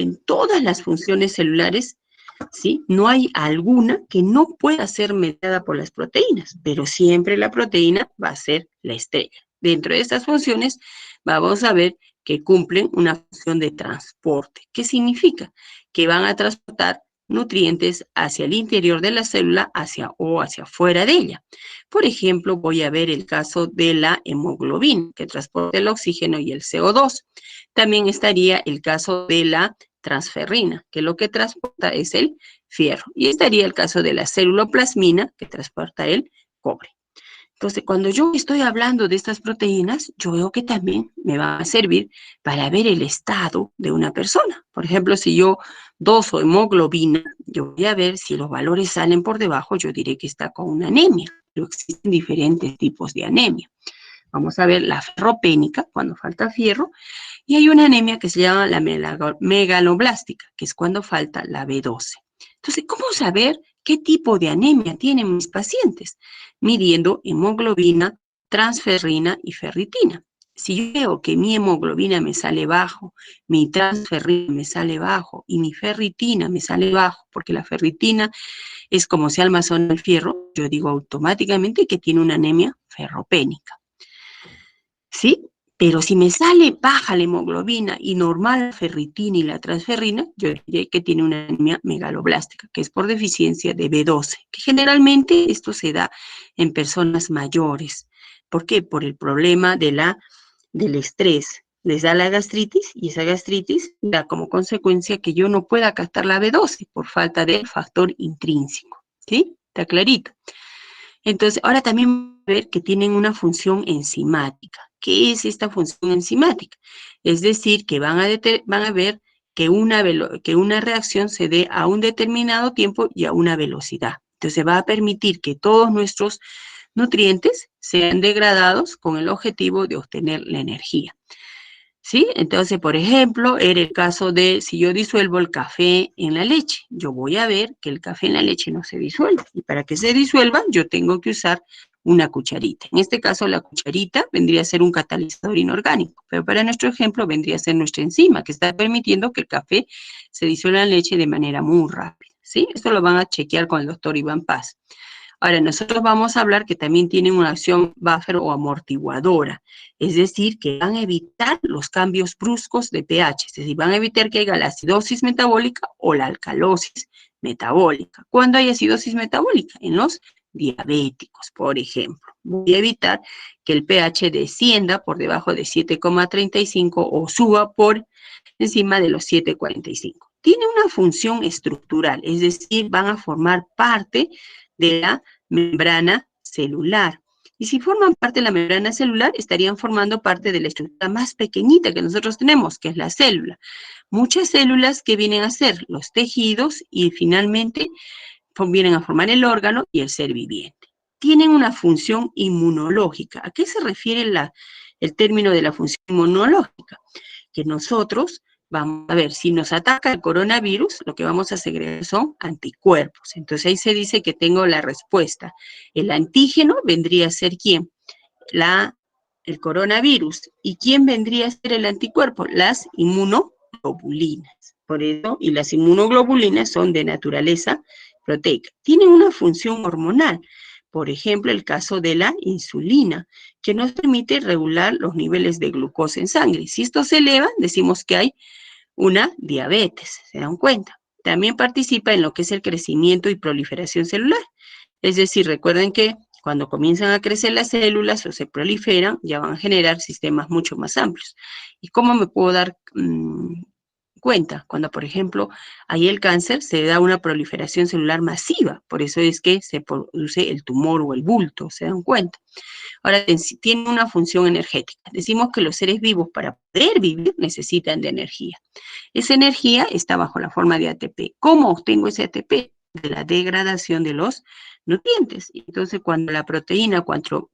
cumplen todas las funciones celulares, ¿sí? No hay alguna que no pueda ser mediada por las proteínas, pero siempre la proteína va a ser la estrella. Dentro de estas funciones vamos a ver que cumplen una función de transporte. ¿Qué significa? Que van a transportar nutrientes hacia el interior de la célula o hacia afuera de ella. Por ejemplo, voy a ver el caso de la hemoglobina, que transporta el oxígeno y el CO2. También estaría el caso de la transferrina, que lo que transporta es el fierro. Y estaría el caso de la celuloplasmina, que transporta el cobre. Entonces, cuando yo estoy hablando de estas proteínas, yo veo que también me van a servir para ver el estado de una persona. Por ejemplo, si yo doso hemoglobina, yo voy a ver si los valores salen por debajo, yo diré que está con una anemia. Pero existen diferentes tipos de anemia. Vamos a ver la ferropénica, cuando falta fierro, y hay una anemia que se llama la megaloblástica, que es cuando falta la B12. Entonces, ¿cómo saber qué tipo de anemia tienen mis pacientes? Midiendo hemoglobina, transferrina y ferritina. Si yo veo que mi hemoglobina me sale bajo, mi transferrina me sale bajo y mi ferritina me sale bajo, porque la ferritina es como se almacena el fierro, yo digo automáticamente que tiene una anemia ferropénica. ¿Sí? Pero si me sale baja la hemoglobina y normal la ferritina y la transferrina, yo diría que tiene una anemia megaloblástica, que es por deficiencia de B12, que generalmente esto se da en personas mayores. ¿Por qué? Por el problema del estrés. Les da la gastritis y esa gastritis da como consecuencia que yo no pueda captar la B12 por falta del factor intrínseco. ¿Sí? ¿Está clarito? Entonces, ahora también ver que tienen una función enzimática. ¿Qué es esta función enzimática? Es decir, que van a ver que una reacción se dé a un determinado tiempo y a una velocidad. Entonces, va a permitir que todos nuestros nutrientes sean degradados con el objetivo de obtener la energía. ¿Sí? Entonces, por ejemplo, era el caso de si yo disuelvo el café en la leche, yo voy a ver que el café en la leche no se disuelve. Y para que se disuelva, yo tengo que usar una cucharita. En este caso, la cucharita vendría a ser un catalizador inorgánico, pero para nuestro ejemplo vendría a ser nuestra enzima, que está permitiendo que el café se disuelva en la leche de manera muy rápida. ¿Sí? Esto lo van a chequear con el doctor Iván Paz. Ahora, nosotros vamos a hablar que también tienen una acción buffer o amortiguadora, es decir, que van a evitar los cambios bruscos de pH, es decir, van a evitar que haya la acidosis metabólica o la alcalosis metabólica. ¿Cuándo hay acidosis metabólica? En los diabéticos, por ejemplo. Voy a evitar que el pH descienda por debajo de 7,35 o suba por encima de los 7,45. Tiene una función estructural, es decir, van a formar parte de la membrana celular. Y si forman parte de la membrana celular, estarían formando parte de la estructura más pequeñita que nosotros tenemos, que es la célula. Muchas células que vienen a ser los tejidos y finalmente vienen a formar el órgano y el ser viviente. Tienen una función inmunológica. ¿A qué se refiere el término de la función inmunológica? Que nosotros vamos a ver, si nos ataca el coronavirus, lo que vamos a segregar son anticuerpos. Entonces ahí se dice que tengo la respuesta. El antígeno vendría a ser ¿quién? El coronavirus. ¿Y quién vendría a ser el anticuerpo? Las inmunoglobulinas. Por eso, y las inmunoglobulinas son de naturaleza proteica. Tienen una función hormonal. Por ejemplo, el caso de la insulina, que nos permite regular los niveles de glucosa en sangre. Si esto se eleva, decimos que hay una diabetes, ¿se dan cuenta? También participa en lo que es el crecimiento y proliferación celular. Es decir, recuerden que cuando comienzan a crecer las células o se proliferan, ya van a generar sistemas mucho más amplios. ¿Y cómo me puedo dar cuenta? Cuando, por ejemplo, hay el cáncer, se da una proliferación celular masiva. Por eso es que se produce el tumor o el bulto, ¿se dan cuenta? Ahora, tiene una función energética. Decimos que los seres vivos para poder vivir necesitan de energía. Esa energía está bajo la forma de ATP. ¿Cómo obtengo ese ATP? De la degradación de los nutrientes. Entonces, cuando la proteína, cuando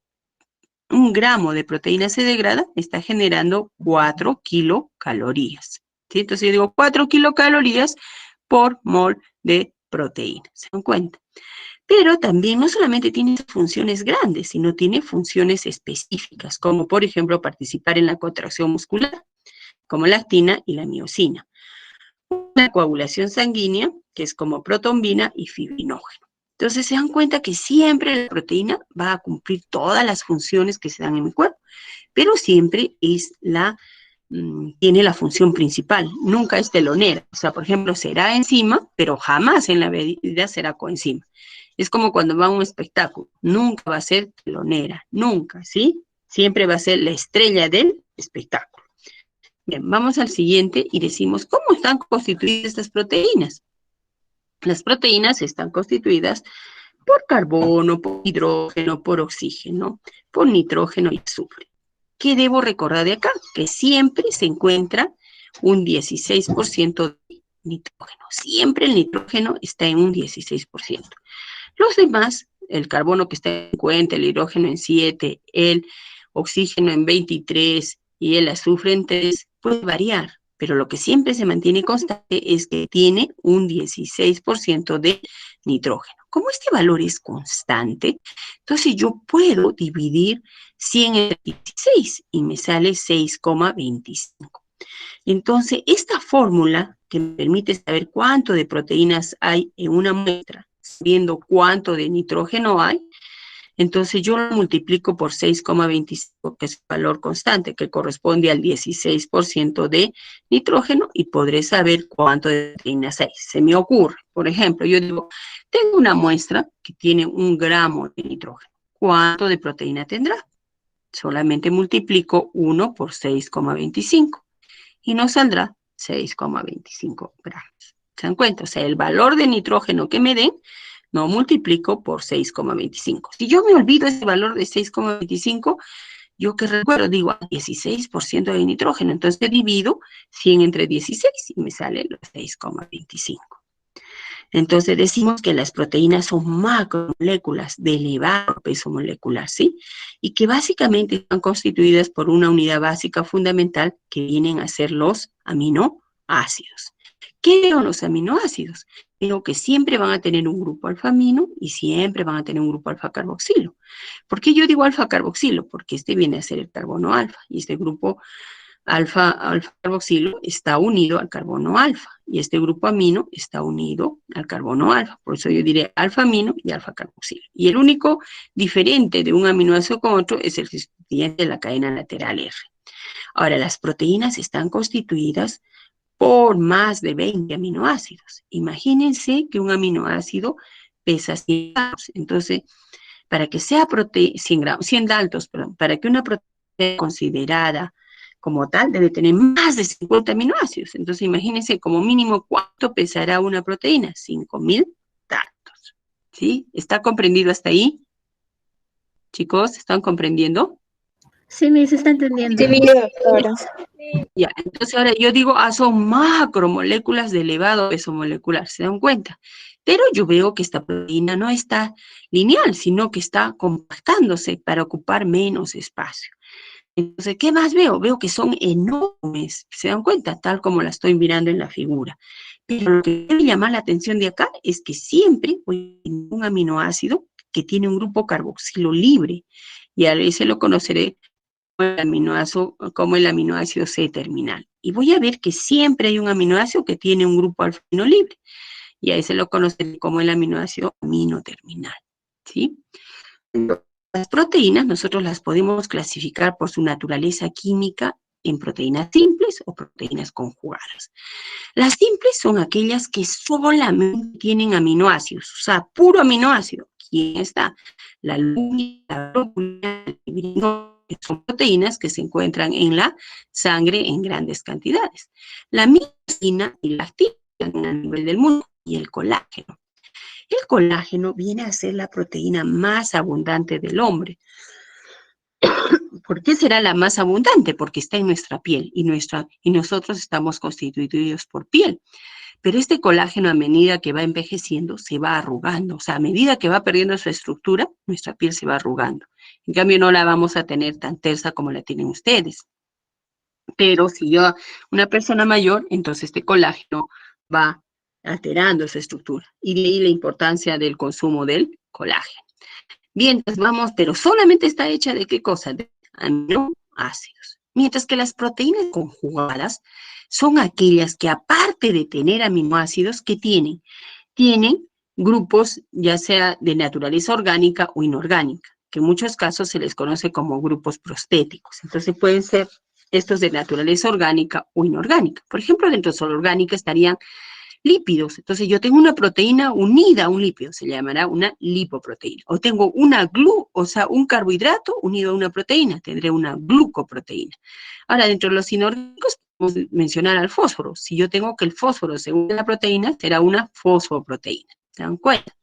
un gramo de proteína se degrada, está generando 4 kilocalorías. ¿Sí? Entonces, yo digo 4 kilocalorías por mol de proteína. ¿Se dan cuenta? Pero también no solamente tiene funciones grandes, sino tiene funciones específicas, como por ejemplo participar en la contracción muscular, como la actina y la miosina. la coagulación sanguínea, que es como protombina y fibrinógeno. Entonces se dan cuenta que siempre la proteína va a cumplir todas las funciones que se dan en mi cuerpo, pero siempre tiene la función principal, nunca es telonera. O sea, por ejemplo, será enzima, pero jamás en la vida será coenzima. Es como cuando va a un espectáculo, nunca va a ser telonera, nunca, ¿sí? Siempre va a ser la estrella del espectáculo. Bien, vamos al siguiente y decimos, ¿cómo están constituidas estas proteínas? Las proteínas están constituidas por carbono, por hidrógeno, por oxígeno, por nitrógeno y azufre. ¿Qué debo recordar de acá? Que siempre se encuentra un 16% de nitrógeno. Siempre el nitrógeno está en un 16%. Los demás, el carbono que está en 50, el hidrógeno en 7, el oxígeno en 23 y el azufre en 3, puede variar, pero lo que siempre se mantiene constante es que tiene un 16% de nitrógeno. Como este valor es constante, entonces yo puedo dividir 100 entre 16 y me sale 6,25. Entonces, esta fórmula que me permite saber cuánto de proteínas hay en una muestra, viendo cuánto de nitrógeno hay, entonces yo lo multiplico por 6,25, que es el valor constante, que corresponde al 16% de nitrógeno, y podré saber cuánto de proteínas hay. Se me ocurre, por ejemplo, yo digo, tengo una muestra que tiene 1 gramo de nitrógeno. ¿Cuánto de proteína tendrá? Solamente multiplico 1 por 6,25 y nos saldrá 6,25 gramos. ¿Se dan cuenta? O sea, el valor de nitrógeno que me den, no multiplico por 6,25. Si yo me olvido ese valor de 6,25, yo que recuerdo, digo, 16% de nitrógeno, entonces divido 100 entre 16 y me sale los 6,25. Entonces decimos que las proteínas son macromoléculas de elevado peso molecular, ¿sí? Y que básicamente están constituidas por una unidad básica fundamental que vienen a ser los aminoácidos. ¿Qué son los aminoácidos? Digo que siempre van a tener un grupo alfa-amino y siempre van a tener un grupo alfa-carboxilo. ¿Por qué yo digo alfa-carboxilo? Porque este viene a ser el carbono alfa y este grupo alfa-carboxilo está unido al carbono alfa y este grupo amino está unido al carbono alfa. Por eso yo diré alfa-amino y alfa-carboxilo. Y el único diferente de un aminoácido con otro es el sustituyente de la cadena lateral R. Ahora, las proteínas están constituidas por más de 20 aminoácidos. Imagínense que un aminoácido pesa 100 gramos. Entonces, para que sea 100 daltos, para que una proteína sea considerada como tal, debe tener más de 50 aminoácidos. Entonces, imagínense como mínimo cuánto pesará una proteína, 5.000 daltos. ¿Sí? ¿Está comprendido hasta ahí? Chicos, ¿están comprendiendo? Sí, me se está entendiendo. Sí, doctora. Ya, entonces ahora yo digo, son macromoléculas de elevado peso molecular, ¿se dan cuenta? Pero yo veo que esta proteína no está lineal, sino que está compactándose para ocupar menos espacio. Entonces, ¿qué más veo? Veo que son enormes, ¿se dan cuenta? Tal como la estoy mirando en la figura. Pero lo que debe llamar la atención de acá es que siempre voy a tener un aminoácido que tiene un grupo carboxilo libre, y a veces lo conoceré como el aminoácido C-terminal. Y voy a ver que siempre hay un aminoácido que tiene un grupo alfa-amino libre, y a ese lo conocen como el aminoácido amino-terminal, ¿sí? Las proteínas nosotros las podemos clasificar por su naturaleza química en proteínas simples o proteínas conjugadas. Las simples son aquellas que solamente tienen aminoácidos, o sea, puro aminoácido. ¿Quién está? La albúmina, la globulina, el fibrinógeno, que son proteínas que se encuentran en la sangre en grandes cantidades. La miosina y la actina a nivel del músculo y el colágeno. El colágeno viene a ser la proteína más abundante del hombre. ¿Por qué será la más abundante? Porque está en nuestra piel y nosotros estamos constituidos por piel. Pero este colágeno, a medida que va envejeciendo, se va arrugando. O sea, a medida que va perdiendo su estructura, nuestra piel se va arrugando. En cambio, no la vamos a tener tan tersa como la tienen ustedes. Pero si yo, una persona mayor, entonces este colágeno va alterando esa estructura. Y de ahí la importancia del consumo del colágeno. Bien, pues vamos, pero solamente está hecha de ¿qué cosa? De aminoácidos. Mientras que las proteínas conjugadas son aquellas que, aparte de tener aminoácidos, que tienen grupos ya sea de naturaleza orgánica o inorgánica, que en muchos casos se les conoce como grupos prostéticos. Entonces pueden ser estos de naturaleza orgánica o inorgánica. Por ejemplo, dentro de la orgánica estarían lípidos. Entonces yo tengo una proteína unida a un lípido, se llamará una lipoproteína. O tengo o sea, un carbohidrato unido a una proteína, tendré una glucoproteína. Ahora, dentro de los inorgánicos podemos mencionar al fósforo. Si yo tengo que el fósforo se une a la proteína, será una fosfoproteína. ¿Se dan cuenta?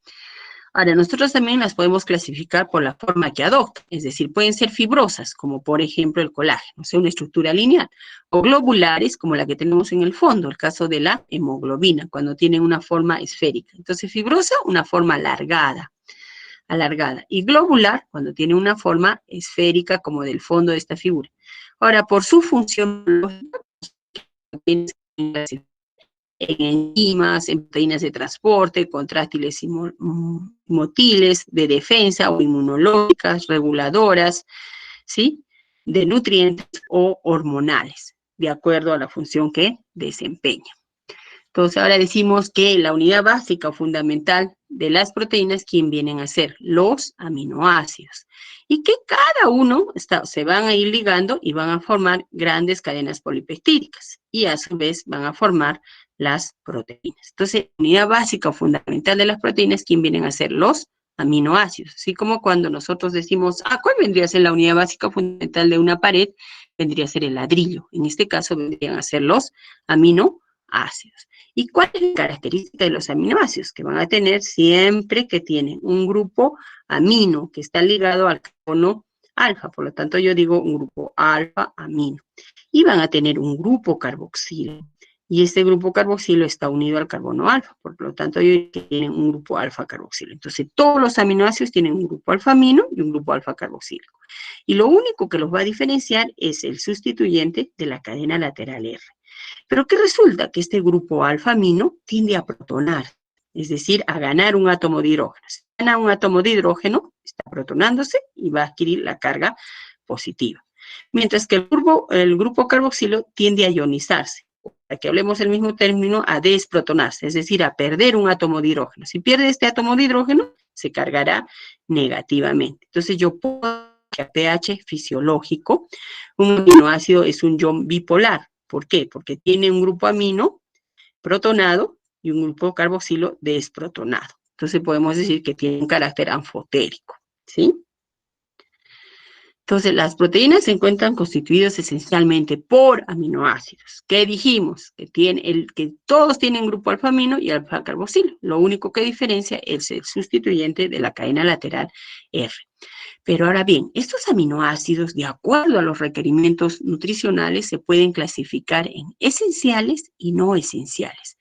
Ahora, nosotros también las podemos clasificar por la forma que adoptan, es decir, pueden ser fibrosas, como por ejemplo el colágeno, o sea, una estructura lineal, o globulares, como la que tenemos en el fondo, el caso de la hemoglobina, cuando tienen una forma esférica. Entonces, fibrosa, una forma alargada, y globular, cuando tiene una forma esférica, como del fondo de esta figura. Ahora, por su función biológica, en enzimas, en proteínas de transporte, contráctiles y motiles, de defensa o inmunológicas, reguladoras, ¿sí? De nutrientes o hormonales, de acuerdo a la función que desempeña. Entonces, ahora decimos que la unidad básica o fundamental de las proteínas, ¿quién vienen a ser? Los aminoácidos. Y que cada uno se van a ir ligando y van a formar grandes cadenas polipeptídicas. Y a su vez van a formar las proteínas. Entonces, la unidad básica o fundamental de las proteínas, ¿quién vienen a ser? Los aminoácidos. Así como cuando nosotros decimos, ¿cuál vendría a ser la unidad básica o fundamental de una pared? Vendría a ser el ladrillo. En este caso, vendrían a ser los aminoácidos. ¿Y cuál es la característica de los aminoácidos? Que van a tener siempre que tienen un grupo amino que está ligado al carbono alfa. Por lo tanto, yo digo un grupo alfa amino. Y van a tener un grupo carboxilo. Y este grupo carboxilo está unido al carbono alfa. Por lo tanto, yo digo que tienen un grupo alfa carboxilo. Entonces, todos los aminoácidos tienen un grupo alfa amino y un grupo alfa carboxilo. Y lo único que los va a diferenciar es el sustituyente de la cadena lateral R. Pero ¿qué resulta? Que este grupo alfa-amino tiende a protonar, es decir, a ganar un átomo de hidrógeno. Si gana un átomo de hidrógeno, está protonándose y va a adquirir la carga positiva. Mientras que el grupo carboxilo tiende a ionizarse, para que hablemos el mismo término, a desprotonarse, es decir, a perder un átomo de hidrógeno. Si pierde este átomo de hidrógeno, se cargará negativamente. Entonces yo puedo que a pH fisiológico, un aminoácido es un ion bipolar. ¿Por qué? Porque tiene un grupo amino protonado y un grupo carboxilo desprotonado. Entonces podemos decir que tiene un carácter anfotérico, ¿sí? Entonces, las proteínas se encuentran constituidas esencialmente por aminoácidos. ¿Qué dijimos? Que todos tienen grupo alfa-amino y alfa-carboxilo. Lo único que diferencia es el sustituyente de la cadena lateral R. Pero ahora bien, estos aminoácidos, de acuerdo a los requerimientos nutricionales, se pueden clasificar en esenciales y no esenciales.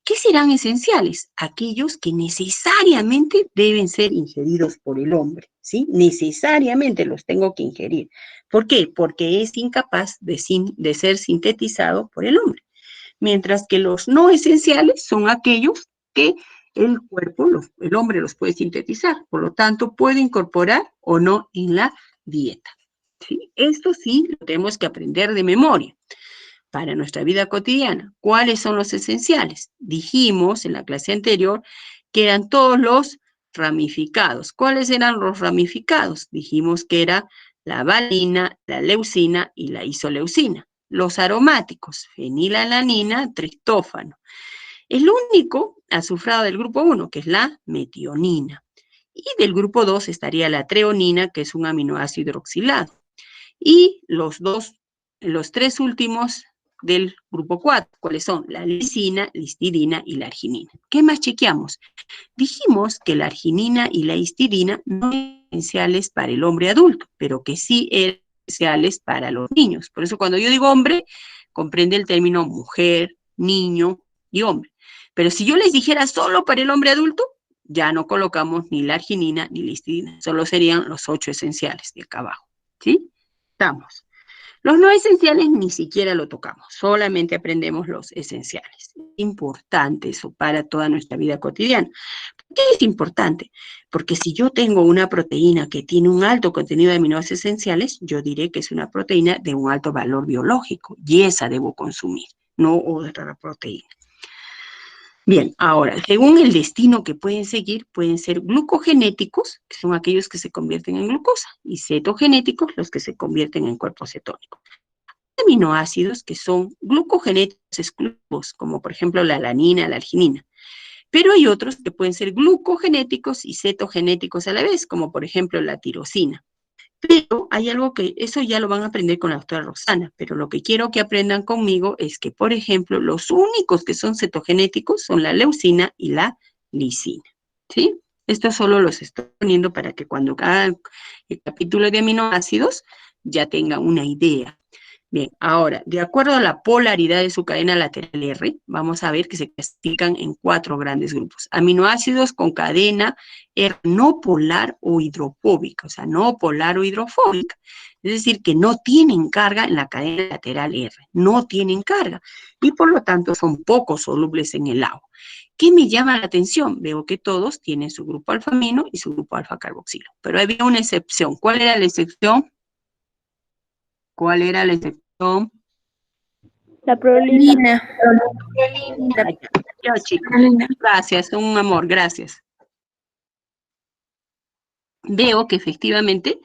¿Qué serán esenciales? Aquellos que necesariamente deben ser ingeridos por el hombre, ¿sí? Necesariamente los tengo que ingerir. ¿Por qué? Porque es incapaz de ser sintetizado por el hombre. Mientras que los no esenciales son aquellos que el cuerpo, el hombre los puede sintetizar, por lo tanto puede incorporar o no en la dieta. ¿Sí? Esto sí lo tenemos que aprender de memoria para nuestra vida cotidiana. ¿Cuáles son los esenciales? Dijimos en la clase anterior que eran todos los ramificados. ¿Cuáles eran los ramificados? Dijimos que era la valina, la leucina y la isoleucina. Los aromáticos, fenilalanina, triptófano. El único azufrado del grupo 1, que es la metionina. Y del grupo 2 estaría la treonina, que es un aminoácido hidroxilado. Y los tres últimos del grupo 4, ¿cuáles son? La lisina, la histidina y la arginina. ¿Qué más chequeamos? Dijimos que la arginina y la histidina no eran esenciales para el hombre adulto, pero que sí eran esenciales para los niños. Por eso cuando yo digo hombre, comprende el término mujer, niño y hombre. Pero si yo les dijera solo para el hombre adulto, ya no colocamos ni la arginina ni la histidina. Solo serían los 8 esenciales de acá abajo. ¿Sí? Estamos. Los no esenciales ni siquiera lo tocamos, solamente aprendemos los esenciales. Importante eso para toda nuestra vida cotidiana. ¿Por qué es importante? Porque si yo tengo una proteína que tiene un alto contenido de aminoácidos esenciales, yo diré que es una proteína de un alto valor biológico y esa debo consumir, no otra proteína. Bien, ahora, según el destino que pueden seguir, pueden ser glucogenéticos, que son aquellos que se convierten en glucosa, y cetogenéticos, los que se convierten en cuerpos cetónicos. Aminoácidos que son glucogenéticos exclusivos, como por ejemplo la alanina, la arginina. Pero hay otros que pueden ser glucogenéticos y cetogenéticos a la vez, como por ejemplo la tirosina. Pero hay algo que, eso ya lo van a aprender con la doctora Roxana, pero lo que quiero que aprendan conmigo es que, por ejemplo, los únicos que son cetogenéticos son la leucina y la lisina, ¿sí? Esto solo los estoy poniendo para que cuando hagan el capítulo de aminoácidos ya tengan una idea. Bien, ahora, de acuerdo a la polaridad de su cadena lateral R, vamos a ver que se clasifican en 4 grandes grupos. Aminoácidos con cadena R no polar o hidrofóbica, o sea, no polar o hidrofóbica. Es decir, que no tienen carga en la cadena lateral R, no tienen carga y por lo tanto son poco solubles en el agua. ¿Qué me llama la atención? Veo que todos tienen su grupo alfa-amino y su grupo alfa-carboxilo, pero había una excepción. ¿Cuál era la excepción? ¿Cuál era la excepción? La prolina. Yo, chicos. Gracias, un amor, gracias. Veo que efectivamente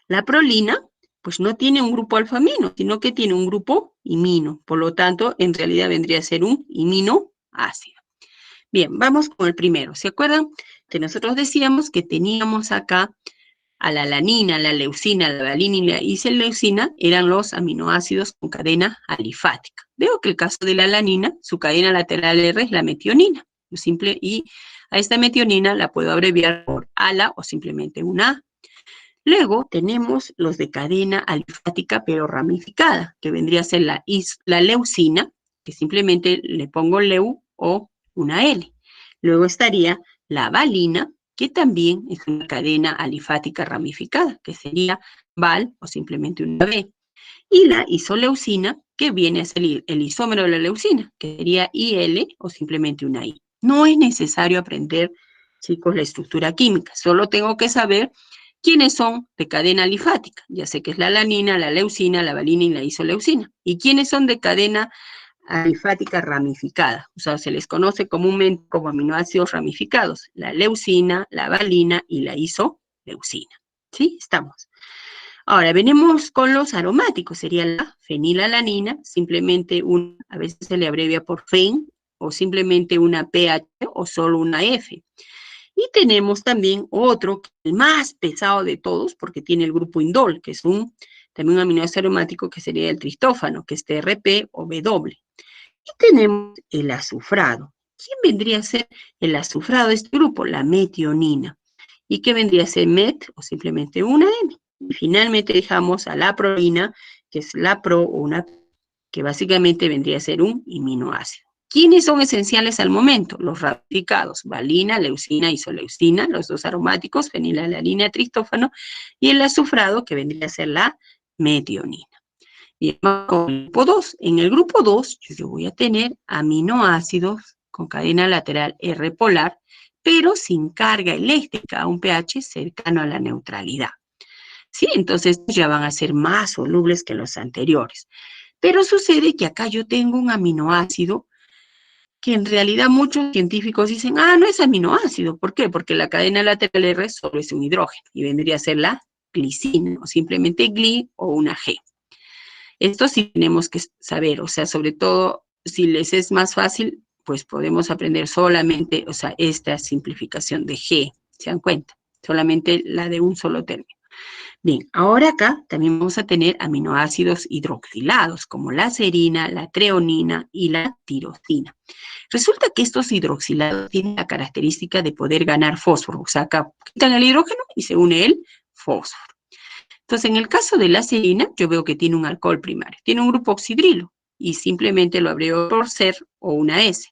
la prolina pues no tiene un grupo alfa-amino, sino que tiene un grupo imino. Por lo tanto, en realidad vendría a ser un iminoácido. Bien, vamos con el primero. ¿Se acuerdan que nosotros decíamos que teníamos acá a la alanina, la leucina, la valine y la isoleucina eran los aminoácidos con cadena alifática. Veo que el caso de la alanina, su cadena lateral R es la metionina. Simple, y a esta metionina la puedo abreviar por ALA o simplemente una A. Luego tenemos los de cadena alifática pero ramificada, que vendría a ser la leucina, que simplemente le pongo leu o una L. Luego estaría la valina, que también es una cadena alifática ramificada, que sería val o simplemente una B. Y la isoleucina, que viene a ser el isómero de la leucina, que sería IL o simplemente una I. No es necesario aprender, chicos, la estructura química, solo tengo que saber quiénes son de cadena alifática. Ya sé que es la alanina, la leucina, la valina y la isoleucina. ¿Y quiénes son de cadena alifática ramificada? O sea, se les conoce comúnmente como aminoácidos ramificados. La leucina, la valina y la isoleucina. ¿Sí? Estamos. Ahora, venimos con los aromáticos. Sería la fenilalanina, simplemente a veces se le abrevia por fen, o simplemente una PH o solo una F. Y tenemos también otro, el más pesado de todos, porque tiene el grupo indol, que es también un aminoácido aromático que sería el tristófano, que es TRP o W. Y tenemos el azufrado. ¿Quién vendría a ser el azufrado de este grupo? La metionina. ¿Y qué vendría a ser met o simplemente una M? Y finalmente dejamos a la prolina, que es la pro o una, que básicamente vendría a ser un aminoácido. ¿Quiénes son esenciales al momento? Los ramificados, valina, leucina, isoleucina, los dos aromáticos, fenilalanina, tristófano, y el azufrado, que vendría a ser la metionina. Bien, vamos con el grupo 2. En el grupo 2 yo voy a tener aminoácidos con cadena lateral R polar, pero sin carga eléctrica, a un pH cercano a la neutralidad. ¿Sí? Entonces ya van a ser más solubles que los anteriores. Pero sucede que acá yo tengo un aminoácido que en realidad muchos científicos dicen, no es aminoácido. ¿Por qué? Porque la cadena lateral R solo es un hidrógeno y vendría a ser la glicina o simplemente gli o una G. Esto sí tenemos que saber, o sea, sobre todo si les es más fácil, pues podemos aprender solamente, o sea, esta simplificación de G, ¿se dan cuenta? Solamente la de un solo término. Bien, ahora acá también vamos a tener aminoácidos hidroxilados, como la serina, la treonina y la tirosina. Resulta que estos hidroxilados tienen la característica de poder ganar fósforo, o sea, acá quitan el hidrógeno y se une el fósforo. Entonces, en el caso de la serina, yo veo que tiene un alcohol primario, tiene un grupo oxidrilo y simplemente lo abrevio por ser o una S.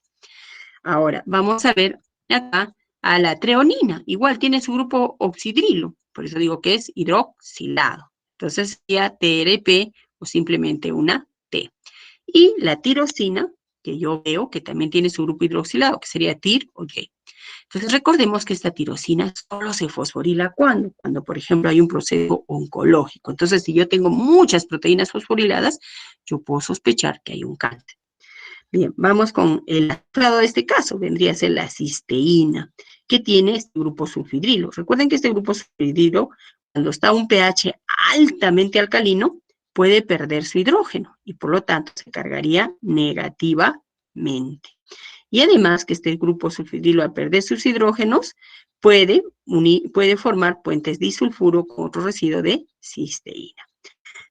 Ahora, vamos a ver acá a la treonina, igual tiene su grupo oxidrilo, por eso digo que es hidroxilado. Entonces sería TRP o simplemente una T. Y la tirosina, que yo veo que también tiene su grupo hidroxilado, que sería TIR o J. Entonces, recordemos que esta tirosina solo se fosforila cuando, por ejemplo, hay un proceso oncológico. Entonces, si yo tengo muchas proteínas fosforiladas, yo puedo sospechar que hay un cáncer. Bien, vamos con el lado de este caso, vendría a ser la cisteína, que tiene este grupo sulfidrilo. Recuerden que este grupo sulfidrilo, cuando está a un pH altamente alcalino, puede perder su hidrógeno y por lo tanto se cargaría negativamente. Y además que este grupo sulfidrilo al perder sus hidrógenos puede formar puentes disulfuro con otro residuo de cisteína.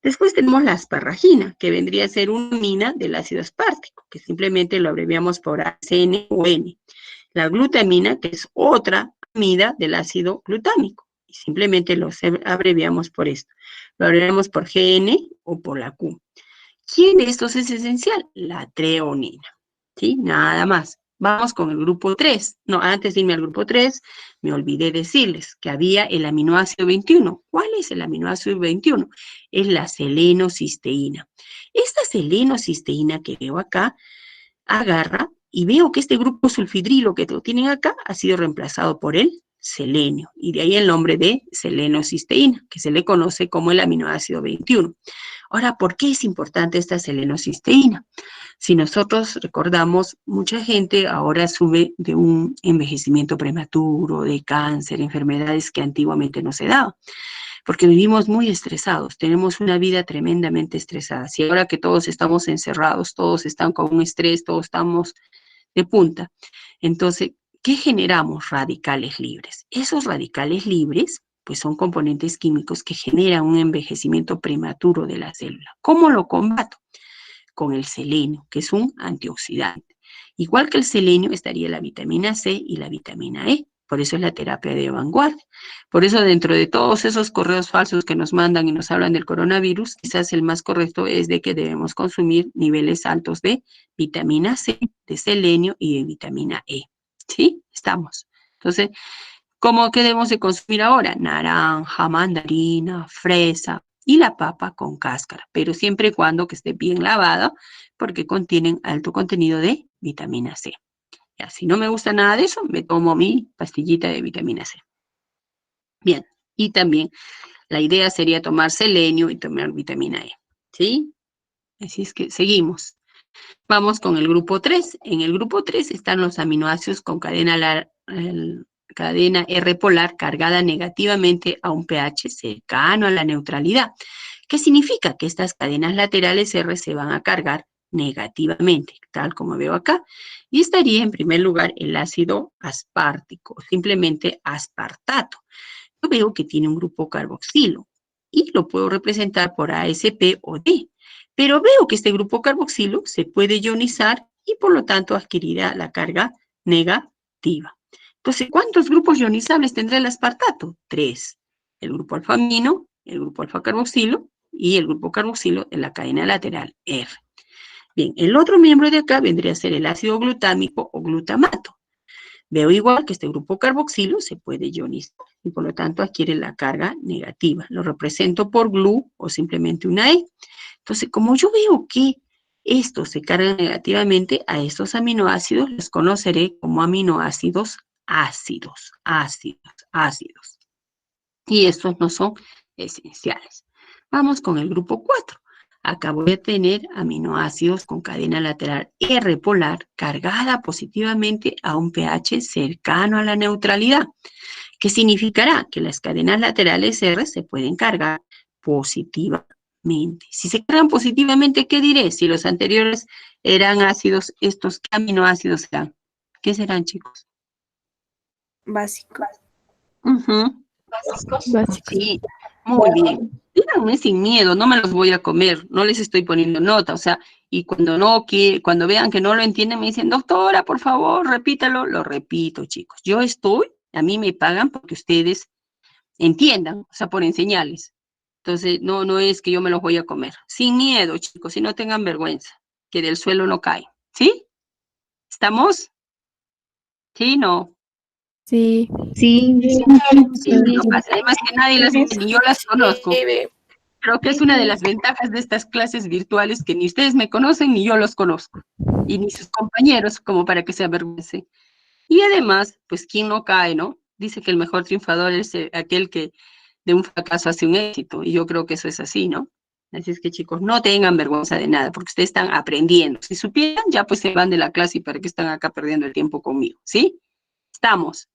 Después tenemos la asparragina, que vendría a ser una amina del ácido aspartico, que simplemente lo abreviamos por ACN o N. La glutamina, que es otra amida del ácido glutámico, y simplemente lo abreviamos por esto. Lo abreviamos por GN o por la Q. ¿Quién de estos es esencial? La treonina. ¿Sí? Nada más. Vamos con el grupo 3. No, antes de irme al grupo 3, me olvidé decirles que había el aminoácido 21. ¿Cuál es el aminoácido 21? Es la selenocisteína. Esta selenocisteína que veo acá, agarra y veo que este grupo sulfidrilo que lo tienen acá ha sido reemplazado por el selenio. Y de ahí el nombre de selenocisteína, que se le conoce como el aminoácido 21. Ahora, ¿por qué es importante esta selenocisteína? Si nosotros recordamos, mucha gente ahora sube de un envejecimiento prematuro, de cáncer, enfermedades que antiguamente no se daban, porque vivimos muy estresados, tenemos una vida tremendamente estresada. Si ahora que todos estamos encerrados, todos están con un estrés, todos estamos de punta, entonces, ¿qué generamos? Radicales libres. Esos radicales libres pues son componentes químicos que generan un envejecimiento prematuro de la célula. ¿Cómo lo combato? Con el selenio, que es un antioxidante. Igual que el selenio estaría la vitamina C y la vitamina E. Por eso es la terapia de vanguardia. Por eso dentro de todos esos correos falsos que nos mandan y nos hablan del coronavirus, quizás el más correcto es de que debemos consumir niveles altos de vitamina C, de selenio y de vitamina E. ¿Sí? Estamos. Entonces, ¿cómo que debemos de consumir ahora? Naranja, mandarina, fresa y la papa con cáscara, pero siempre y cuando que esté bien lavada porque contienen alto contenido de vitamina C. Ya, si no me gusta nada de eso, me tomo mi pastillita de vitamina C. Bien, y también la idea sería tomar selenio y tomar vitamina E, ¿sí? Así es que seguimos. Vamos con el grupo 3. En el grupo 3 están los aminoácidos con cadena R polar cargada negativamente a un pH cercano a la neutralidad. ¿Qué significa? Que estas cadenas laterales R se van a cargar negativamente, tal como veo acá. Y estaría en primer lugar el ácido aspartico, simplemente aspartato. Yo veo que tiene un grupo carboxilo y lo puedo representar por ASP o D. Pero veo que este grupo carboxilo se puede ionizar y por lo tanto adquirirá la carga negativa. Entonces, ¿cuántos grupos ionizables tendrá el aspartato? 3. El grupo alfamino, el grupo alfa-carboxilo y el grupo carboxilo en la cadena lateral R. Bien, el otro miembro de acá vendría a ser el ácido glutámico o glutamato. Veo igual que este grupo carboxilo se puede ionizar y por lo tanto adquiere la carga negativa. Lo represento por GLU o simplemente una E. Entonces, como yo veo que estos se cargan negativamente a estos aminoácidos, los conoceré como aminoácidos ácidos. Y estos no son esenciales. Vamos con el grupo 4. Acá voy a tener aminoácidos con cadena lateral R polar cargada positivamente a un pH cercano a la neutralidad. ¿Qué significará? Que las cadenas laterales R se pueden cargar positivamente. Si se cargan positivamente, ¿qué diré? Si los anteriores eran ácidos, ¿estos qué aminoácidos serán? ¿Qué serán, chicos? Básico. Básicos. Sí, muy bien. Díganme sin miedo, no me los voy a comer, no les estoy poniendo nota, o sea, y cuando vean que no lo entienden, me dicen, doctora, por favor, repítalo, lo repito, chicos. A mí me pagan porque ustedes entiendan, o sea, por enseñarles. Entonces, no es que yo me los voy a comer. Sin miedo, chicos, y no tengan vergüenza, que del suelo no cae. ¿Sí? ¿Estamos? ¿Sí? No. Sí. Sí. Sí, no pasa. Además que nadie las, ni yo las conozco. Creo que es una de las ventajas de estas clases virtuales, que ni ustedes me conocen ni yo los conozco, y ni sus compañeros, como para que se avergüencen. Y además, pues, ¿quién no cae, no? Dice que el mejor triunfador es aquel que de un fracaso hace un éxito, y yo creo que eso es así, ¿no? Así es que, chicos, no tengan vergüenza de nada, porque ustedes están aprendiendo. Si supieran, ya pues se van de la clase, y para qué están acá perdiendo el tiempo conmigo, ¿sí? Estamos.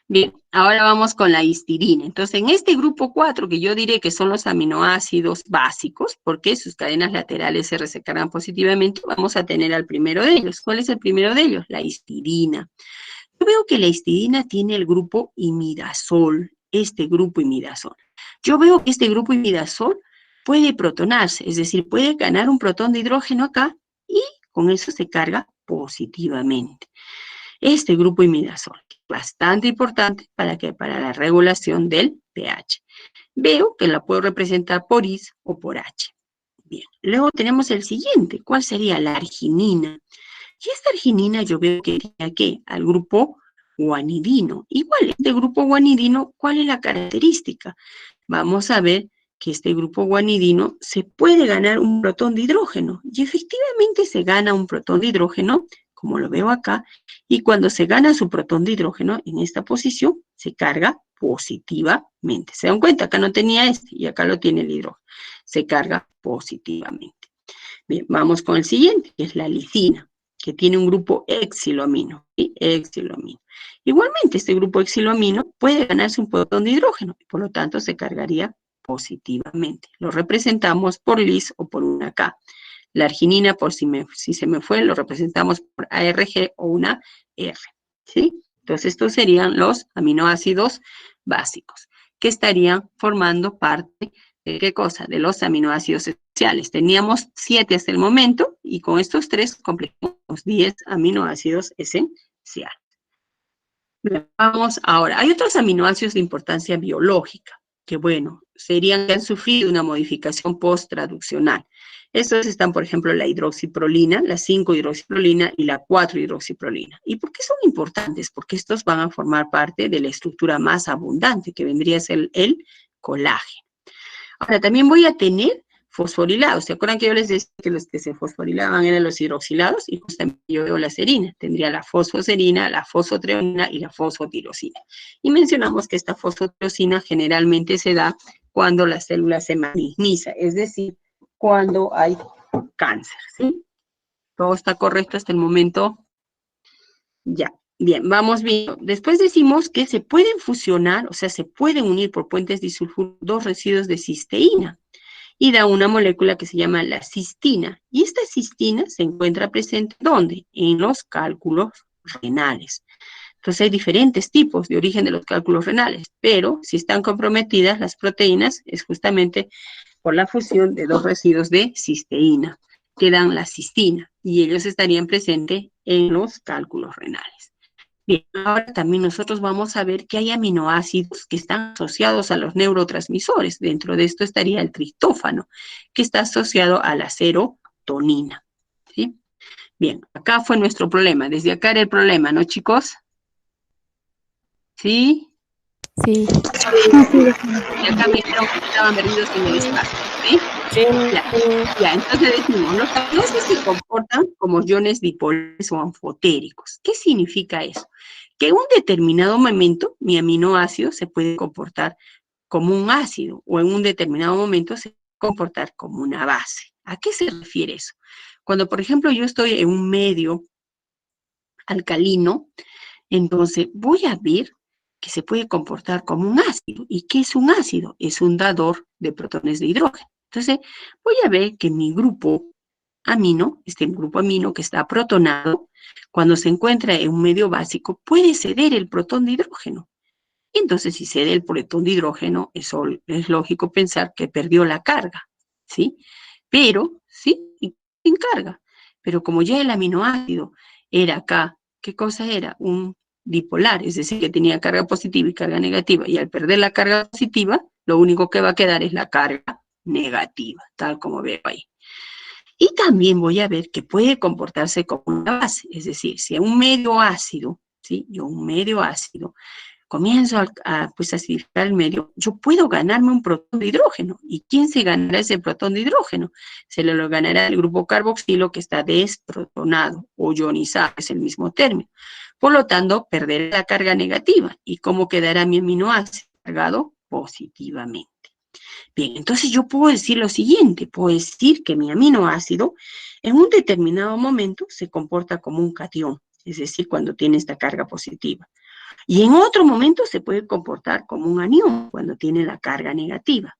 Bien, ahora vamos con la histidina. Entonces, en este grupo 4, que yo diré que son los aminoácidos básicos, porque sus cadenas laterales se resecarán positivamente, vamos a tener al primero de ellos. ¿Cuál es el primero de ellos? La histidina. Yo veo que la histidina tiene el grupo imidazol, este grupo imidazol. Yo veo que este grupo imidazol puede protonarse, es decir, puede ganar un protón de hidrógeno acá y con eso se carga positivamente. Este grupo imidazol es bastante importante para la regulación del pH. Veo que la puedo representar por Is o por H. Bien, luego tenemos el siguiente. ¿Cuál sería? La arginina. Y esta arginina yo veo que tiene ¿qué? Al grupo guanidino. Igual, este grupo guanidino, ¿cuál es la característica? Vamos a ver que este grupo guanidino se puede ganar un protón de hidrógeno. Y efectivamente se gana un protón de hidrógeno, como lo veo acá, y cuando se gana su protón de hidrógeno en esta posición, se carga positivamente. ¿Se dan cuenta? Acá no tenía este y acá lo tiene el hidrógeno. Se carga positivamente. Bien, vamos con el siguiente, que es la lisina, que tiene un grupo exiloamino, ¿sí? Exiloamino. Igualmente, este grupo exiloamino puede ganarse un protón de hidrógeno, y por lo tanto se cargaría positivamente. Lo representamos por LIS o por una K. La arginina, por si se me fue, lo representamos por ARG o una R, ¿sí? Entonces, estos serían los aminoácidos básicos, que estarían formando parte de ¿qué cosa? De los aminoácidos esenciales. Teníamos 7 hasta el momento, y con estos 3 completamos 10 aminoácidos esenciales. Vamos ahora. Hay otros aminoácidos de importancia biológica, que bueno, serían que han sufrido una modificación post-traduccional. Estos están, por ejemplo, la hidroxiprolina, la 5-hidroxiprolina y la 4-hidroxiprolina. ¿Y por qué son importantes? Porque estos van a formar parte de la estructura más abundante, que vendría a ser el colágeno. Ahora, también voy a tener fosforilados. ¿Se acuerdan que yo les decía que los que se fosforilaban eran los hidroxilados? Y justamente yo veo la serina. Tendría la fosfoserina, la fosfotreonina y la fosfotirosina. Y mencionamos que esta fosfotirosina generalmente se da cuando la célula se maligniza, es decir, cuando hay cáncer, ¿sí? Todo está correcto hasta el momento. Ya. Bien, vamos viendo. Después decimos que se pueden fusionar, o sea, se pueden unir por puentes disulfuro dos residuos de cisteína y da una molécula que se llama la cistina. Y esta cistina se encuentra presente, ¿dónde? En los cálculos renales. Entonces hay diferentes tipos de origen de los cálculos renales, pero si están comprometidas las proteínas es justamente por la fusión de dos residuos de cisteína, que dan la cistina, y ellos estarían presentes en los cálculos renales. Bien, ahora también nosotros vamos a ver que hay aminoácidos que están asociados a los neurotransmisores. Dentro de esto estaría el triptófano, que está asociado a la serotonina, ¿sí? Bien, acá fue nuestro problema. Desde acá era el problema, ¿no, chicos? ¿Sí? Sí. Y acá me dijeron que estaban perdidos en el espacio, ¿sí? Sí. Ya, entonces decimos, los aminoácidos se comportan como iones dipolares o anfotéricos. ¿Qué significa eso? Que en un determinado momento mi aminoácido se puede comportar como un ácido, o en un determinado momento se puede comportar como una base. ¿A qué se refiere eso? Cuando, por ejemplo, yo estoy en un medio alcalino, entonces voy a ver que se puede comportar como un ácido. ¿Y qué es un ácido? Es un dador de protones de hidrógeno. Entonces, voy a ver que mi grupo amino, este grupo amino que está protonado, cuando se encuentra en un medio básico, puede ceder el protón de hidrógeno. Entonces, si cede el protón de hidrógeno, eso es lógico pensar que perdió la carga, ¿sí? Pero, sí, sin carga. Pero como ya el aminoácido era acá, ¿qué cosa era? Un dipolar, es decir, que tenía carga positiva y carga negativa, y al perder la carga positiva, lo único que va a quedar es la carga negativa, tal como veo ahí. Y también voy a ver que puede comportarse como una base, es decir, si un medio ácido, ¿sí? Yo un medio ácido, comienzo pues, acidificar el medio, yo puedo ganarme un protón de hidrógeno. ¿Y quién se ganará ese protón de hidrógeno? Se lo ganará el grupo carboxilo que está desprotonado o ionizado, es el mismo término. Por lo tanto, perderé la carga negativa. ¿Y cómo quedará mi aminoácido? Cargado positivamente. Bien, entonces yo puedo decir lo siguiente, puedo decir que mi aminoácido en un determinado momento se comporta como un catión, es decir, cuando tiene esta carga positiva. Y en otro momento se puede comportar como un anión, cuando tiene la carga negativa.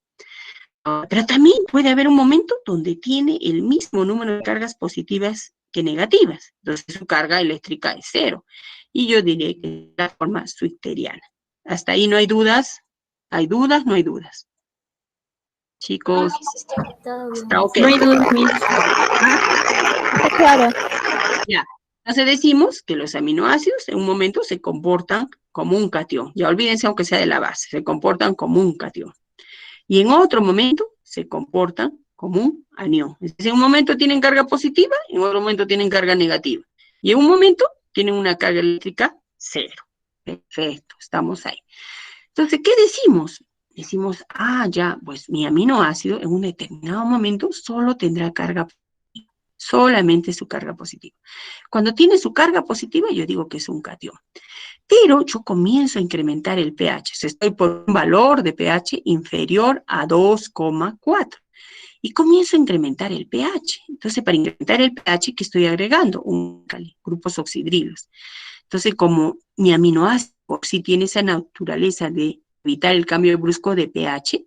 Pero también puede haber un momento donde tiene el mismo número de cargas positivas que negativas. Entonces su carga eléctrica es 0. Y yo diré que es la forma zwitteriana. Hasta ahí no hay dudas. ¿Hay dudas? No hay dudas. Chicos, ¿está ok? No hay duda, Miss. Está claro. Ya. Entonces decimos que los aminoácidos en un momento se comportan como un catión. Ya olvídense, aunque sea de la base, se comportan como un catión. Y en otro momento se comportan como un anión. Es decir, en un momento tienen carga positiva, en otro momento tienen carga negativa. Y en un momento tienen una carga eléctrica 0. Perfecto, estamos ahí. Entonces, ¿qué decimos? Decimos, ya, pues mi aminoácido en un determinado momento solo tendrá carga positiva, solamente su carga positiva. Cuando tiene su carga positiva, yo digo que es un catión. Pero yo comienzo a incrementar el pH. Estoy por un valor de pH inferior a 2,4. Y comienzo a incrementar el pH. Entonces, para incrementar el pH, ¿qué estoy agregando? Un alcali, grupos oxidrilos. Entonces, como mi aminoácido por sí tiene esa naturaleza de evitar el cambio brusco de pH,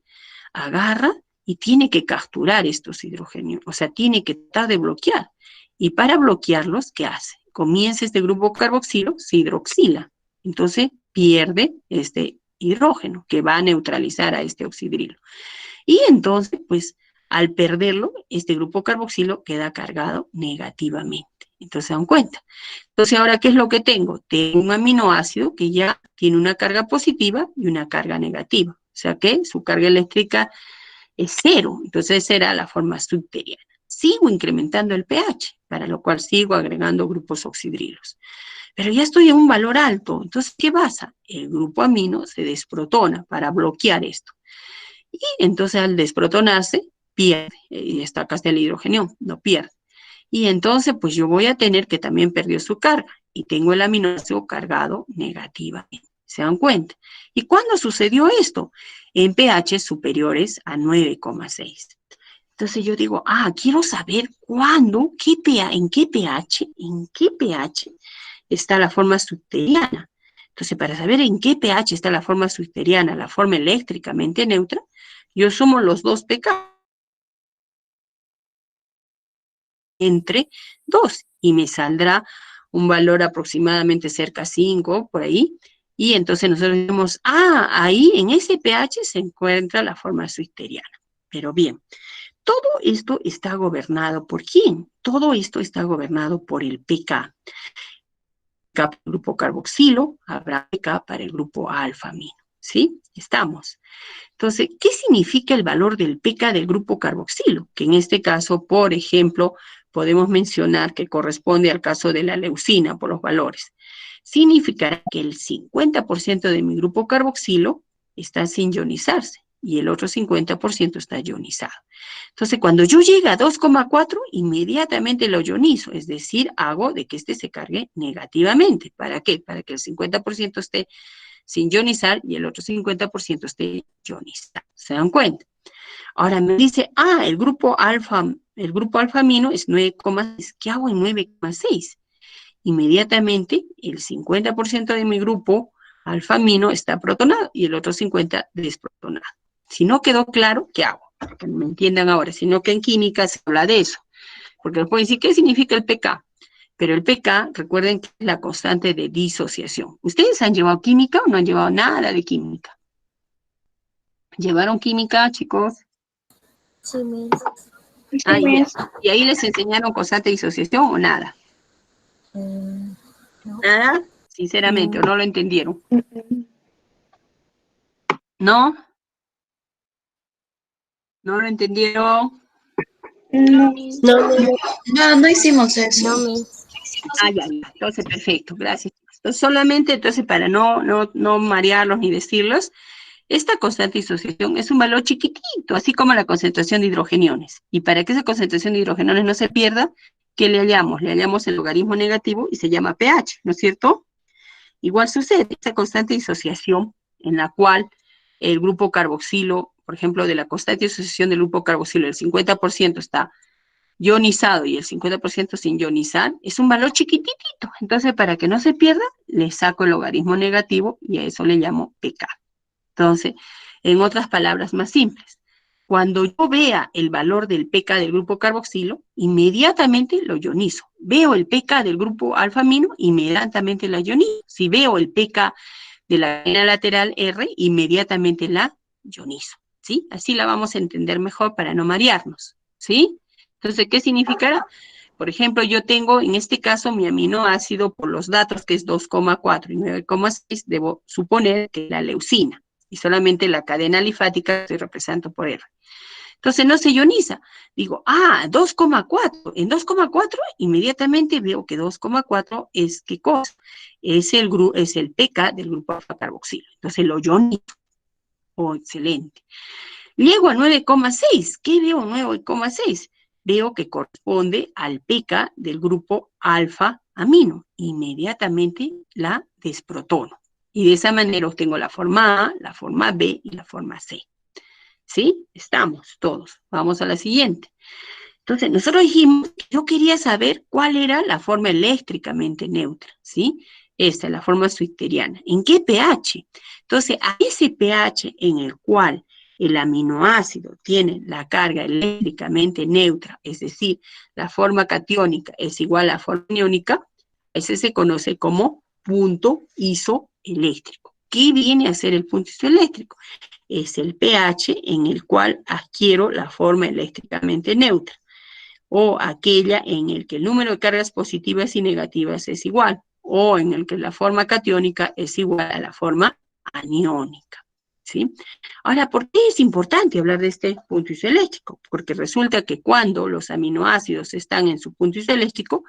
agarra y tiene que capturar estos hidrógenos, o sea, tiene que tratar de bloquear. Y para bloquearlos, ¿qué hace? Comienza este grupo carboxilo, se hidroxila. Entonces, pierde este hidrógeno que va a neutralizar a este oxidrilo. Y entonces, pues, al perderlo, este grupo carboxilo queda cargado negativamente. Entonces, se dan cuenta. Entonces, ahora, ¿qué es lo que tengo? Tengo un aminoácido que ya tiene una carga positiva y una carga negativa. O sea que su carga eléctrica es 0. Entonces, será la forma zwitteriana. Sigo incrementando el pH, para lo cual sigo agregando grupos oxidrilos. Pero ya estoy en un valor alto. Entonces, ¿qué pasa? El grupo amino se desprotona para bloquear esto. Y entonces, al desprotonarse, pierde. Y está acá está el hidrógeno, no pierde. Y entonces, pues yo voy a tener que también perdió su carga y tengo el aminoácido cargado negativamente. ¿Se dan cuenta? ¿Y cuándo sucedió esto? En pH superiores a 9,6. Entonces yo digo, quiero saber cuándo, en qué pH está la forma zwitteriana. Entonces, para saber en qué pH está la forma zwitteriana, la forma eléctricamente neutra, yo sumo los dos pK entre 2 y me saldrá un valor aproximadamente cerca a 5, por ahí, y entonces nosotros decimos, ahí en ese pH se encuentra la forma zwitteriana. Pero bien, todo esto está gobernado ¿por quién? Todo esto está gobernado por el pK. Para el grupo carboxilo, habrá pK para el grupo alfa-amino, ¿sí? Estamos. Entonces, ¿qué significa el valor del pK del grupo carboxilo? Que en este caso, por ejemplo, podemos mencionar que corresponde al caso de la leucina por los valores. Significará que el 50% de mi grupo carboxilo está sin ionizarse y el otro 50% está ionizado. Entonces, cuando yo llegue a 2,4, inmediatamente lo ionizo, es decir, hago de que este se cargue negativamente. ¿Para qué? Para que el 50% esté sin ionizar y el otro 50% esté ionizado. ¿Se dan cuenta? Ahora me dice, el grupo alfa-amino es 9,6. ¿Qué hago en 9,6? Inmediatamente el 50% de mi grupo alfa-amino está protonado y el otro 50% desprotonado. Si no quedó claro, ¿qué hago? Para que me entiendan ahora, sino que en química se habla de eso. Porque les pueden decir, ¿qué significa el pK? Pero el pK, recuerden que es la constante de disociación. ¿Ustedes han llevado química o no han llevado nada de química? ¿Llevaron química, chicos? Sí, Miss. ¿Y ahí les enseñaron constante de disociación o nada? No. ¿Nada? Sinceramente, ¿o no lo entendieron? ¿No? ¿No lo entendieron? No hicimos eso. No, Miss. Ya. Entonces, perfecto, gracias. Entonces, solamente, entonces, para no marearlos ni decirlos, esta constante de disociación es un valor chiquitito, así como la concentración de hidrogeniones. Y para que esa concentración de hidrogeniones no se pierda, ¿qué le hallamos? Le hallamos el logaritmo negativo y se llama pH, ¿no es cierto? Igual sucede, esa constante de disociación en la cual el grupo carboxilo, por ejemplo, de la constante de disociación del grupo carboxilo, el 50% está ionizado y el 50% sin ionizar, es un valor chiquititito. Entonces, para que no se pierda, le saco el logaritmo negativo y a eso le llamo pK. Entonces, en otras palabras más simples, cuando yo vea el valor del pK del grupo carboxilo, inmediatamente lo ionizo. Veo el pK del grupo alfa-amino, inmediatamente la ionizo. Si veo el pK de la cadena lateral R, inmediatamente la ionizo. ¿Sí? Así la vamos a entender mejor para no marearnos. ¿Sí? Entonces, ¿qué significará? Por ejemplo, yo tengo en este caso mi aminoácido por los datos que es 2,4 y 9,6, debo suponer que es la leucina. Y solamente la cadena alifática estoy representando por R. Entonces no se ioniza. Digo, 2,4. En 2,4 inmediatamente veo que 2,4 es ¿qué cosa? Es el pK del grupo alfa carboxilo. Entonces lo ionizo. Excelente. Llego a 9,6. ¿Qué veo en 9,6? Veo que corresponde al pK del grupo alfa amino. Inmediatamente la desprotono. Y de esa manera obtengo la forma A, la forma B y la forma C. ¿Sí? Estamos todos. Vamos a la siguiente. Entonces, nosotros dijimos que yo quería saber cuál era la forma eléctricamente neutra, ¿sí? Esta es la forma zwitteriana. ¿En qué pH? Entonces, a ese pH en el cual el aminoácido tiene la carga eléctricamente neutra, es decir, la forma catiónica es igual a la forma aniónica, ese se conoce como punto isoeléctrico. ¿Qué viene a ser el punto isoeléctrico? Es el pH en el cual adquiero la forma eléctricamente neutra, o aquella en el que el número de cargas positivas y negativas es igual, o en el que la forma catiónica es igual a la forma aniónica. ¿Sí? Ahora, ¿por qué es importante hablar de este punto isoeléctrico? Porque resulta que cuando los aminoácidos están en su punto isoeléctrico,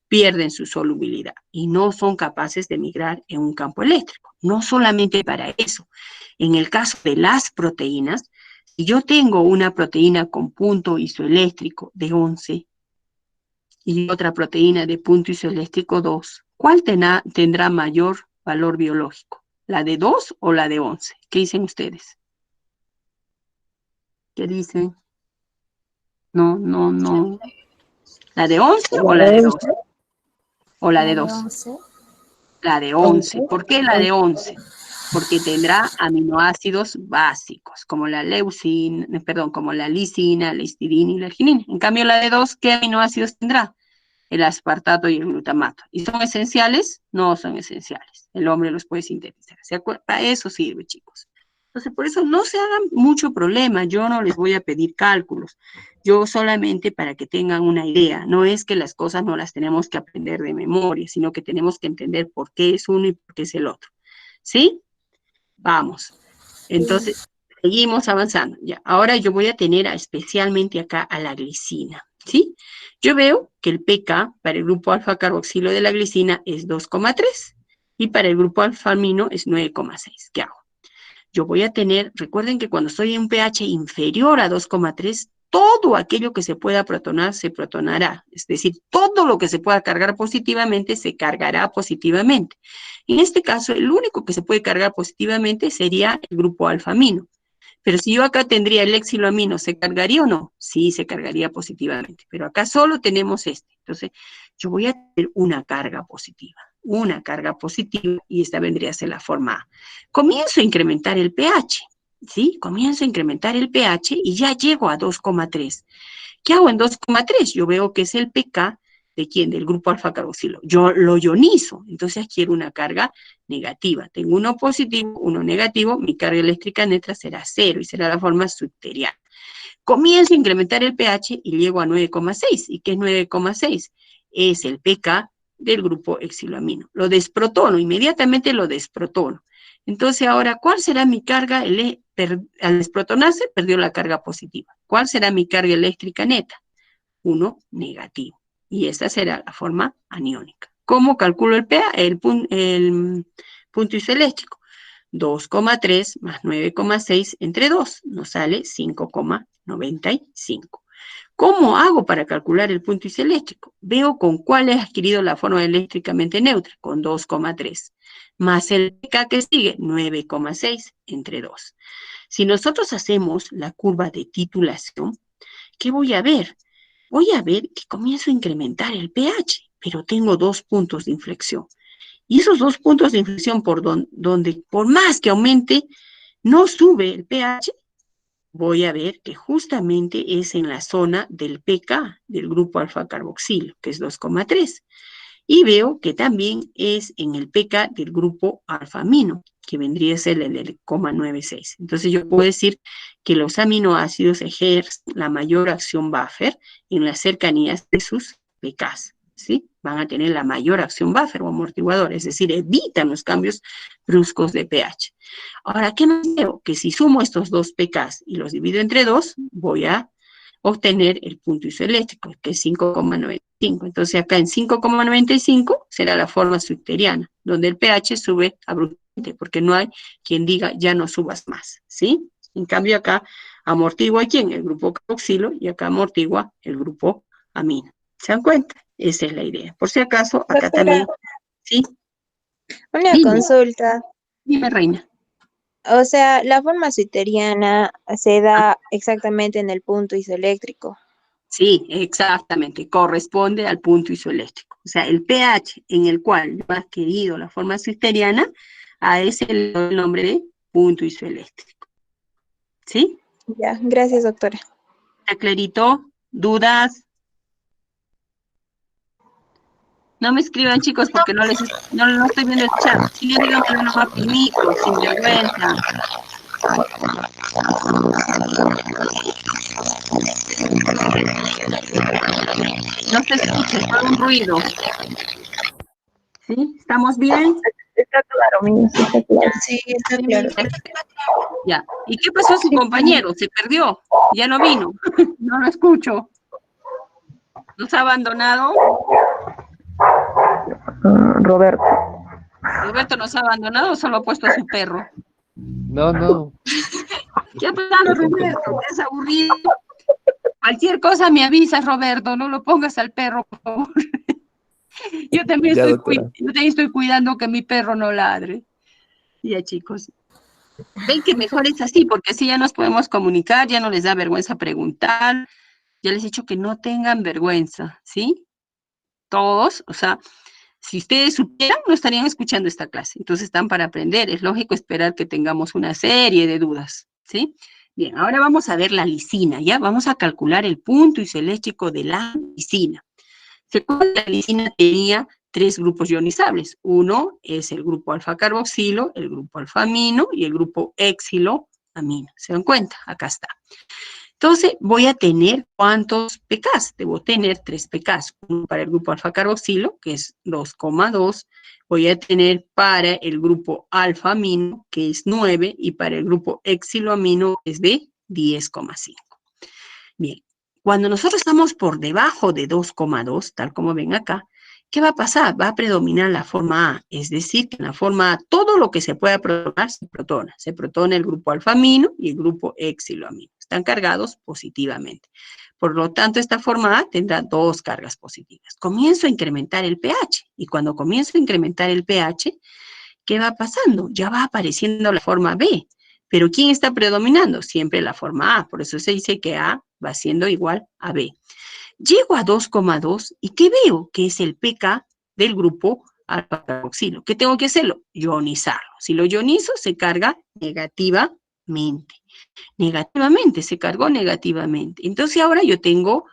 pierden su solubilidad y no son capaces de migrar en un campo eléctrico. No solamente para eso. En el caso de las proteínas, si yo tengo una proteína con punto isoeléctrico de 11 y otra proteína de punto isoeléctrico 2, ¿cuál tendrá mayor valor biológico? ¿La de 2 o la de 11? ¿Qué dicen ustedes? ¿Qué dicen? No. ¿La de 11 o la de 2? ¿O la La de de 2? 11. La de 11. ¿Por qué la de 11? Porque tendrá aminoácidos básicos, como la leucina, como la lisina, la histidina y la arginina. En cambio, la de 2, ¿qué aminoácidos tendrá? El aspartato y el glutamato. ¿Y son esenciales? No son esenciales. El hombre los puede sintetizar. Para eso sirve, chicos. Entonces, por eso no se hagan mucho problema. Yo no les voy a pedir cálculos. Yo solamente para que tengan una idea. No es que las cosas no las tenemos que aprender de memoria, sino que tenemos que entender por qué es uno y por qué es el otro. ¿Sí? Vamos. Entonces, seguimos avanzando. Ya, ahora yo voy a tener especialmente acá a la glicina. ¿Sí? Yo veo que el pK para el grupo alfa carboxilo de la glicina es 2,3 y para el grupo alfa amino es 9,6. ¿Qué hago? Yo voy a tener, recuerden que cuando estoy en un pH inferior a 2,3, todo aquello que se pueda protonar se protonará. Es decir, todo lo que se pueda cargar positivamente se cargará positivamente. En este caso, el único que se puede cargar positivamente sería el grupo alfa-amino. Pero si yo acá tendría el exiloamino, ¿se cargaría o no? Sí, se cargaría positivamente. Pero acá solo tenemos este. Entonces, yo voy a tener una carga positiva y esta vendría a ser la forma A. Comienzo a incrementar el pH, ¿sí? Comienzo a incrementar el pH y ya llego a 2,3. ¿Qué hago en 2,3? Yo veo que es el pK de quién, del grupo alfa carboxilo. Yo lo ionizo, entonces adquiero una carga negativa. Tengo uno positivo, uno negativo, mi carga eléctrica neta será 0 y será la forma subteriana. Comienzo a incrementar el pH y llego a 9,6. ¿Y qué es 9,6? Es el pK del grupo exiloamino. Lo desprotono, inmediatamente lo desprotono. Entonces ahora, ¿cuál será mi carga? Al desprotonarse, perdió la carga positiva. ¿Cuál será mi carga eléctrica neta? 1 negativo. Y esta será la forma aniónica. ¿Cómo calculo el pH? El punto isoeléctrico. 2,3 más 9,6 entre 2 nos sale 5,95. ¿Cómo hago para calcular el punto isoeléctrico? Veo con cuál he adquirido la forma eléctricamente neutra, con 2,3, más el pK que sigue, 9,6 entre 2. Si nosotros hacemos la curva de titulación, ¿qué voy a ver? Voy a ver que comienzo a incrementar el pH, pero tengo 2 puntos de inflexión. Y esos 2 puntos de inflexión donde por más que aumente, no sube el pH, voy a ver que justamente es en la zona del pK, del grupo alfa-carboxilo, que es 2,3. Y veo que también es en el pK del grupo alfa-amino, que vendría a ser el 0,96. Entonces yo puedo decir que los aminoácidos ejercen la mayor acción buffer en las cercanías de sus pKs, ¿sí? Van a tener la mayor acción buffer o amortiguador, es decir, evitan los cambios bruscos de pH. Ahora, ¿qué más veo? Que si sumo estos dos pKs y los divido entre 2, voy a obtener el punto isoeléctrico, que es 5,95. Entonces acá en 5,95 será la forma zwitteriana, donde el pH sube abruptamente, porque no hay quien diga ya no subas más, ¿sí? En cambio acá amortigua ¿quién? El grupo carboxilo, y acá amortigua el grupo amino. ¿Se dan cuenta? Esa es la idea. Por si acaso, acá Doctora, también, ¿sí? una Dime, consulta. dime, reina. O sea, la forma zwitteriana se da exactamente en el punto isoeléctrico. Sí, exactamente, corresponde al punto isoeléctrico. O sea, el pH en el cual yo he adquirido la forma zwitteriana, a ese le doy el nombre de punto isoeléctrico. ¿Sí? Ya, gracias, doctora. ¿Está clarito? ¿Dudas? No me escriban, chicos, porque no estoy viendo el chat. Si no, díganmelo nomás por micro, sin vergüenza. No se escucha, es todo un ruido. ¿Sí? ¿Estamos bien? Está claro, mi sí, está claro. Sí, está claro. Ya. ¿Y qué pasó a su compañero? ¿Se perdió? ¿Ya no vino? No lo escucho. ¿Nos ha abandonado? Roberto. ¿Roberto nos ha abandonado o solo ha puesto a su perro? No, no. ¿Qué ha pasado, Roberto? ¿Te has aburrido? Cualquier cosa me avisas, Roberto. No lo pongas al perro, por favor. Yo también Ya, doctora. estoy cuidando que mi perro no ladre. Ya, chicos. Ven que mejor es así, porque así ya nos podemos comunicar, ya no les da vergüenza preguntar. Ya les he dicho que no tengan vergüenza, ¿sí? Todos, o sea, si ustedes supieran, no estarían escuchando esta clase. Entonces están para aprender. Es lógico esperar que tengamos una serie de dudas, ¿sí? Bien, ahora vamos a ver la lisina, ¿ya? Vamos a calcular el punto isoeléctrico de la lisina. Se acuerdan que la lisina tenía 3 grupos ionizables. Uno es el grupo alfa-carboxilo, el grupo alfa-amino y el grupo exilo-amino. ¿Se dan cuenta? Acá está. Entonces, voy a tener ¿cuántos pKs? Debo tener 3 pKs. Uno para el grupo alfa-carboxilo, que es 2,2. Voy a tener para el grupo alfa-amino, que es 9, y para el grupo exilo-amino, que es de 10,5. Bien, cuando nosotros estamos por debajo de 2,2, tal como ven acá, ¿qué va a pasar? Va a predominar la forma A, es decir, que en la forma A todo lo que se pueda protonar se protona. Se protona el grupo alfa-amino y el grupo exilo-amino. Están cargados positivamente. Por lo tanto, esta forma A tendrá 2 cargas positivas. Comienzo a incrementar el pH y cuando comienzo a incrementar el pH, ¿qué va pasando? Ya va apareciendo la forma B. Pero ¿quién está predominando? Siempre la forma A. Por eso se dice que A va siendo igual a B. Llego a 2,2 y ¿qué veo? Que es el pK del grupo alfa-carboxilo. ¿Qué tengo que hacerlo? Ionizarlo. Si lo ionizo, se carga negativamente. Negativamente, se cargó negativamente. Entonces ahora yo tengo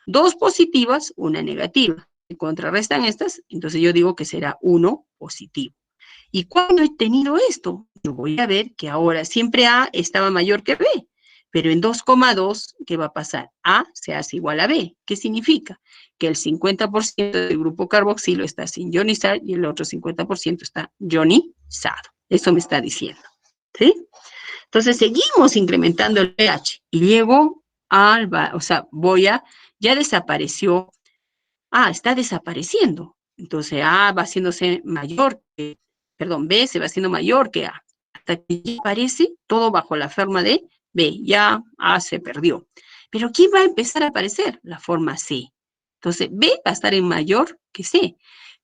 2 positivas, una negativa. Se contrarrestan estas, entonces yo digo que será 1 positivo. ¿Y cuando he tenido esto? Yo voy a ver que ahora siempre A estaba mayor que B, pero en 2,2, ¿qué va a pasar? A se hace igual a B. ¿Qué significa? Que el 50% del grupo carboxilo está sin ionizar y el otro 50% está ionizado. Eso me está diciendo, ¿sí? Entonces seguimos incrementando el pH y llego al, o sea, ya desapareció A está desapareciendo. Entonces A va haciéndose mayor que, perdón, B se va haciendo mayor que A. Hasta que ya aparece todo bajo la forma de B. Ya A se perdió. Pero ¿quién va a empezar a aparecer? La forma C. Entonces B va a estar en mayor que C.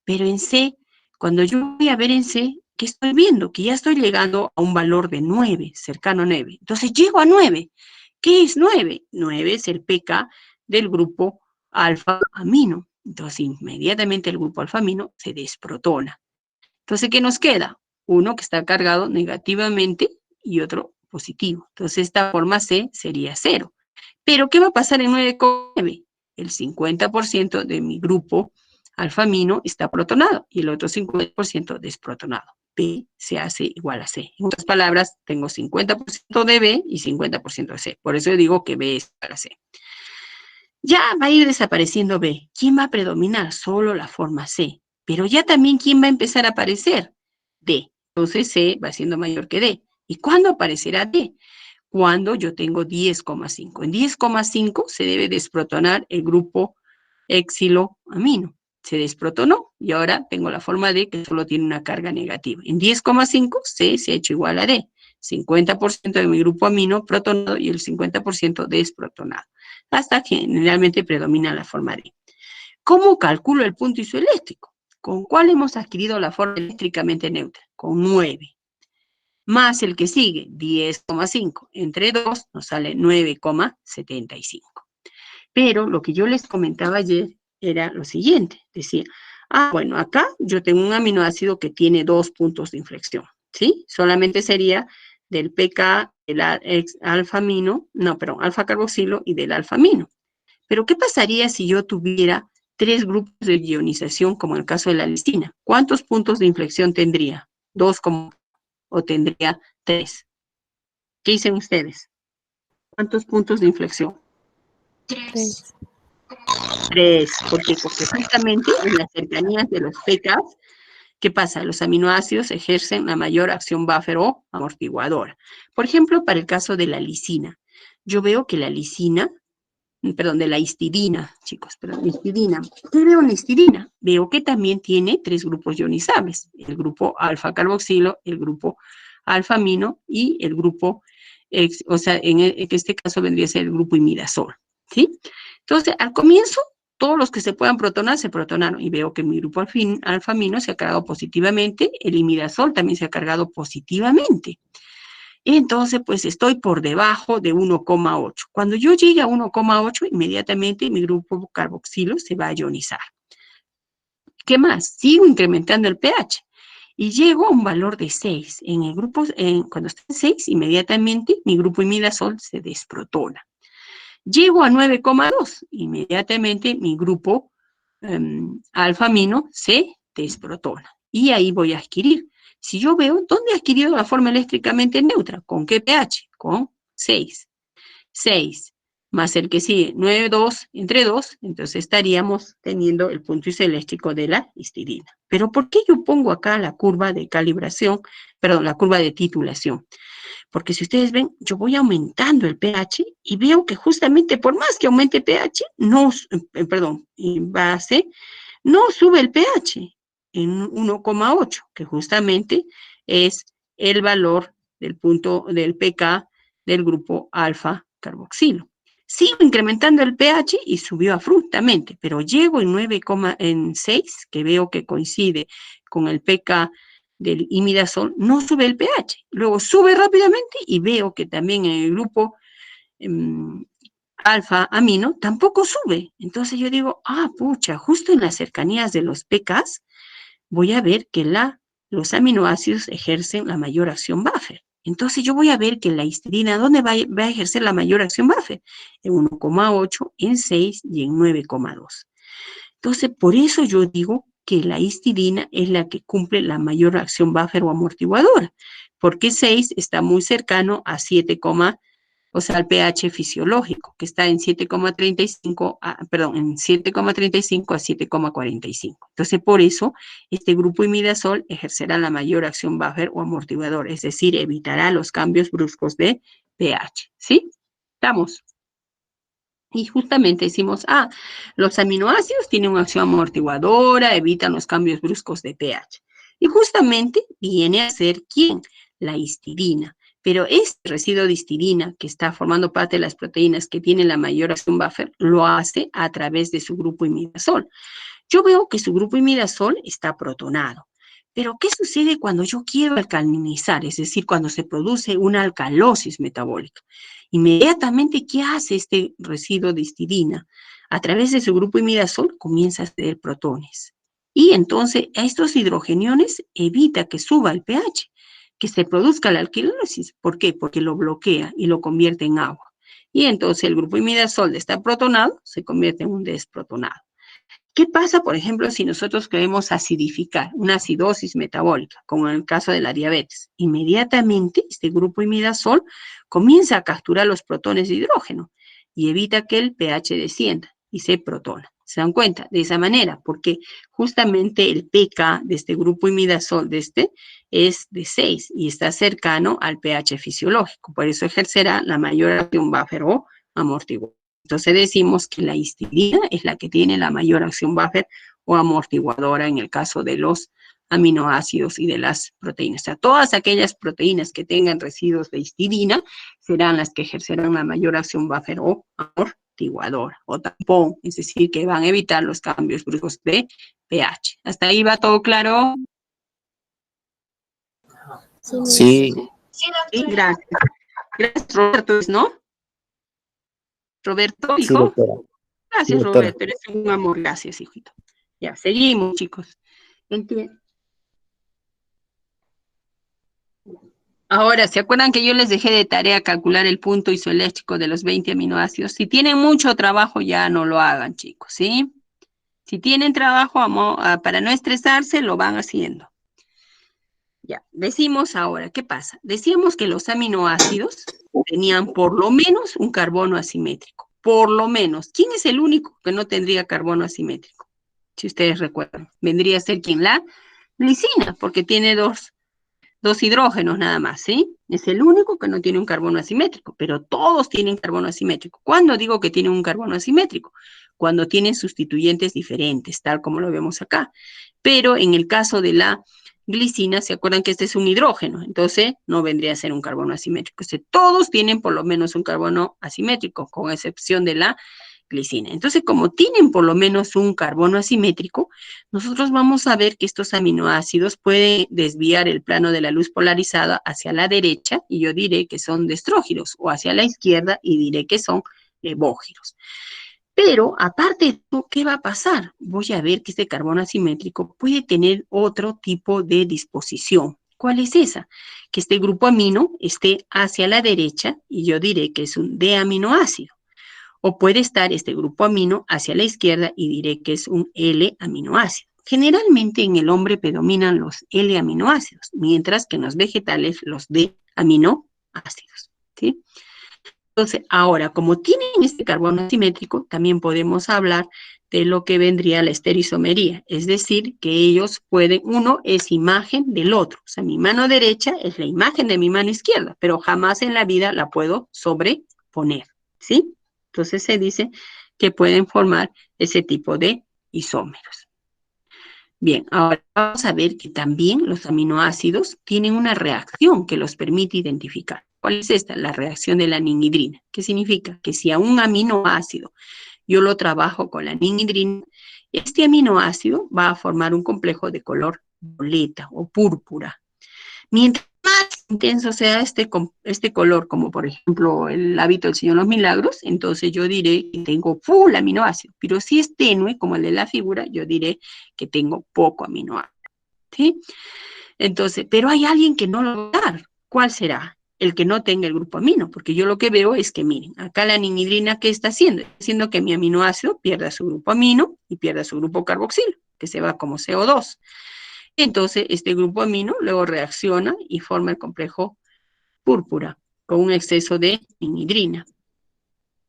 Pero en C, cuando yo voy a ver en C, ¿qué estoy viendo? Que ya estoy llegando a un valor de 9, cercano a 9. Entonces llego a 9. ¿Qué es 9? 9 es el pK del grupo alfa-amino. Entonces, inmediatamente el grupo alfa-amino se desprotona. Entonces, ¿qué nos queda? Uno que está cargado negativamente y otro positivo. Entonces, esta forma C sería 0. Pero, ¿qué va a pasar en 9,9? El 50% de mi grupo alfa-amino está protonado y el otro 50% desprotonado. B se hace igual a C. En otras palabras, tengo 50% de B y 50% de C. Por eso digo que B es igual a C. Ya va a ir desapareciendo B. ¿Quién va a predominar? Solo la forma C. Pero ya también, ¿quién va a empezar a aparecer? D. Entonces C va siendo mayor que D. ¿Y cuándo aparecerá D? Cuando yo tengo 10,5. En 10,5 se debe desprotonar el grupo exiloamino. Se desprotonó y ahora tengo la forma D que solo tiene una carga negativa. En 10,5 C se ha hecho igual a D. 50% de mi grupo amino protonado y el 50% desprotonado. Hasta que generalmente predomina la forma D. ¿Cómo calculo el punto isoeléctrico? ¿Con cuál hemos adquirido la forma eléctricamente neutra? Con 9. Más el que sigue, 10,5. Entre 2 nos sale 9,75. Pero lo que yo les comentaba ayer era lo siguiente. Decía, bueno, acá yo tengo un aminoácido que tiene 2 puntos de inflexión, ¿sí? Solamente sería del pK, del alfa-amino, no, perdón, alfa-carboxilo y del alfa-amino. Pero, ¿qué pasaría si yo tuviera 3 grupos de ionización, como en el caso de la listina? ¿Cuántos puntos de inflexión tendría? 2 o tendría 3. ¿Qué dicen ustedes? ¿Cuántos puntos de inflexión? 3. 3, porque justamente en las cercanías de los pKs, ¿qué pasa? Los aminoácidos ejercen la mayor acción buffer o amortiguadora. Por ejemplo, para el caso de la lisina, yo veo que la lisina, perdón, de la histidina, chicos, perdón, histidina. ¿Qué veo en la histidina? Veo que también tiene 3 grupos ionizables, el grupo alfa-carboxilo, el grupo alfa-amino y el grupo, o sea, en este caso vendría a ser el grupo imidazol, ¿sí? Entonces, al comienzo, todos los que se puedan protonar se protonaron y veo que mi grupo alfa-amino se ha cargado positivamente, el imidazol también se ha cargado positivamente. Entonces, pues estoy por debajo de 1,8. Cuando yo llegue a 1,8, inmediatamente mi grupo carboxilo se va a ionizar. ¿Qué más? Sigo incrementando el pH y llego a un valor de 6. En el grupo, cuando está en 6, inmediatamente mi grupo imidazol se desprotona. Llego a 9,2, inmediatamente mi grupo alfa-amino se desprotona. Y ahí voy a adquirir. Si yo veo, ¿dónde he adquirido la forma eléctricamente neutra? ¿Con qué pH? Con 6. 6 más el que sigue, 9,2 entre 2, entonces estaríamos teniendo el punto isoeléctrico de la histidina. Pero ¿por qué yo pongo acá la curva de calibración, perdón, la curva de titulación? Porque si ustedes ven, yo voy aumentando el pH y veo que justamente por más que aumente pH, en base, no sube el pH en 1,8, que justamente es el valor del punto del pK del grupo alfa carboxilo. Sigo incrementando el pH y subió abruptamente, pero llego en 9,6, que veo que coincide con el pK del imidazol, no sube el pH. Luego sube rápidamente y veo que también en el grupo alfa-amino tampoco sube. Entonces yo digo, pucha, justo en las cercanías de los pKs voy a ver que los aminoácidos ejercen la mayor acción buffer. Entonces yo voy a ver que la histidina, ¿dónde va a ejercer la mayor acción buffer? En 1,8, en 6 y en 9,2. Entonces, por eso yo digo que la histidina es la que cumple la mayor acción buffer o amortiguadora, porque 6 está muy cercano a 7, o sea, al pH fisiológico, que está en 7,35, en 7,35 a 7,45. Entonces, por eso, este grupo imidazol ejercerá la mayor acción buffer o amortiguador, es decir, evitará los cambios bruscos de pH, ¿sí? ¿Estamos? Y justamente decimos, los aminoácidos tienen una acción amortiguadora, evitan los cambios bruscos de pH. Y justamente viene a ser, ¿quién? La histidina. Pero este residuo de histidina, que está formando parte de las proteínas que tienen la mayor acción buffer, lo hace a través de su grupo imidazol. Yo veo que su grupo imidazol está protonado. Pero, ¿qué sucede cuando yo quiero alcalinizar? Es decir, cuando se produce una alcalosis metabólica. Inmediatamente, ¿qué hace este residuo de histidina? A través de su grupo imidazol comienza a ceder protones. Y entonces, a estos hidrogeniones evita que suba el pH, que se produzca la alquilosis. ¿Por qué? Porque lo bloquea y lo convierte en agua. Y entonces el grupo imidazol de estar protonado se convierte en un desprotonado. ¿Qué pasa, por ejemplo, si nosotros queremos acidificar una acidosis metabólica, como en el caso de la diabetes? Inmediatamente este grupo imidazol comienza a capturar los protones de hidrógeno y evita que el pH descienda y se protona. ¿Se dan cuenta? De esa manera, porque justamente el pK de este grupo imidazol es de 6 y está cercano al pH fisiológico. Por eso ejercerá la mayor acción buffer o amortiguador. Entonces decimos que la histidina es la que tiene la mayor acción buffer o amortiguadora en el caso de los aminoácidos y de las proteínas. O sea, todas aquellas proteínas que tengan residuos de histidina serán las que ejercerán la mayor acción buffer o amortiguadora o tampón, es decir, que van a evitar los cambios bruscos de pH. ¿Hasta ahí va todo claro? Sí, Sí, gracias. Gracias, Roberto, ¿no? Roberto, sí, hijo. doctora. Sí, Gracias, doctora. Roberto, eres un amor. Gracias, hijito. Ya, seguimos, chicos. Ahora, ¿se acuerdan que yo les dejé de tarea calcular el punto isoeléctrico de los 20 aminoácidos? Si tienen mucho trabajo, ya no lo hagan, chicos, ¿sí? Si tienen trabajo para no estresarse, lo van haciendo. Ya, decimos ahora, ¿qué pasa? Decíamos que los aminoácidos tenían por lo menos un carbono asimétrico. Por lo menos. ¿Quién es el único que no tendría carbono asimétrico? Si ustedes recuerdan. Vendría a ser ¿quién? La glicina, porque tiene dos hidrógenos nada más, ¿sí? Es el único que no tiene un carbono asimétrico, pero todos tienen carbono asimétrico. ¿Cuándo digo que tienen un carbono asimétrico? Cuando tienen sustituyentes diferentes, tal como lo vemos acá. Pero en el caso de la glicina, ¿se acuerdan que este es un hidrógeno? Entonces, no vendría a ser un carbono asimétrico. Todos tienen por lo menos un carbono asimétrico, con excepción de la glicina. Entonces, como tienen por lo menos un carbono asimétrico, nosotros vamos a ver que estos aminoácidos pueden desviar el plano de la luz polarizada hacia la derecha, y yo diré que son destrógiros, o hacia la izquierda, y diré que son levógiros. Pero, aparte de esto, ¿qué va a pasar? Voy a ver que este carbono asimétrico puede tener otro tipo de disposición. ¿Cuál es esa? Que este grupo amino esté hacia la derecha, y yo diré que es un D-aminoácido. O puede estar este grupo amino hacia la izquierda y diré que es un L-aminoácido. Generalmente en el hombre predominan los L-aminoácidos, mientras que en los vegetales los D-aminoácidos, ¿sí? Entonces, ahora, como tienen este carbono asimétrico, también podemos hablar de lo que vendría la estereoisomería, es decir, que ellos pueden, uno es imagen del otro, o sea, mi mano derecha es la imagen de mi mano izquierda, pero jamás en la vida la puedo sobreponer, ¿sí? Entonces se dice que pueden formar ese tipo de isómeros. Bien, ahora vamos a ver que también los aminoácidos tienen una reacción que los permite identificar. ¿Cuál es esta? La reacción de la ninhidrina. ¿Qué significa? Que si a un aminoácido yo lo trabajo con la ninhidrina, este aminoácido va a formar un complejo de color violeta o púrpura. Mientras más intenso sea este color, como por ejemplo el hábito del Señor de los Milagros, entonces yo diré que tengo full aminoácido. Pero si es tenue, como el de la figura, yo diré que tengo poco aminoácido. ¿Sí? Entonces, pero hay alguien que no lo va a dar. ¿Cuál será? El que no tenga el grupo amino, porque yo lo que veo es que, miren, acá la ninhidrina, ¿qué está haciendo? Está haciendo que mi aminoácido pierda su grupo amino y pierda su grupo carboxilo, que se va como CO2. Entonces, este grupo amino luego reacciona y forma el complejo púrpura con un exceso de ninhidrina.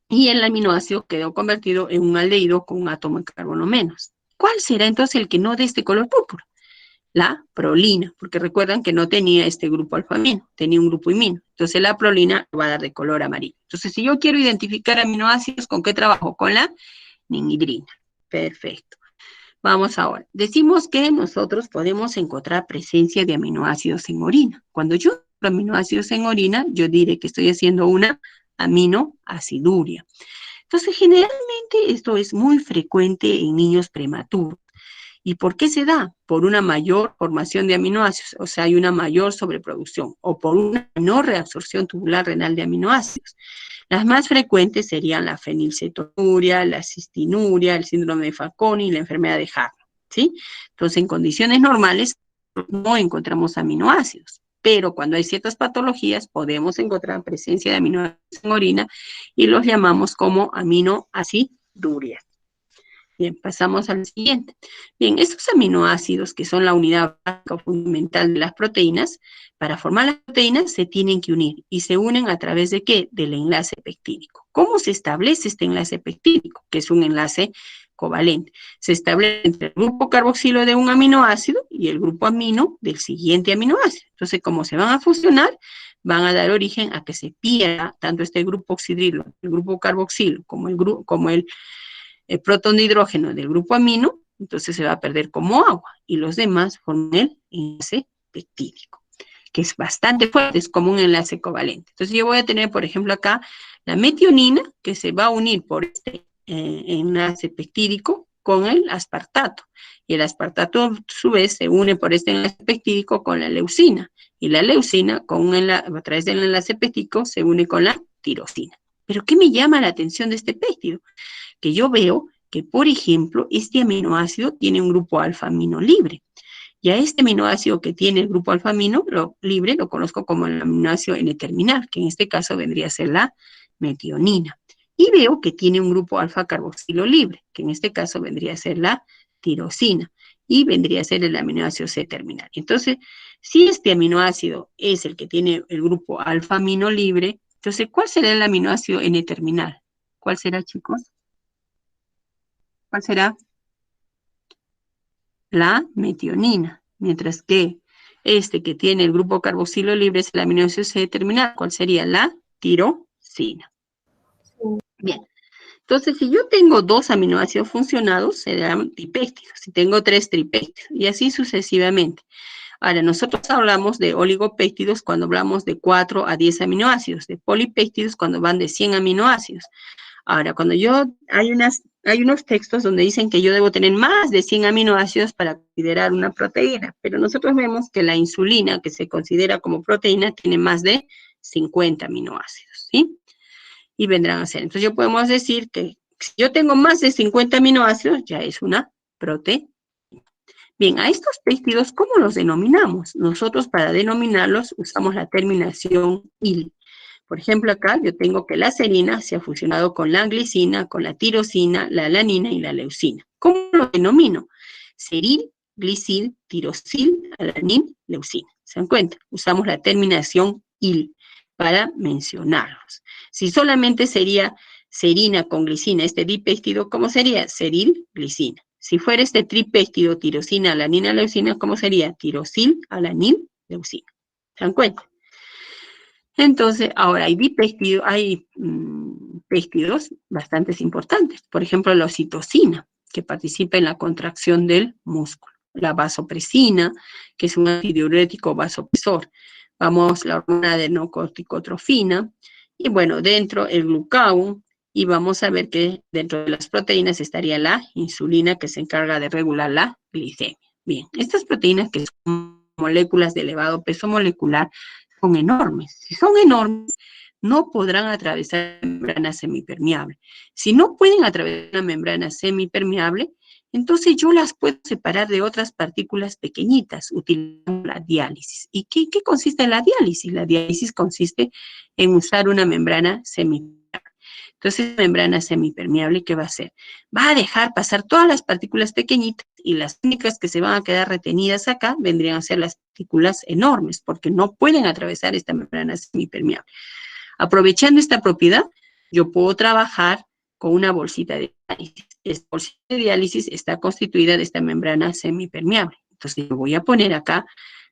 Y el aminoácido quedó convertido en un aldehído con un átomo de carbono menos. ¿Cuál será entonces el que no dé este color púrpura? la prolina, porque recuerdan que no tenía este grupo alfa-amino, tenía un grupo imino. Entonces la prolina va a dar de color amarillo. Entonces, si yo quiero identificar aminoácidos, ¿con qué trabajo? Con la ninhidrina. Perfecto. Vamos ahora. Decimos que nosotros podemos encontrar presencia de aminoácidos en orina. Cuando yo encuentro aminoácidos en orina, yo diré que estoy haciendo una aminoaciduria. Entonces, generalmente esto es muy frecuente en niños prematuros. ¿Y por qué se da? Por una mayor formación de aminoácidos, o sea, hay una mayor sobreproducción, o por una menor reabsorción tubular renal de aminoácidos. Las más frecuentes serían la fenilcetonuria, la cistinuria, el síndrome de Fanconi y la enfermedad de Hartmann, ¿sí? Entonces, en condiciones normales no encontramos aminoácidos, pero cuando hay ciertas patologías podemos encontrar presencia de aminoácidos en orina y los llamamos como aminoaciduria. Bien, pasamos al siguiente. Bien, estos aminoácidos, que son la unidad básica o fundamental de las proteínas, para formar las proteínas se tienen que unir. ¿Y se unen a través de qué? Del enlace peptídico. ¿Cómo se establece este enlace peptídico? Que es un enlace covalente. Se establece entre el grupo carboxilo de un aminoácido y el grupo amino del siguiente aminoácido. Entonces, como se van a fusionar, van a dar origen a que se pierda tanto este grupo oxidrilo, el grupo carboxilo, como el protón de hidrógeno del grupo amino, entonces se va a perder como agua, y los demás forman el enlace peptídico, que es bastante fuerte, es como un enlace covalente. Entonces yo voy a tener, por ejemplo, acá la metionina, que se va a unir por este enlace peptídico con el aspartato, y el aspartato a su vez se une por este enlace peptídico con la leucina, y la leucina a través del enlace peptídico se une con la tirosina. ¿Pero qué me llama la atención de este péptido? Que yo veo que, por ejemplo, este aminoácido tiene un grupo alfa-amino libre. Y a este aminoácido que tiene el grupo alfa-amino libre lo conozco como el aminoácido N-terminal, que en este caso vendría a ser la metionina. Y veo que tiene un grupo alfa-carboxilo libre, que en este caso vendría a ser la tirosina, y vendría a ser el aminoácido C-terminal. Entonces, si este aminoácido es el que tiene el grupo alfa-amino libre, entonces, ¿cuál será el aminoácido N-terminal? ¿Cuál será, chicos? ¿Cuál será? La metionina, mientras que este que tiene el grupo carboxilo libre es el aminoácido C-terminal. ¿Cuál sería? La tirosina. Bien, entonces si yo tengo dos aminoácidos funcionados, serán tripéptidos. Si tengo tres tripéptidos, y así sucesivamente. Ahora, nosotros hablamos de oligopéptidos cuando hablamos de 4 a 10 aminoácidos, de polipéptidos cuando van de 100 aminoácidos. Ahora, hay unos textos donde dicen que yo debo tener más de 100 aminoácidos para considerar una proteína, pero nosotros vemos que la insulina, que se considera como proteína, tiene más de 50 aminoácidos, ¿sí? Y vendrán a ser. Entonces, podemos decir que si yo tengo más de 50 aminoácidos, ya es una proteína. Bien, a estos péptidos, ¿cómo los denominamos? Nosotros para denominarlos usamos la terminación -il. Por ejemplo, acá yo tengo que la serina se ha fusionado con la glicina, con la tirosina, la alanina y la leucina. ¿Cómo lo denomino? Seril, glicil, tirosil, alanin, leucina. ¿Se dan cuenta? Usamos la terminación -il para mencionarlos. Si solamente sería serina con glicina, este dipéptido, ¿cómo sería? Seril, glicina. Si fuera este tripéptido, tirosina, alanina, leucina, ¿cómo sería? Tirosil, alanil, leucina. ¿Se dan cuenta? Entonces, ahora hay péptidos bastante importantes. Por ejemplo, la oxitocina, que participa en la contracción del músculo. La vasopresina, que es un antidiurético vasopresor. Vamos, la hormona adenocorticotrofina. Y bueno, dentro el glucagón. Y vamos a ver que dentro de las proteínas estaría la insulina, que se encarga de regular la glicemia. Bien, estas proteínas, que son moléculas de elevado peso molecular, son enormes. Si son enormes, no podrán atravesar la membrana semipermeable. Si no pueden atravesar la membrana semipermeable, entonces yo las puedo separar de otras partículas pequeñitas utilizando la diálisis. ¿Y qué consiste en la diálisis? La diálisis consiste en usar una membrana semipermeable. Entonces, la membrana semipermeable, ¿qué va a hacer? Va a dejar pasar todas las partículas pequeñitas y las únicas que se van a quedar retenidas acá vendrían a ser las partículas enormes, porque no pueden atravesar esta membrana semipermeable. Aprovechando esta propiedad, yo puedo trabajar con una bolsita de diálisis. Esta bolsita de diálisis está constituida de esta membrana semipermeable. Entonces, yo voy a poner acá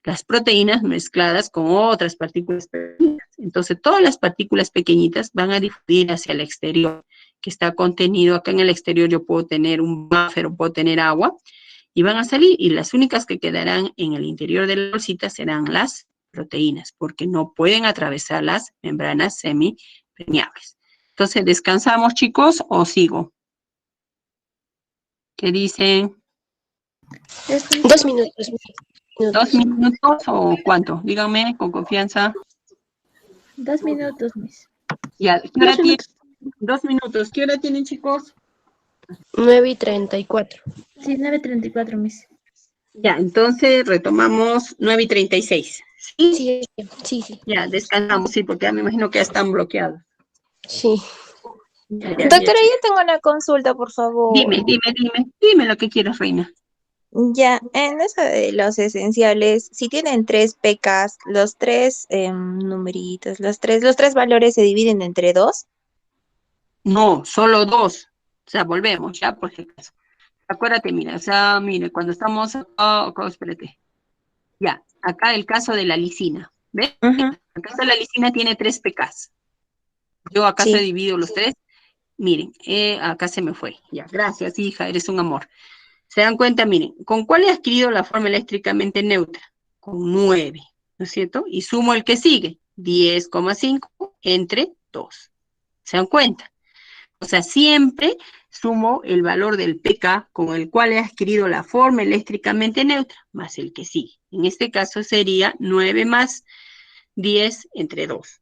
las proteínas mezcladas con otras partículas pequeñitas. Entonces, todas las partículas pequeñitas van a difundir hacia el exterior, que está contenido acá en el exterior. Yo puedo tener un buffer o puedo tener agua, y van a salir, y las únicas que quedarán en el interior de la bolsita serán las proteínas, porque no pueden atravesar las membranas semipermeables. Entonces, ¿descansamos, chicos, o sigo? ¿Qué dicen? 2 minutos. 2 minutos o cuánto? Díganme con confianza. 2 minutos, Miss. Ya, ¿qué hora tienen? 2 minutos. ¿Qué hora tienen, chicos? 9:34. Sí, 9:34, Miss. Ya, entonces retomamos 9:36. ¿Sí? Sí. Ya, descansamos, sí, porque ya me imagino que ya están bloqueados. Sí. Ya, Doctora, ya. yo tengo una consulta, por favor. Dime lo que quieras, reina. Ya, en eso de los esenciales, si tienen 3 pKs, los 3 numeritos, los tres valores se dividen entre 2. No, solo 2. O sea, volvemos, ya, por si acaso. Acuérdate, mira, o sea, mire, cuando estamos acá, espérate. Ya, acá el caso de la lisina. ¿Ves? El caso de la lisina tiene 3 pKs. Yo acá se Sí. divido los 3. Miren, acá se me fue. Ya, gracias, hija, eres un amor. Se dan cuenta, miren, ¿con cuál he adquirido la forma eléctricamente neutra? Con 9, ¿no es cierto? Y sumo el que sigue, 10,5 entre 2. ¿Se dan cuenta? O sea, siempre sumo el valor del pK con el cual he adquirido la forma eléctricamente neutra, más el que sigue. En este caso sería 9 más 10 entre 2.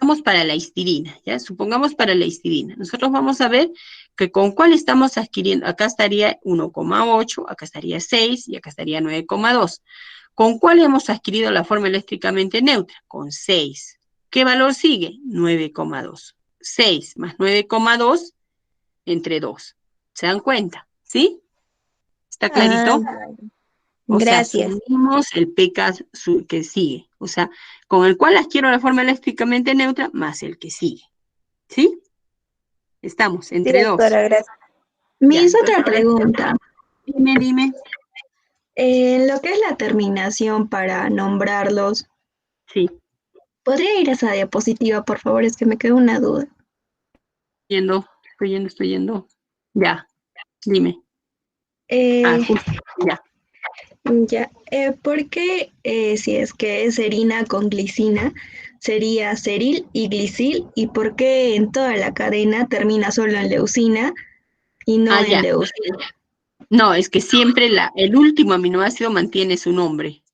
Vamos para la histidina, ¿ya? Supongamos para la histidina. Nosotros vamos a ver que con cuál estamos adquiriendo. Acá estaría 1,8, acá estaría 6 y acá estaría 9,2. ¿Con cuál hemos adquirido la forma eléctricamente neutra? Con 6. ¿Qué valor sigue? 9,2. 6 más 9,2 entre 2. ¿Se dan cuenta? ¿Sí? ¿Está clarito? O sea, Gracias. sumimos el pK que sigue. O sea, con el cual adquiero la forma eléctricamente neutra más el que sigue. ¿Sí? Estamos Sí, entre 2. doctora, gracias. Miss, Ya, otra entonces, pregunta. Dime. En lo que es la terminación para nombrarlos, Sí, ¿podría ir a esa diapositiva, por favor? Es que me quedó una duda. estoy yendo. Ya, dime. Justo, ya. Ya, ¿por qué si es que es serina con glicina sería seril y glicil? ¿Y por qué en toda la cadena termina solo en leucina y no en Ya. leucina? No, es que siempre el último aminoácido mantiene su nombre.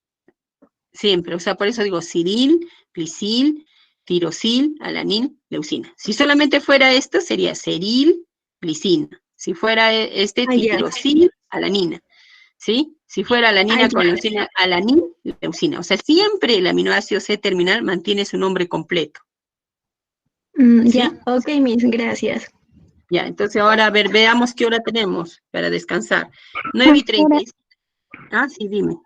Siempre. O sea, por eso digo seril, glicil, tirosil, alanin, leucina. Si solamente fuera esto, sería seril, glicina. Si fuera Ya. tirosil, alanina. ¿Sí? Si fuera alanina con Ya. leucina, alanin, leucina. O sea, siempre el aminoácido C terminal mantiene su nombre completo. ¿Sí? Ya, ok, Miss, gracias. Ya, entonces ahora, a ver, veamos qué hora tenemos para descansar. 9:30. Ah, sí, dime.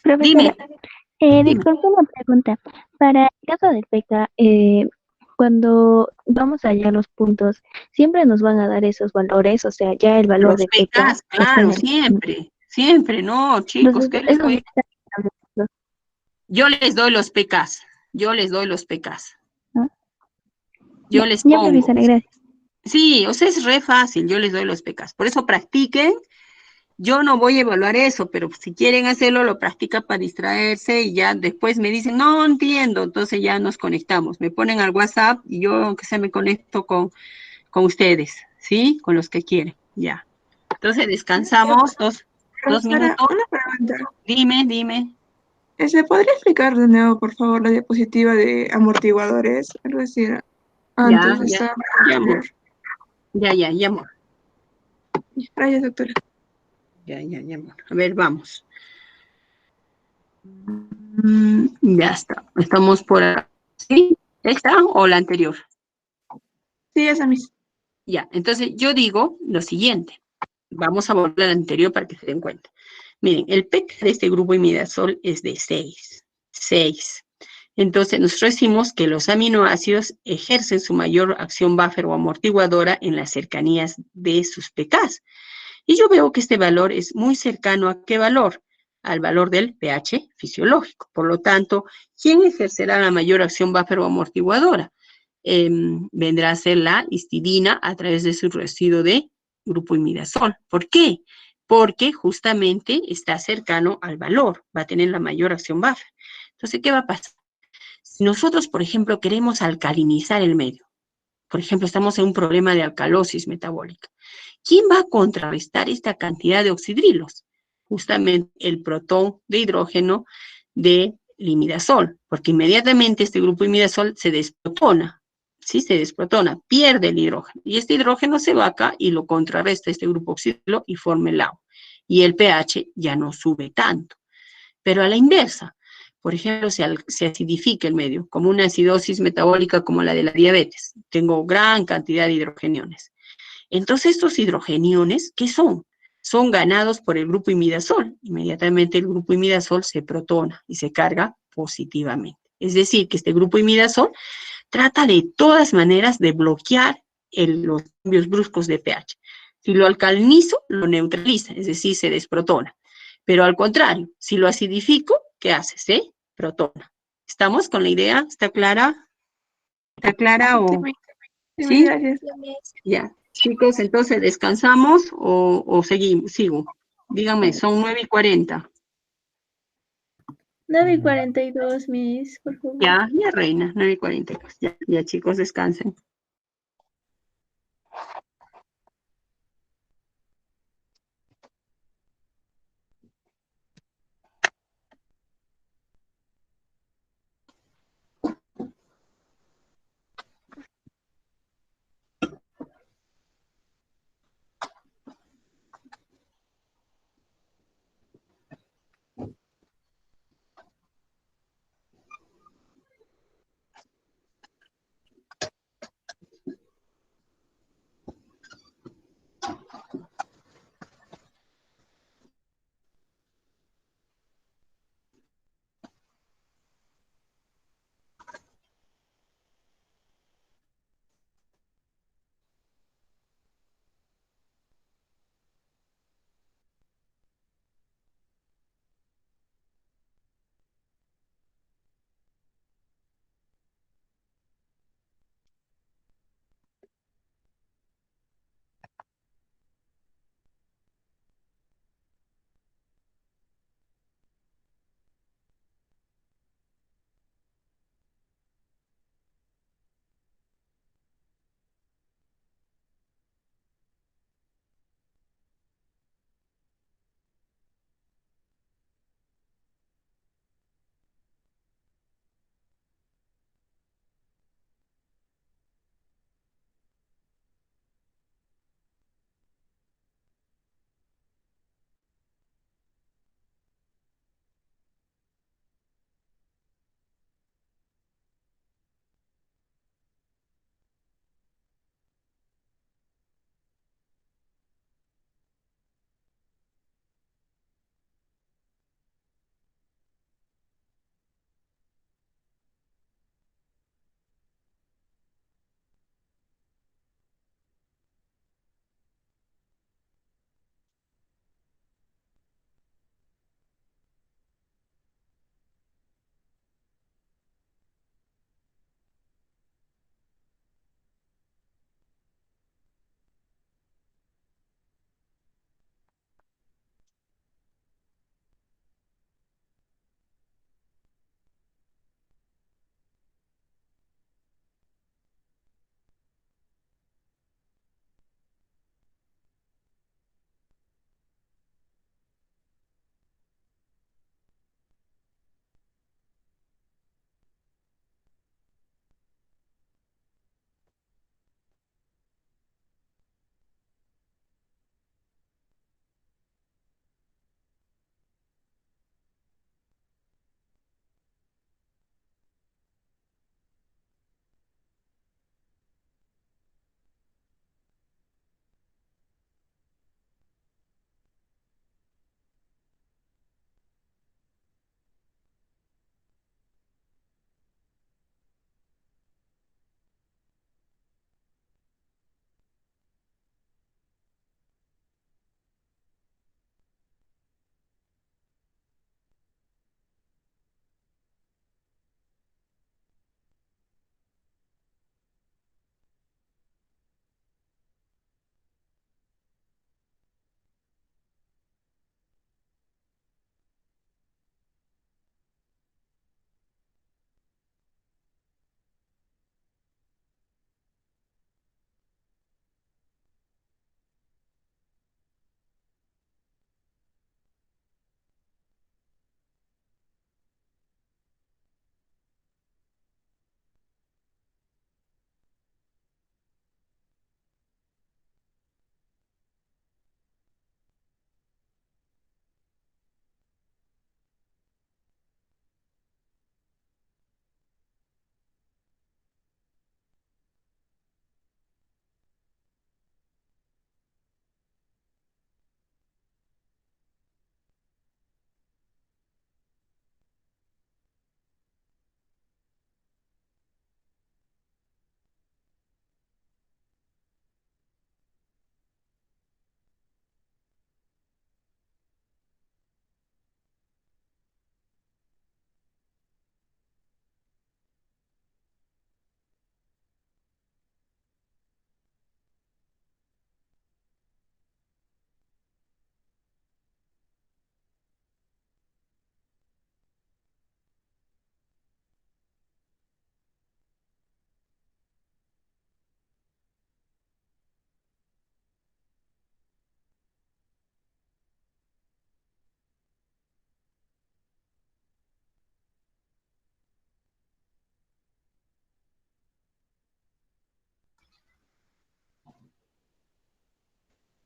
Profesora, Dime. disculpe una pregunta. Para el caso del PK, cuando vamos a hallar los puntos, ¿siempre nos van a dar esos valores? O sea, ya el valor Los de PK PKs, está claro, en el... siempre, no, chicos, ¿qué les Esos doy? ya están establecidos, Yo les doy los PKs, ¿no? yo Ya, les ya, pongo. profesora, gracias. Sí, o sea, es re fácil, yo les doy los PKs. Por eso practiquen. Yo no voy a evaluar eso, pero si quieren hacerlo, lo practican para distraerse y ya después me dicen, no entiendo, entonces ya nos conectamos. Me ponen al WhatsApp y yo, aunque sea, me conecto con ustedes, ¿sí? Con los que quieren, ya. Entonces descansamos dos Profesora, minutos. una pregunta. Dime. ¿Se podría explicar de nuevo, por favor, la diapositiva de amortiguadores? Es decir, antes estaba Ya, amor. anterior. Ya, amor. Gracias, doctora. Ya, amor. A ver, vamos. Ya está. Estamos por acá. ¿Sí? ¿Esta o la anterior? Sí, esa misma. Ya, entonces yo digo lo siguiente. Vamos a volver a la anterior para que se den cuenta. Miren, el pK de este grupo imidazol es de 6. 6. Entonces, nosotros decimos que los aminoácidos ejercen su mayor acción buffer o amortiguadora en las cercanías de sus pKs. Y yo veo que este valor es muy cercano a ¿qué valor? al valor del pH fisiológico. Por lo tanto, ¿quién ejercerá la mayor acción buffer o amortiguadora? Vendrá a ser la histidina a través de su residuo de grupo imidazol. ¿Por qué? Porque justamente está cercano al valor, va a tener la mayor acción buffer. Entonces, ¿qué va a pasar? Si nosotros, por ejemplo, queremos alcalinizar el medio, por ejemplo, estamos en un problema de alcalosis metabólica, ¿quién va a contrarrestar esta cantidad de oxidrilos? Justamente el protón de hidrógeno de imidazol, porque inmediatamente este grupo imidazol se desprotona, ¿sí? Se desprotona, pierde el hidrógeno, y este hidrógeno se va acá y lo contrarresta este grupo oxidrilo y forma el agua, y el pH ya no sube tanto. Pero a la inversa, por ejemplo, se acidifica el medio, como una acidosis metabólica como la de la diabetes, tengo gran cantidad de hidrogeniones. Entonces, estos hidrogeniones, ¿qué son? Son ganados por el grupo imidazol. Inmediatamente el grupo imidazol se protona y se carga positivamente. Es decir, que este grupo imidazol trata de todas maneras de bloquear los cambios bruscos de pH. Si lo alcalinizo, lo neutraliza, es decir, se desprotona. Pero al contrario, si lo acidifico, ¿qué hace? Se protona. ¿Estamos con la idea? ¿Está clara? ¿Está clara o...? Sí, ¿Sí? gracias. Ya. Chicos, entonces, ¿descansamos o seguimos? Sigo. Díganme, son 9:40. 9:42, Miss, por favor. Ya, reina, 9:42. Ya, chicos, descansen.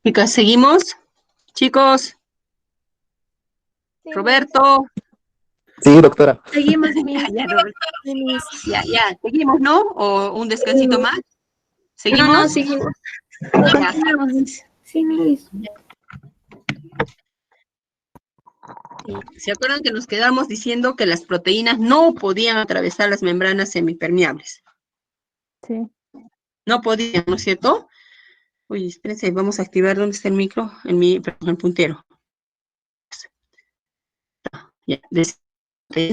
Chicas, ¿seguimos? Chicos, Roberto. Sí, doctora. Seguimos, Miss. Ya, Roberto. Sí, Miss. Ya, seguimos, ¿no? ¿O un descansito más? No, ¿Seguimos? seguimos. Ya. Continuamos, Miss. Sí, Miss. ¿Se acuerdan que nos quedamos diciendo que las proteínas no podían atravesar las membranas semipermeables? Sí. No podían, ¿no es cierto? Uy, espérense, vamos a activar dónde está el micro, perdón, el puntero. Ya, ¿sí?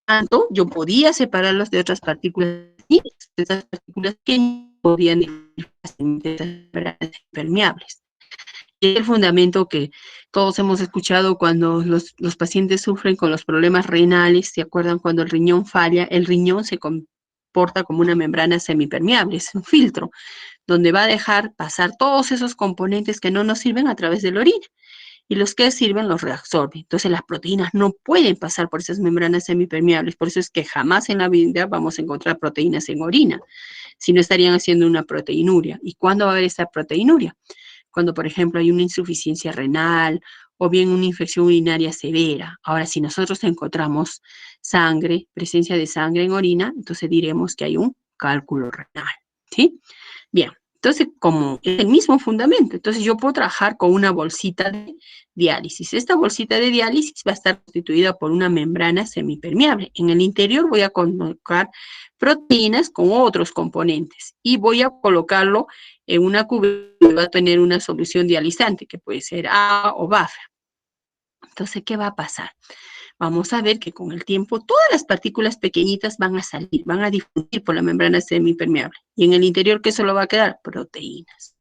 Tanto, yo podía separarlos de otras partículas y esas partículas que no podían ir fácilmente de las membranas impermeables. Y es el fundamento que todos hemos escuchado cuando los pacientes sufren con los problemas renales. ¿Se acuerdan cuando el riñón falla? El riñón se comporta como una membrana semipermeable, es un filtro, donde va a dejar pasar todos esos componentes que no nos sirven a través de la orina. Y los que sirven los reabsorbe. Entonces las proteínas no pueden pasar por esas membranas semipermeables. Por eso es que jamás en la vida vamos a encontrar proteínas en orina, si no estarían haciendo una proteinuria. ¿Y cuándo va a haber esa proteinuria? Cuando, por ejemplo, hay una insuficiencia renal o bien una infección urinaria severa. Ahora, si nosotros encontramos sangre, presencia de sangre en orina, entonces diremos que hay un cálculo renal, ¿sí? Bien, entonces, como es el mismo fundamento, entonces yo puedo trabajar con una bolsita de diálisis. Esta bolsita de diálisis va a estar constituida por una membrana semipermeable. En el interior voy a colocar proteínas con otros componentes y voy a colocarlo en una cubeta que va a tener una solución dializante, que puede ser A o BAFA. Entonces, ¿qué va a pasar? Vamos a ver que con el tiempo todas las partículas pequeñitas van a salir, van a difundir por la membrana semipermeable. Y en el interior, ¿qué solo va a quedar? Proteínas.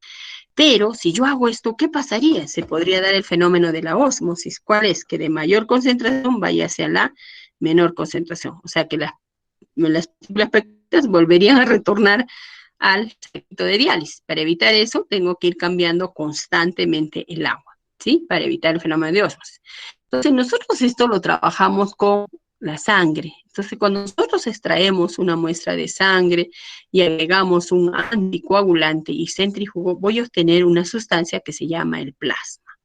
Pero si yo hago esto, ¿qué pasaría? Se podría dar el fenómeno de la ósmosis. ¿Cuál es? Que de mayor concentración vaya hacia la menor concentración. O sea que las partículas pequeñitas volverían a retornar al circuito de diálisis. Para evitar eso, tengo que ir cambiando constantemente el agua, ¿sí? Para evitar el fenómeno de ósmosis. Entonces, nosotros esto lo trabajamos con la sangre. Entonces, cuando nosotros extraemos una muestra de sangre y agregamos un anticoagulante y centrifugo, voy a obtener una sustancia que se llama el plasma.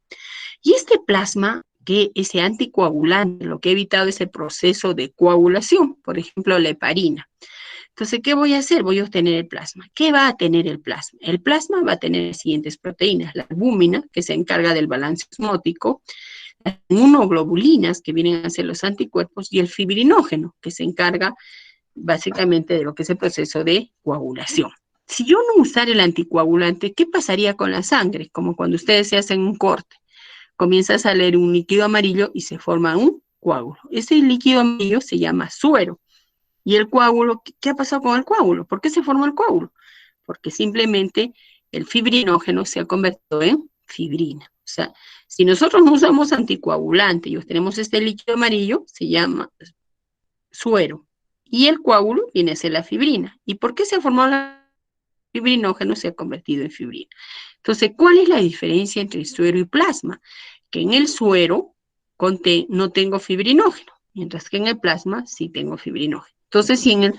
Y este plasma, que ese anticoagulante, lo que ha evitado es el proceso de coagulación, por ejemplo, la heparina. Entonces, ¿qué voy a hacer? Voy a obtener el plasma. ¿Qué va a tener el plasma? El plasma va a tener las siguientes proteínas: la albúmina, que se encarga del balance osmótico, las inmunoglobulinas, que vienen a ser los anticuerpos, y el fibrinógeno, que se encarga básicamente de lo que es el proceso de coagulación. Si yo no usara el anticoagulante, ¿qué pasaría con la sangre? Como cuando ustedes se hacen un corte. Comienza a salir un líquido amarillo y se forma un coágulo. Ese líquido amarillo se llama suero. Y el coágulo, ¿qué ha pasado con el coágulo? ¿Por qué se forma el coágulo? Porque simplemente el fibrinógeno se ha convertido en fibrina. O sea, si nosotros no usamos anticoagulante y obtenemos este líquido amarillo, se llama suero. Y el coágulo viene a ser la fibrina. ¿Y por qué se ha formado el fibrinógeno? Se ha convertido en fibrina. Entonces, ¿cuál es la diferencia entre el suero y plasma? Que en el suero no tengo fibrinógeno, mientras que en el plasma sí tengo fibrinógeno. Entonces, si en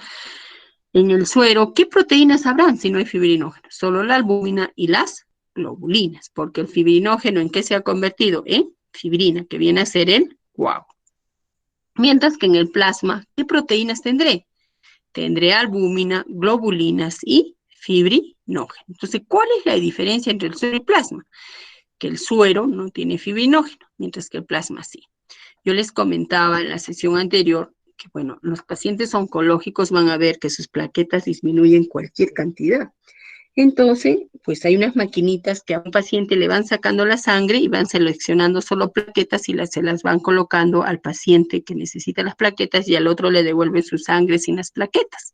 el suero, ¿qué proteínas habrán si no hay fibrinógeno? Solo la albúmina y las globulinas, porque el fibrinógeno, ¿en qué se ha convertido? En fibrina, que viene a ser el coágulo. Mientras que en el plasma, ¿qué proteínas tendré? Tendré albúmina, globulinas y fibrinógeno. Entonces, ¿cuál es la diferencia entre el suero y el plasma? Que el suero no tiene fibrinógeno, mientras que el plasma sí. Yo les comentaba en la sesión anterior que, bueno, los pacientes oncológicos van a ver que sus plaquetas disminuyen cualquier cantidad. Entonces, pues hay unas maquinitas que a un paciente le van sacando la sangre y van seleccionando solo plaquetas y se las van colocando al paciente que necesita las plaquetas y al otro le devuelven su sangre sin las plaquetas.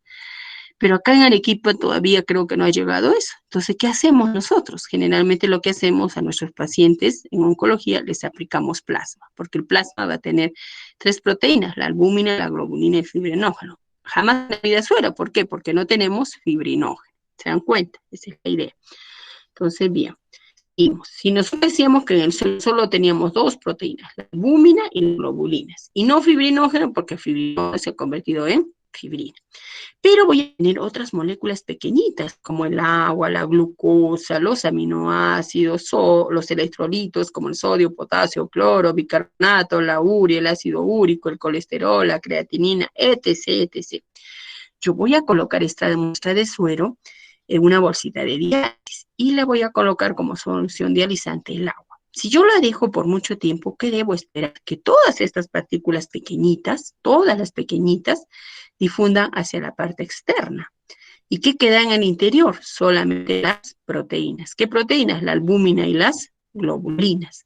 Pero acá en Arequipa todavía creo que no ha llegado eso. Entonces, ¿qué hacemos nosotros? Generalmente lo que hacemos a nuestros pacientes en oncología les aplicamos plasma, porque el plasma va a tener 3 proteínas, la albúmina, la globulina y el fibrinógeno. Jamás en la vida suero. ¿Por qué? Porque no tenemos fibrinógeno. ¿Se dan cuenta? Esa es la idea. Entonces, bien. Si nosotros decíamos que en el suelo solo teníamos 2 proteínas, la albúmina y las globulinas, y no fibrinógeno, porque el fibrinógeno se ha convertido en fibrina. Pero voy a tener otras moléculas pequeñitas, como el agua, la glucosa, los aminoácidos, los electrolitos, como el sodio, potasio, cloro, bicarbonato, la urea, el ácido úrico, el colesterol, la creatinina, etc., etc. Yo voy a colocar esta muestra de suero en una bolsita de diálisis y la voy a colocar como solución dializante el agua. Si yo la dejo por mucho tiempo, ¿qué debo esperar? Que todas estas partículas pequeñitas, todas las pequeñitas, difundan hacia la parte externa. ¿Y qué queda en el interior? Solamente las proteínas. ¿Qué proteínas? La albúmina y las globulinas.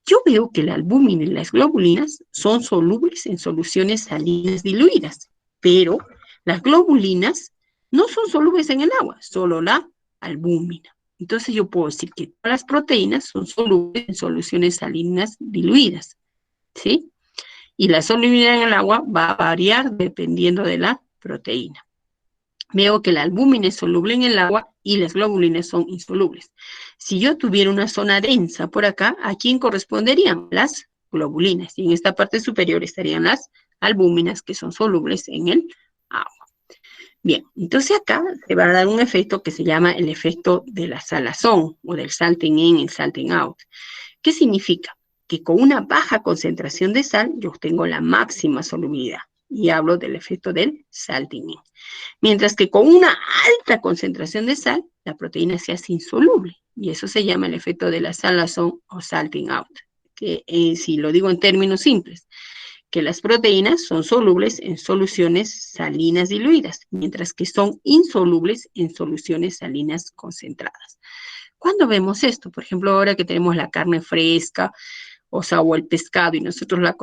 Yo veo que la albúmina y las globulinas son solubles en soluciones salinas diluidas, pero las globulinas no son solubles en el agua, solo la albúmina. Entonces yo puedo decir que todas las proteínas son solubles en soluciones salinas diluidas, ¿sí? Y la solubilidad en el agua va a variar dependiendo de la proteína. Veo que la albúmina es soluble en el agua y las globulinas son insolubles. Si yo tuviera una zona densa por acá, ¿a quién corresponderían? Las globulinas. Y en esta parte superior estarían las albúminas, que son solubles en el agua. Bien, entonces acá se va a dar un efecto que se llama el efecto de la salazón o del salting in y salting out. ¿Qué significa? Que con una baja concentración de sal yo obtengo la máxima solubilidad. Y hablo del efecto del salting in. Mientras que con una alta concentración de sal, la proteína se hace insoluble. Y eso se llama el efecto de la salazón o salting out. Que si lo digo en términos simples, que las proteínas son solubles en soluciones salinas diluidas, mientras que son insolubles en soluciones salinas concentradas. ¿Cuándo vemos esto? Por ejemplo, ahora que tenemos la carne fresca, o el pescado, y nosotros la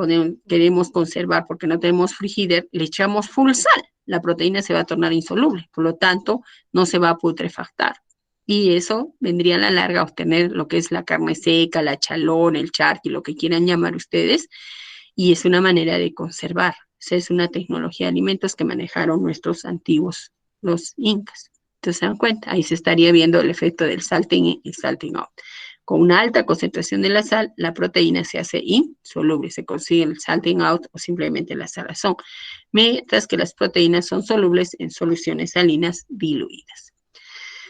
queremos conservar porque no tenemos frigider, le echamos full sal. La proteína se va a tornar insoluble, por lo tanto, no se va a putrefactar. Y eso vendría a la larga a obtener lo que es la carne seca, la chalón, el charqui, lo que quieran llamar ustedes, y es una manera de conservar. O sea, es una tecnología de alimentos que manejaron nuestros antiguos, los incas. Entonces, ¿se dan cuenta? Ahí se estaría viendo el efecto del salting in y salting out. Con una alta concentración de la sal, la proteína se hace insoluble, se consigue el salting out o simplemente la salazón, mientras que las proteínas son solubles en soluciones salinas diluidas.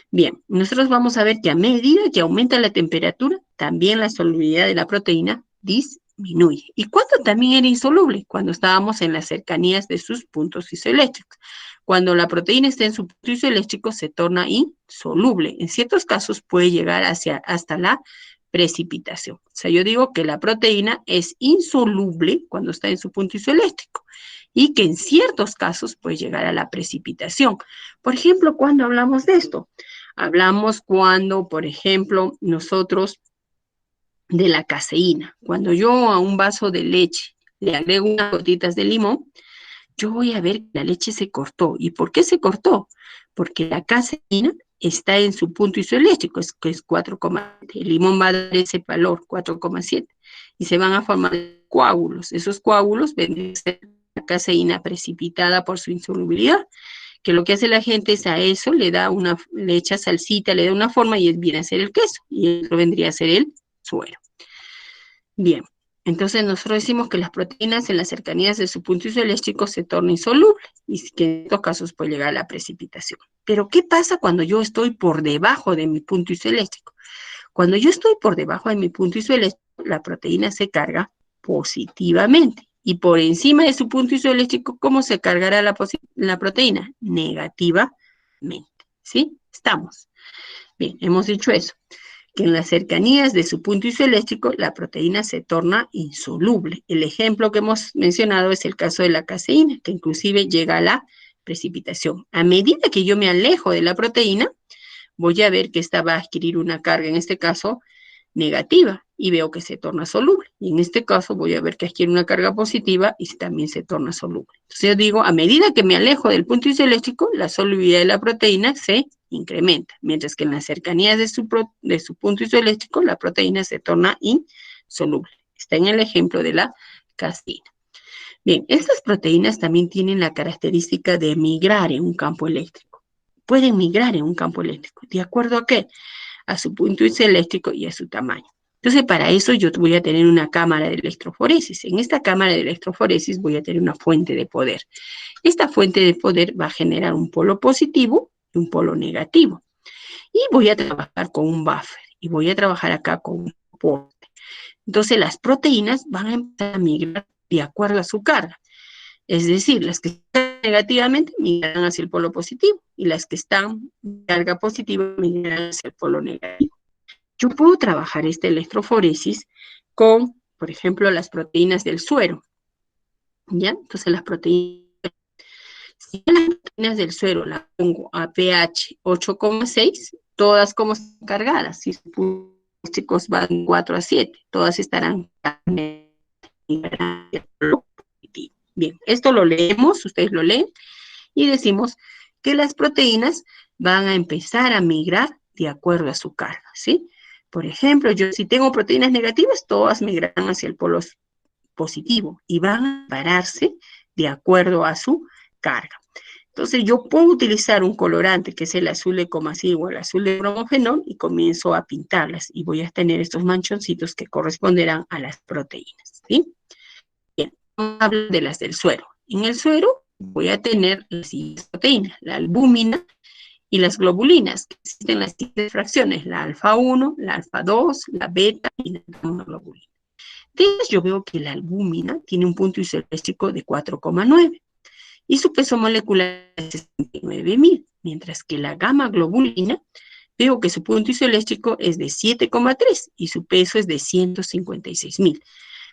Bien, nosotros vamos a ver que a medida que aumenta la temperatura, también la solubilidad de la proteína disminuye. ¿Y cuándo también era insoluble? Cuando estábamos en las cercanías de sus puntos isoeléctricos. Cuando la proteína está en su punto isoeléctrico, se torna insoluble. En ciertos casos puede llegar hasta la precipitación. O sea, yo digo que la proteína es insoluble cuando está en su punto isoeléctrico y que en ciertos casos puede llegar a la precipitación. Por ejemplo, ¿cuándo hablamos de esto? Hablamos cuando, por ejemplo, nosotros de la caseína. Cuando yo a un vaso de leche le agrego unas gotitas de limón, yo voy a ver que la leche se cortó. ¿Y por qué se cortó? Porque la caseína está en su punto isoeléctrico, que es 4,7. El limón va a dar ese valor, 4,7. Y se van a formar coágulos. Esos coágulos vendrían a ser la caseína precipitada por su insolubilidad. Que lo que hace la gente es a eso le echa salsita, le da una forma y viene a ser el queso. Y eso vendría a ser el suero. Bien. Entonces nosotros decimos que las proteínas en las cercanías de su punto isoeléctrico se tornan insolubles y que en estos casos puede llegar a la precipitación. Pero ¿qué pasa cuando yo estoy por debajo de mi punto isoeléctrico? Cuando yo estoy por debajo de mi punto isoeléctrico, la proteína se carga positivamente. Y por encima de su punto isoeléctrico, ¿cómo se cargará la proteína? Negativamente. ¿Sí? Estamos. Bien, hemos dicho eso. Que en las cercanías de su punto isoeléctrico la proteína se torna insoluble. El ejemplo que hemos mencionado es el caso de la caseína, que inclusive llega a la precipitación. A medida que yo me alejo de la proteína, voy a ver que esta va a adquirir una carga, en este caso, negativa, y veo que se torna soluble. Y en este caso voy a ver que adquiere una carga positiva y también se torna soluble. Entonces yo digo, a medida que me alejo del punto isoeléctrico, la solubilidad de la proteína se incrementa, mientras que en las cercanías de su punto isoeléctrico, la proteína se torna insoluble. Está en el ejemplo de la caseína. Bien, estas proteínas también tienen la característica de migrar en un campo eléctrico. Pueden migrar en un campo eléctrico. ¿De acuerdo a qué? A su punto isoeléctrico y a su tamaño. Entonces, para eso yo voy a tener una cámara de electroforesis. En esta cámara de electroforesis voy a tener una fuente de poder. Esta fuente de poder va a generar un polo positivo y un polo negativo. Y voy a trabajar con un buffer. Y voy a trabajar acá con un soporte. Entonces, las proteínas van a empezar a migrar de acuerdo a su carga. Es decir, las que están negativamente migrarán hacia el polo positivo y las que están en carga positiva migrarán hacia el polo negativo. Yo puedo trabajar esta electroforesis con, por ejemplo, las proteínas del suero. ¿Ya? Entonces, si las proteínas del suero las pongo a pH 8,6, todas como están cargadas. Si sus chicos van 4 a 7, todas estarán migrando. Bien, esto lo leemos, ustedes lo leen, y decimos que las proteínas van a empezar a migrar de acuerdo a su carga, ¿sí? Por ejemplo, yo si tengo proteínas negativas, todas migrarán hacia el polo positivo y van a pararse de acuerdo a su carga. Entonces, yo puedo utilizar un colorante que es el azul de comasí o el azul de bromofenol y comienzo a pintarlas y voy a tener estos manchoncitos que corresponderán a las proteínas, ¿sí? Bien, vamos a hablar de las del suero. En el suero voy a tener las siguientes proteínas, la albúmina y las globulinas, que existen las siguientes fracciones, la alfa 1, la alfa 2, la beta y la gamma globulina. Entonces yo veo que la albúmina tiene un punto isoeléctrico de 4,9 y su peso molecular es 69.000, mientras que la gamma globulina veo que su punto isoeléctrico es de 7,3 y su peso es de 156.000.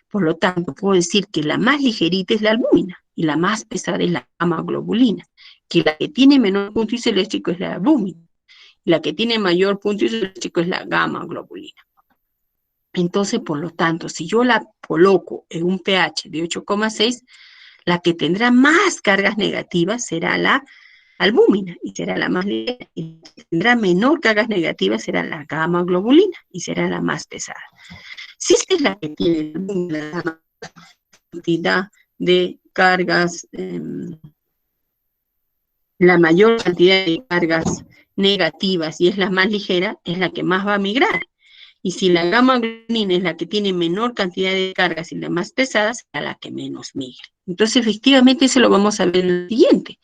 Por lo tanto, puedo decir que la más ligerita es la albúmina y la más pesada es la gamma globulina, que la que tiene menor punto isoeléctrico es la albúmina y la que tiene mayor punto isoeléctrico es la gamma globulina. Entonces, por lo tanto, si yo la coloco en un pH de 8,6, la que tendrá más cargas negativas será la albúmina y será la más ligera, y la que tendrá menor cargas negativas será la gamma globulina y será la más pesada. Si esta es la que tiene la más cantidad de cargas, la mayor cantidad de cargas negativas y es la más ligera, es la que más va a migrar. Y si la gamma globulina es la que tiene menor cantidad de cargas y la más pesada, será la que menos migre. Entonces, efectivamente, eso lo vamos a ver en el siguiente.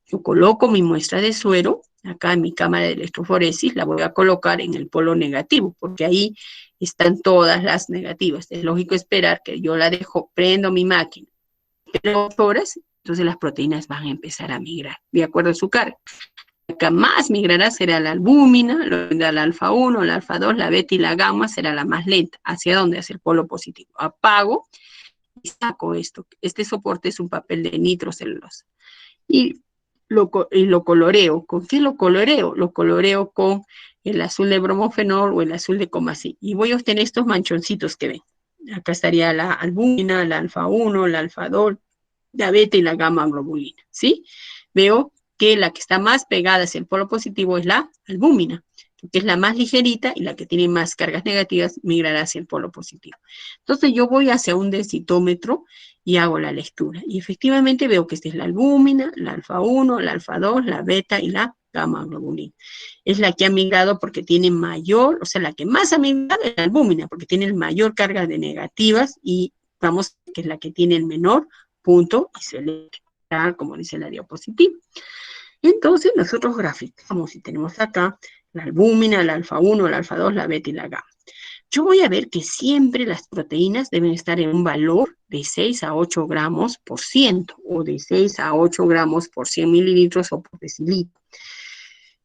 Yo coloco mi muestra de suero, acá en mi cámara de electroforesis, la voy a colocar en el polo negativo, porque ahí están todas las negativas. Es lógico esperar que yo la dejo, prendo mi máquina, pero 8 horas, entonces las proteínas van a empezar a migrar, de acuerdo a su carga. La que más migrará será la albúmina, la alfa 1, la alfa 2, la beta y la gamma será la más lenta. ¿Hacia dónde? Hacia el polo positivo. Apago y saco esto. Este soporte es un papel de nitrocelulosa. Y lo coloreo. ¿Con qué lo coloreo? Lo coloreo con el azul de bromofenol o el azul de comasí. Y voy a obtener estos manchoncitos que ven. Acá estaría la albúmina, la alfa 1, la alfa 2, la beta y la gamma globulina, ¿sí? Veo que la que está más pegada hacia el polo positivo es la albúmina, que es la más ligerita y la que tiene más cargas negativas migrará hacia el polo positivo. Entonces yo voy hacia un densitómetro y hago la lectura. Y efectivamente veo que esta es la albúmina, la alfa 1, la alfa 2, la beta y la gamma globulina. Es la que ha migrado porque tiene mayor, o sea, la que más ha migrado es la albúmina, porque tiene el mayor carga de negativas y vamos, que es la que tiene el menor punto isoeléctrico, como dice la diapositiva. Entonces nosotros graficamos y tenemos acá la albúmina, la alfa 1, la alfa 2, la beta y la gamma. Yo voy a ver que siempre las proteínas deben estar en un valor de 6 a 8 gramos por ciento o de 6 a 8 gramos por 100 mililitros o por decilitro.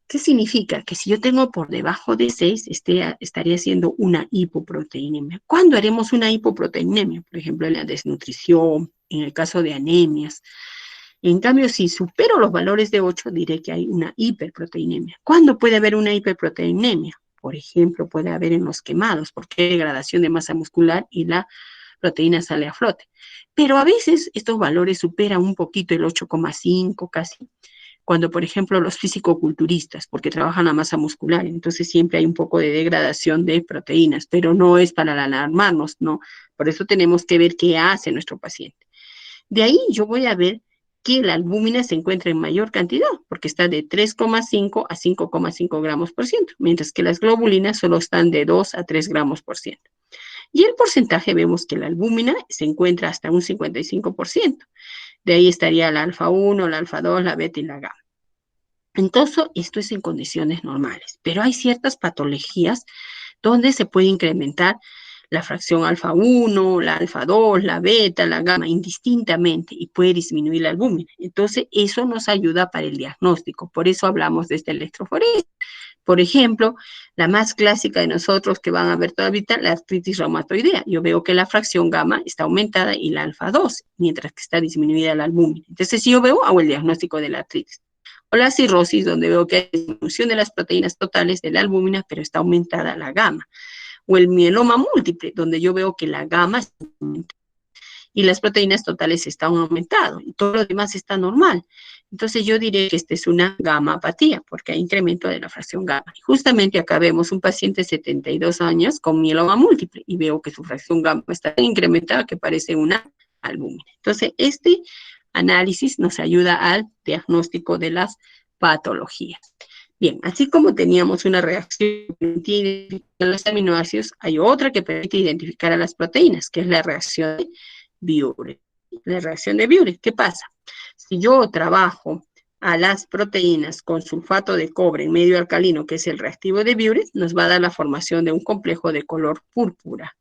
¿Qué significa? Que si yo tengo por debajo de 6, estaría haciendo una hipoproteinemia. ¿Cuándo haremos una hipoproteinemia? Por ejemplo, en la desnutrición, en el caso de anemias. En cambio, si supero los valores de 8, diré que hay una hiperproteinemia. ¿Cuándo puede haber una hiperproteinemia? Por ejemplo, puede haber en los quemados, porque hay degradación de masa muscular y la proteína sale a flote. Pero a veces estos valores superan un poquito el 8,5 casi, cuando, por ejemplo, los fisicoculturistas, porque trabajan la masa muscular, entonces siempre hay un poco de degradación de proteínas, pero no es para alarmarnos, no. Por eso tenemos que ver qué hace nuestro paciente. De ahí yo voy a ver que la albúmina se encuentra en mayor cantidad, porque está de 3,5 a 5,5 gramos por ciento, mientras que las globulinas solo están de 2 a 3 gramos por ciento. Y el porcentaje vemos que la albúmina se encuentra hasta un 55%. De ahí estaría la alfa 1, la alfa 2, la beta y la gamma. Entonces, esto es en condiciones normales, pero hay ciertas patologías donde se puede incrementar la fracción alfa 1, la alfa 2, la beta, la gamma, indistintamente, y puede disminuir la albúmina. Entonces, eso nos ayuda para el diagnóstico. Por eso hablamos de esta electroforesis. Por ejemplo, la más clásica de nosotros que van a ver todavía, la artritis reumatoidea. Yo veo que la fracción gamma está aumentada y la alfa 2, mientras que está disminuida la albúmina. Entonces, si yo veo, hago el diagnóstico de la artritis. O la cirrosis, donde veo que hay disminución de las proteínas totales de la albúmina, pero está aumentada la gamma. O el mieloma múltiple, donde yo veo que la gamma está aumentada y las proteínas totales están aumentadas y todo lo demás está normal. Entonces yo diré que esta es una gamapatía, porque hay incremento de la fracción gamma. Y justamente acá vemos un paciente de 72 años con mieloma múltiple y veo que su fracción gamma está tan incrementada que parece una albúmina. Entonces este análisis nos ayuda al diagnóstico de las patologías. Bien, así como teníamos una reacción que permite identificar los aminoácidos, hay otra que permite identificar a las proteínas, que es la reacción de Biuret. La reacción de Biuret, ¿qué pasa? Si yo trabajo a las proteínas con sulfato de cobre en medio alcalino, que es el reactivo de Biuret, nos va a dar la formación de un complejo de color púrpura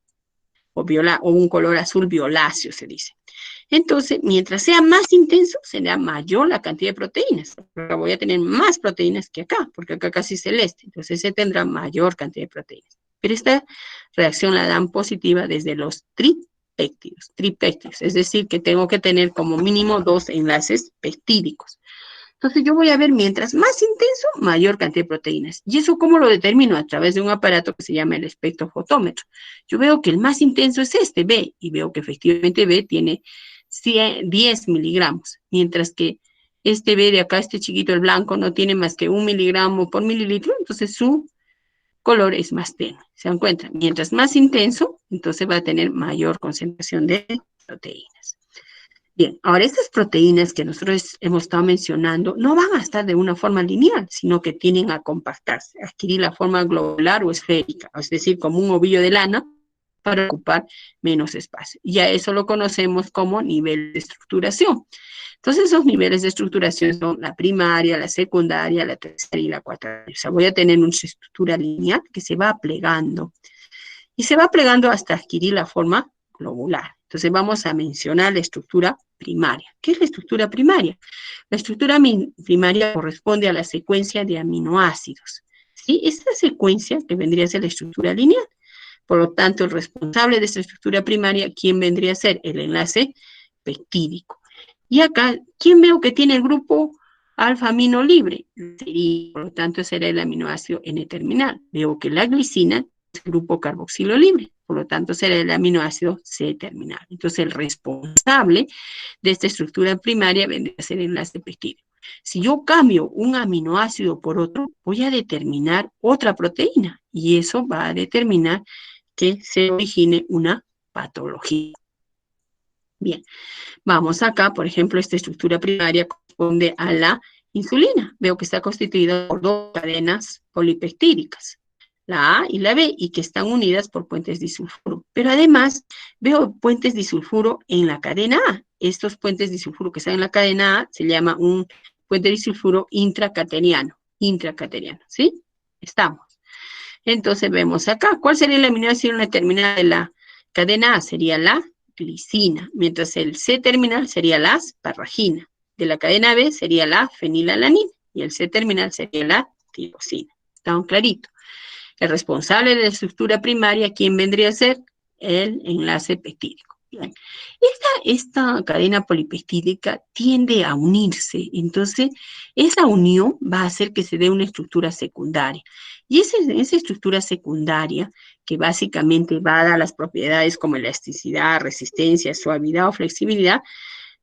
o un color azul violáceo, se dice. Entonces, mientras sea más intenso, será mayor la cantidad de proteínas. Acá voy a tener más proteínas que acá, porque acá casi es celeste. Entonces, se tendrá mayor cantidad de proteínas. Pero esta reacción la dan positiva desde los tripéptidos. Es decir, que tengo que tener como mínimo 2 enlaces peptídicos. Entonces, yo voy a ver, mientras más intenso, mayor cantidad de proteínas. ¿Y eso cómo lo determino? A través de un aparato que se llama el espectrofotómetro. Yo veo que el más intenso es este, B, y veo que efectivamente B tiene 10 miligramos, mientras que este B de acá, este chiquito, el blanco, no tiene más que 1 miligramo por mililitro, entonces su color es más tenue. ¿Se dan cuenta? Mientras más intenso, entonces va a tener mayor concentración de proteínas. Bien, ahora estas proteínas que nosotros hemos estado mencionando no van a estar de una forma lineal, sino que tienden a compactarse, a adquirir la forma globular o esférica, es decir, como un ovillo de lana para ocupar menos espacio. Y a eso lo conocemos como nivel de estructuración. Entonces, esos niveles de estructuración son la primaria, la secundaria, la terciaria y la cuaternaria. O sea, voy a tener una estructura lineal que se va plegando. Y se va plegando hasta adquirir la forma globular. Entonces vamos a mencionar la estructura primaria. ¿Qué es la estructura primaria? La estructura primaria corresponde a la secuencia de aminoácidos. ¿Sí? Esta secuencia que vendría a ser la estructura lineal. Por lo tanto, el responsable de esta estructura primaria, ¿quién vendría a ser? El enlace peptídico. Y acá, ¿quién veo que tiene el grupo alfa-amino libre? Por lo tanto, será el aminoácido N-terminal. Veo que la glicina es el grupo carboxilo libre. Por lo tanto, será el aminoácido C-terminal. Entonces, el responsable de esta estructura primaria vendría a ser el enlace peptídico. Si yo cambio un aminoácido por otro, voy a determinar otra proteína. Y eso va a determinar que se origine una patología. Bien, vamos acá, por ejemplo, esta estructura primaria corresponde a la insulina. Veo que está constituida por 2 cadenas polipeptídicas, la A y la B, y que están unidas por puentes disulfuro. Pero además, veo puentes disulfuro en la cadena A. Estos puentes disulfuro que están en la cadena A se llama un puente disulfuro intracateriano, ¿sí? Estamos. Entonces vemos acá, ¿cuál sería el aminoácido terminal de la cadena A? Sería la glicina, mientras el C-terminal sería la asparragina. De la cadena B sería la fenilalanina y el C-terminal sería la tirosina. ¿Estamos claritos? El responsable de la estructura primaria, ¿quién vendría a ser? El enlace peptídico. Bien. Esta cadena polipeptídica tiende a unirse, entonces esa unión va a hacer que se dé una estructura secundaria. Y esa estructura secundaria, que básicamente va a dar las propiedades como elasticidad, resistencia, suavidad o flexibilidad,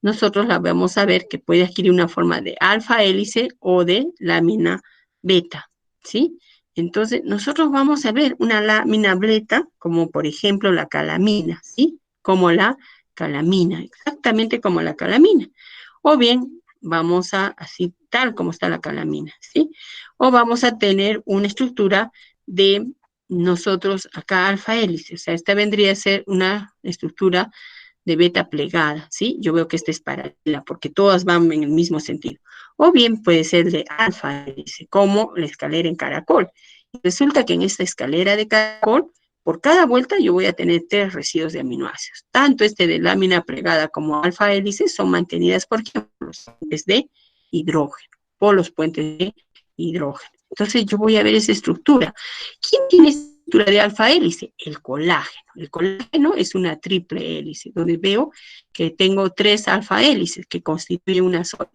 nosotros la vamos a ver que puede adquirir una forma de alfa hélice o de lámina beta, ¿sí? Entonces, nosotros vamos a ver una lámina beta, como por ejemplo la calamina, ¿sí? Como la calamina, exactamente como la calamina. O bien vamos a, así tal como está la calamina, ¿sí? O vamos a tener una estructura de nosotros acá alfa hélice, o sea, esta vendría a ser una estructura de beta plegada, ¿sí? Yo veo que esta es paralela porque todas van en el mismo sentido. O bien puede ser de alfa hélice, como la escalera en caracol. Resulta que en esta escalera de caracol, por cada vuelta yo voy a tener 3 residuos de aminoácidos. Tanto este de lámina plegada como alfa hélice son mantenidas por los puentes de hidrógeno, por los puentes de hidrógeno. Entonces yo voy a ver esa estructura. ¿Quién tiene estructura de alfa hélice? El colágeno. El colágeno es una triple hélice, donde veo que tengo 3 alfa hélices que constituyen una sola.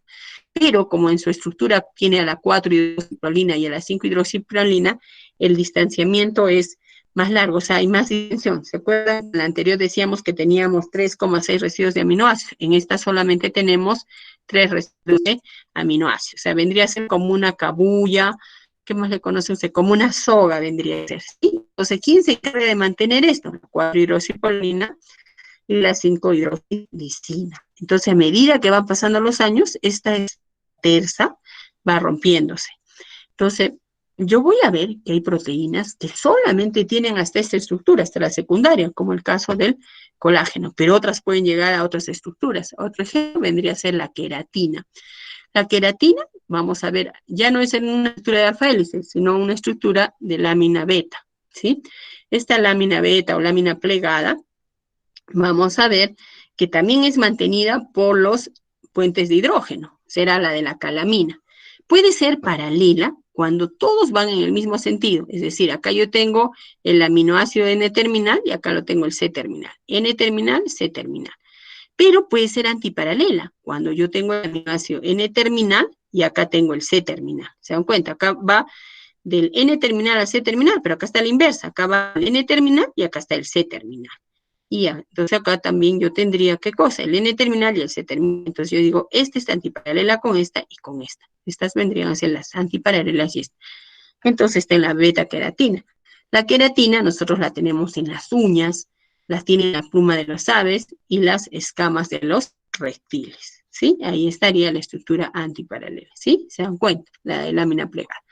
Pero como en su estructura tiene a la 4-hidroxiprolina y a la 5-hidroxiprolina, el distanciamiento es más largo, o sea, hay más distensión. ¿Se acuerdan? En la anterior decíamos que teníamos 3,6 residuos de aminoácidos. En esta solamente tenemos 3 residuos de aminoácidos. O sea, vendría a ser como una cabulla. ¿Qué más le conocen usted? Como una soga vendría a ser, ¿sí? Entonces, ¿quién se encarga de mantener esto? La 4-hidroxiprolina y la 5-hidroxilisina. Entonces, a medida que van pasando los años, esta terza va rompiéndose. Entonces, yo voy a ver que hay proteínas que solamente tienen hasta esta estructura, hasta la secundaria, como el caso del colágeno, pero otras pueden llegar a otras estructuras. Otro ejemplo vendría a ser la queratina. La queratina, vamos a ver, ya no es en una estructura de alfa hélice, sino una estructura de lámina beta, ¿sí? Esta lámina beta o lámina plegada, vamos a ver que también es mantenida por los puentes de hidrógeno, será la de la calamina. Puede ser paralela cuando todos van en el mismo sentido, es decir, acá yo tengo el aminoácido N terminal y acá lo tengo el C terminal. N terminal, C terminal. Pero puede ser antiparalela, cuando yo tengo el aminoácido N terminal y acá tengo el C terminal. ¿Se dan cuenta? Acá va del N terminal al C terminal, pero acá está la inversa. Acá va el N terminal y acá está el C terminal. Y ya, entonces acá también yo tendría, ¿qué cosa? El N terminal y el C terminal. Entonces yo digo, esta está antiparalela con esta y con esta. Estas vendrían a ser las antiparalelas y esta. Entonces está en la beta queratina. La queratina nosotros la tenemos en las uñas, las tiene en la pluma de las aves y las escamas de los reptiles, ¿sí? Ahí estaría la estructura antiparalela, ¿sí? ¿Se dan cuenta? La de lámina plegada.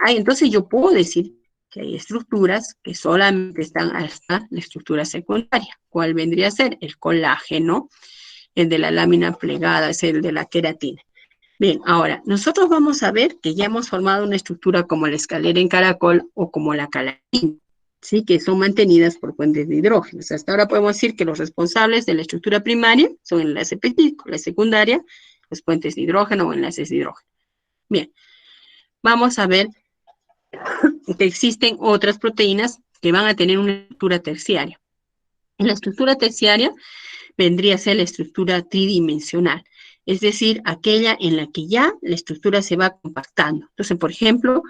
Entonces yo puedo decir que hay estructuras que solamente están hasta la estructura secundaria. ¿Cuál vendría a ser? El colágeno, el de la lámina plegada, es el de la queratina. Bien, ahora, nosotros vamos a ver que ya hemos formado una estructura como la escalera en caracol o como la calamina, ¿sí? Que son mantenidas por puentes de hidrógeno. O sea, hasta ahora podemos decir que los responsables de la estructura primaria son el enlace peptídico, la secundaria, los puentes de hidrógeno o enlaces de hidrógeno. Bien, vamos a ver que existen otras proteínas que van a tener una estructura terciaria. En la estructura terciaria vendría a ser la estructura tridimensional, es decir, aquella en la que ya la estructura se va compactando. Entonces, por ejemplo,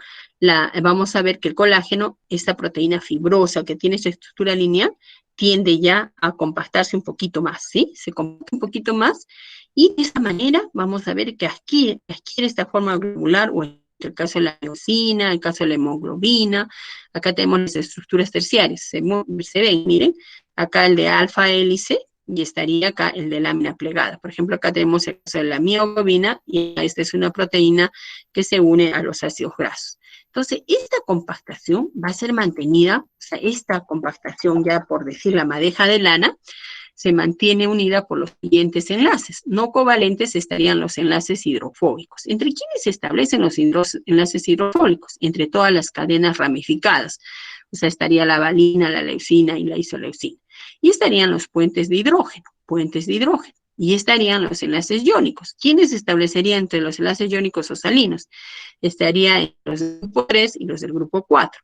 vamos a ver que el colágeno, esta proteína fibrosa que tiene su estructura lineal, tiende ya a compactarse un poquito más, ¿sí? Se compacta un poquito más y de esta manera vamos a ver que adquiere esta forma globular o en el caso de la leucina, el caso de la hemoglobina. Acá tenemos las estructuras terciarias, se ven, miren, acá el de alfa hélice y estaría acá el de lámina plegada. Por ejemplo, acá tenemos el caso de la mioglobina y esta es una proteína que se une a los ácidos grasos. Entonces, esta compactación va a ser mantenida, o sea, esta compactación ya por decir la madeja de lana, se mantiene unida por los siguientes enlaces. No covalentes estarían los enlaces hidrofóbicos. ¿Entre quiénes se establecen los enlaces hidrofóbicos? Entre todas las cadenas ramificadas. O sea, estaría la valina, la leucina y la isoleucina. Y estarían los puentes de hidrógeno. Y estarían los enlaces iónicos. ¿Quiénes se establecerían entre los enlaces iónicos o salinos? Estaría los del grupo 3 y los del grupo 4.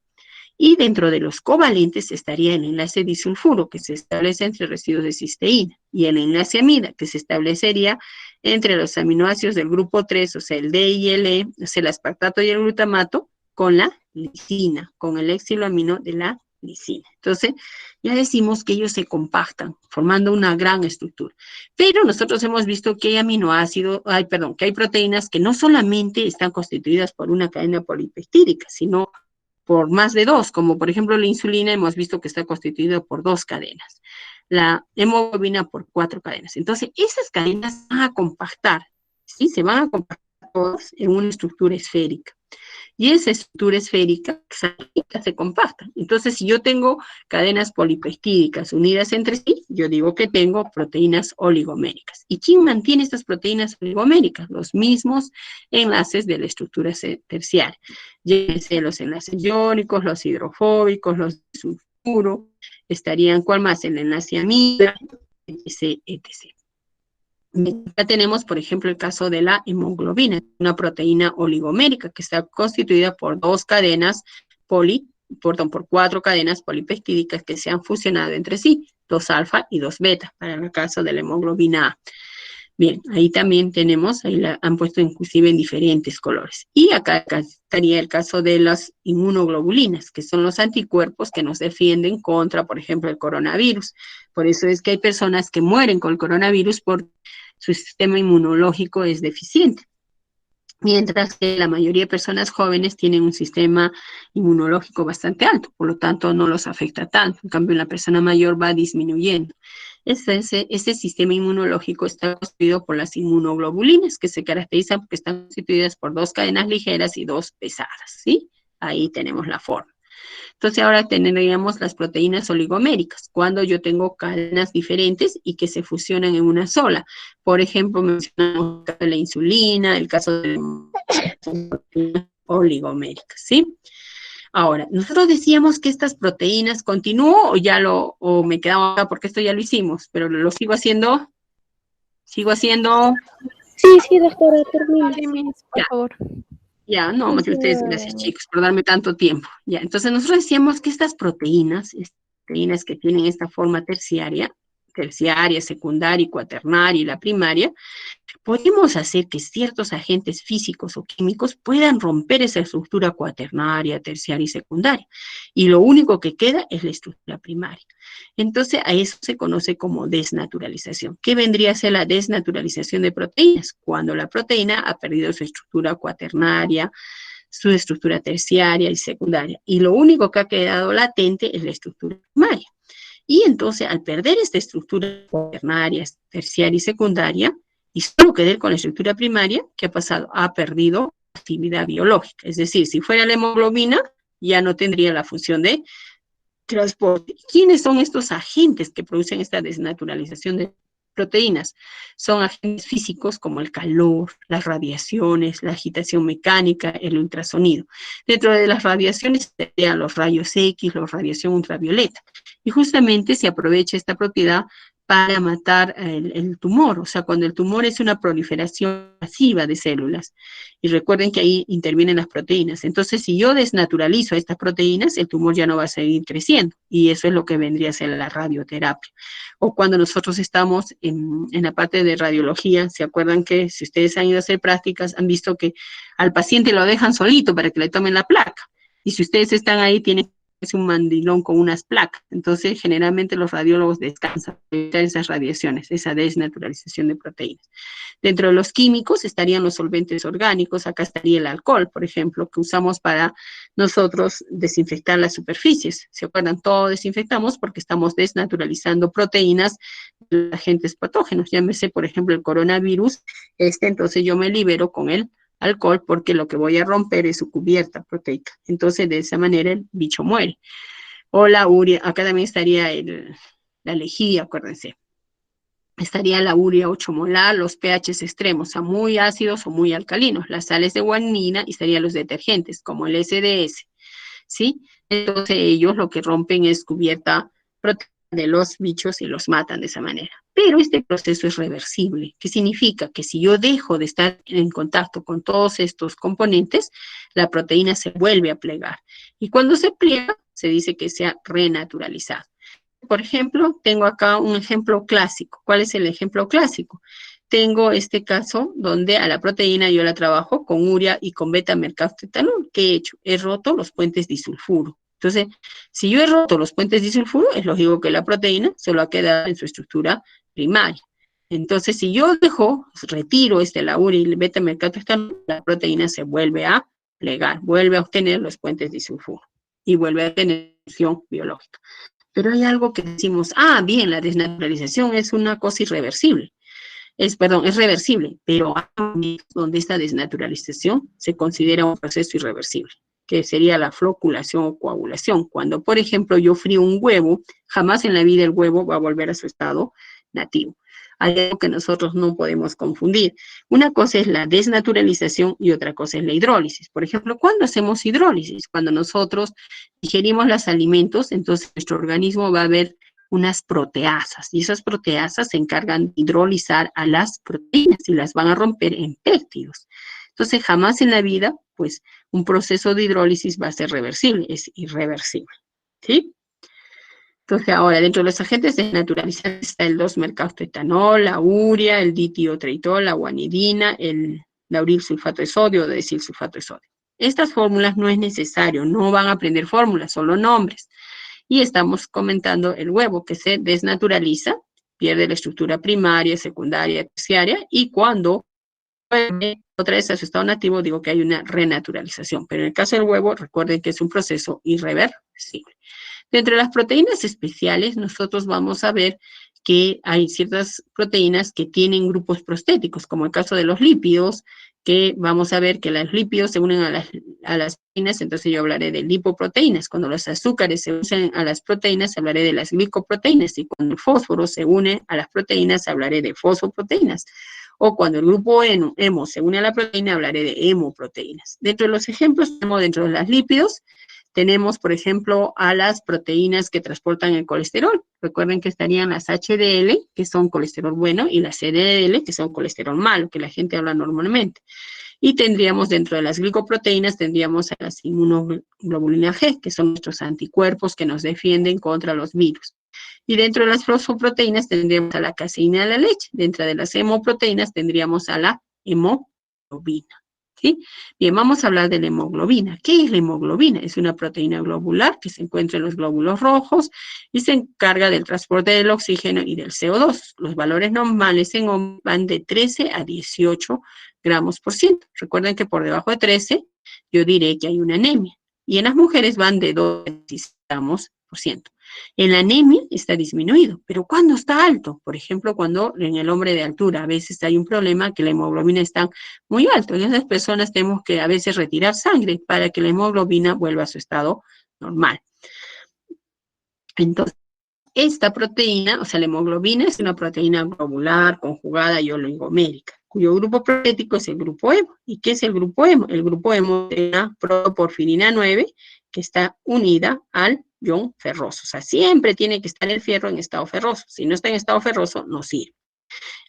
Y dentro de los covalentes estaría el enlace disulfuro, que se establece entre residuos de cisteína, y el enlace amida, que se establecería entre los aminoácidos del grupo 3, o sea, el D y el E, o sea, el aspartato y el glutamato, con la lisina, con el exiloamino de la lisina. Entonces, ya decimos que ellos se compactan, formando una gran estructura. Pero nosotros hemos visto que hay que hay proteínas que no solamente están constituidas por una cadena polipeptídica, sino por más de 2, como por ejemplo la insulina hemos visto que está constituida por 2 cadenas. la hemoglobina por 4 cadenas. Entonces, esas cadenas van a compactar, ¿sí? Se van a compactar todas en una estructura esférica. Y esa estructura esférica se compacta. Entonces, si yo tengo cadenas polipeptídicas unidas entre sí, yo digo que tengo proteínas oligoméricas. ¿Y quién mantiene estas proteínas oligoméricas? Los mismos enlaces de la estructura terciaria. Llámense los enlaces iónicos, los hidrofóbicos, los sulfuro, estarían, ¿cuál más? El enlace amida, etc., etc. Acá tenemos, por ejemplo, el caso de la hemoglobina, una proteína oligomérica que está constituida por 2 cadenas por 4 cadenas polipeptídicas que se han fusionado entre sí, 2 alfa y 2 beta, para el caso de la hemoglobina A. Bien, ahí también tenemos, ahí la han puesto inclusive en diferentes colores. Y acá estaría el caso de las inmunoglobulinas, que son los anticuerpos que nos defienden contra, por ejemplo, el coronavirus. Por eso es que hay personas que mueren con el coronavirus porque su sistema inmunológico es deficiente. Mientras que la mayoría de personas jóvenes tienen un sistema inmunológico bastante alto, por lo tanto no los afecta tanto. En cambio, la persona mayor va disminuyendo. Este sistema inmunológico está constituido por las inmunoglobulinas, que se caracterizan porque están constituidas por 2 cadenas ligeras y 2 pesadas, ¿sí? Ahí tenemos la forma. Entonces ahora tendríamos las proteínas oligoméricas, cuando yo tengo cadenas diferentes y que se fusionan en una sola. Por ejemplo, mencionamos el caso de la insulina, el caso de las oligoméricas, ¿sí? Ahora, nosotros decíamos que estas proteínas, ¿continúo o me quedaba acá porque esto ya lo hicimos, pero lo sigo haciendo? ¿Sigo haciendo? Sí, doctora, termine. Sí, Miss, por Ya. favor. Ya, no, más que ustedes, gracias chicos por darme tanto tiempo. Ya, entonces nosotros decíamos que estas proteínas que tienen esta forma terciaria, secundaria y cuaternaria y la primaria, podemos hacer que ciertos agentes físicos o químicos puedan romper esa estructura cuaternaria, terciaria y secundaria. Y lo único que queda es la estructura primaria. Entonces, a eso se conoce como desnaturalización. ¿Qué vendría a ser la desnaturalización de proteínas? Cuando la proteína ha perdido su estructura cuaternaria, su estructura terciaria y secundaria. Y lo único que ha quedado latente es la estructura primaria. Y entonces, al perder esta estructura cuaternaria, terciaria y secundaria, y solo quedar con la estructura primaria, ¿qué ha pasado? Ha perdido actividad biológica. Es decir, si fuera la hemoglobina, ya no tendría la función de transporte. ¿Quiénes son estos agentes que producen esta desnaturalización de proteínas? Son agentes físicos como el calor, las radiaciones, la agitación mecánica, el ultrasonido. Dentro de las radiaciones serían los rayos X, la radiación ultravioleta. Y justamente se aprovecha esta propiedad para matar el tumor, o sea, cuando el tumor es una proliferación masiva de células. Y recuerden que ahí intervienen las proteínas. Entonces, si yo desnaturalizo estas proteínas, el tumor ya no va a seguir creciendo. Y eso es lo que vendría a ser la radioterapia. O cuando nosotros estamos en la parte de radiología, ¿se acuerdan que si ustedes han ido a hacer prácticas, han visto que al paciente lo dejan solito para que le tomen la placa? Y si ustedes están ahí, tienen un mandilón con unas placas. Entonces, generalmente los radiólogos descansan para evitar esas radiaciones, esa desnaturalización de proteínas. Dentro de los químicos estarían los solventes orgánicos. Acá estaría el alcohol, por ejemplo, que usamos para nosotros desinfectar las superficies. ¿Se acuerdan? Todo desinfectamos porque estamos desnaturalizando proteínas de agentes patógenos. Llámese, por ejemplo, el coronavirus. Entonces yo me libero con el alcohol porque lo que voy a romper es su cubierta proteica. Entonces, de esa manera el bicho muere. O la urea, acá también estaría la lejía, acuérdense. Estaría la urea 8 molar, los pHs extremos, a muy ácidos o muy alcalinos, las sales de guanina y estarían los detergentes, como el SDS, ¿sí? Entonces, ellos lo que rompen es cubierta proteica de los bichos y los matan de esa manera. Pero este proceso es reversible. ¿Qué significa? Que si yo dejo de estar en contacto con todos estos componentes, la proteína se vuelve a plegar. Y cuando se pliega, se dice que se ha renaturalizado. Por ejemplo, tengo acá un ejemplo clásico. ¿Cuál es el ejemplo clásico? Tengo este caso donde a la proteína yo la trabajo con urea y con beta-mercaptolol. ¿Qué he hecho? He roto los puentes disulfuro. Entonces, si yo he roto los puentes disulfuro, es lógico que la proteína solo ha quedado en su estructura primaria. Entonces, si yo retiro la urea y el beta-mercaptolol, la proteína se vuelve a plegar, vuelve a obtener los puentes disulfuro y vuelve a tener función biológica. Pero hay algo que decimos, ah, bien, la desnaturalización es una cosa irreversible. Es reversible, pero hay momentos donde esta desnaturalización se considera un proceso irreversible, que sería la floculación o coagulación. Cuando, por ejemplo, yo frío un huevo, jamás en la vida el huevo va a volver a su estado nativo. Hay algo que nosotros no podemos confundir. Una cosa es la desnaturalización y otra cosa es la hidrólisis. Por ejemplo, ¿cuándo hacemos hidrólisis? Cuando nosotros digerimos los alimentos, entonces nuestro organismo va a ver unas proteasas, y esas proteasas se encargan de hidrolizar a las proteínas y las van a romper en péptidos. Entonces, jamás en la vida, pues, un proceso de hidrólisis va a ser reversible, es irreversible, ¿sí? Entonces, ahora, dentro de los agentes desnaturalizantes está el 2-mercaptoetanol, la urea, el ditiotraitol, la guanidina, el lauril sulfato de sodio o desil sulfato de sodio. Estas fórmulas no es necesario, no van a aprender fórmulas, solo nombres. Y estamos comentando el huevo que se desnaturaliza, pierde la estructura primaria, secundaria, terciaria, y cuando vuelve otra vez a su estado nativo, digo que hay una renaturalización. Pero en el caso del huevo, recuerden que es un proceso irreversible. Dentro de las proteínas especiales, nosotros vamos a ver que hay ciertas proteínas que tienen grupos prostéticos, como el caso de los lípidos, que vamos a ver que los lípidos se unen a las proteínas, entonces yo hablaré de lipoproteínas. Cuando los azúcares se unen a las proteínas, hablaré de las glicoproteínas, y cuando el fósforo se une a las proteínas, hablaré de fosfoproteínas. O cuando el grupo hemo se une a la proteína, hablaré de hemoproteínas. Dentro de los ejemplos, tenemos dentro de los lípidos, tenemos, por ejemplo, a las proteínas que transportan el colesterol. Recuerden que estarían las HDL, que son colesterol bueno, y las LDL, que son colesterol malo, que la gente habla normalmente. Y tendríamos dentro de las glicoproteínas, tendríamos a las inmunoglobulina G, que son nuestros anticuerpos que nos defienden contra los virus. Y dentro de las fosfoproteínas tendríamos a la caseína de la leche. Dentro de las hemoproteínas tendríamos a la hemoglobina. ¿Sí? Bien, vamos a hablar de la hemoglobina. ¿Qué es la hemoglobina? Es una proteína globular que se encuentra en los glóbulos rojos y se encarga del transporte del oxígeno y del CO2. Los valores normales en hombres van de 13 a 18 gramos por ciento. Recuerden que por debajo de 13 yo diré que hay una anemia. Y en las mujeres van de 2 a 16 gramos por ciento. En la anemia está disminuido, pero ¿cuándo está alto? Por ejemplo, cuando en el hombre de altura a veces hay un problema que la hemoglobina está muy alto. En esas personas tenemos que a veces retirar sangre para que la hemoglobina vuelva a su estado normal. Entonces, esta proteína, o sea, la hemoglobina es una proteína globular conjugada y oligomérica, cuyo grupo proteínico es el grupo hemo. ¿Y qué es el grupo hemo? El grupo hemo es una protoporfirina 9 que está unida al ion ferroso. O sea, siempre tiene que estar el fierro en estado ferroso. Si no está en estado ferroso, no sirve.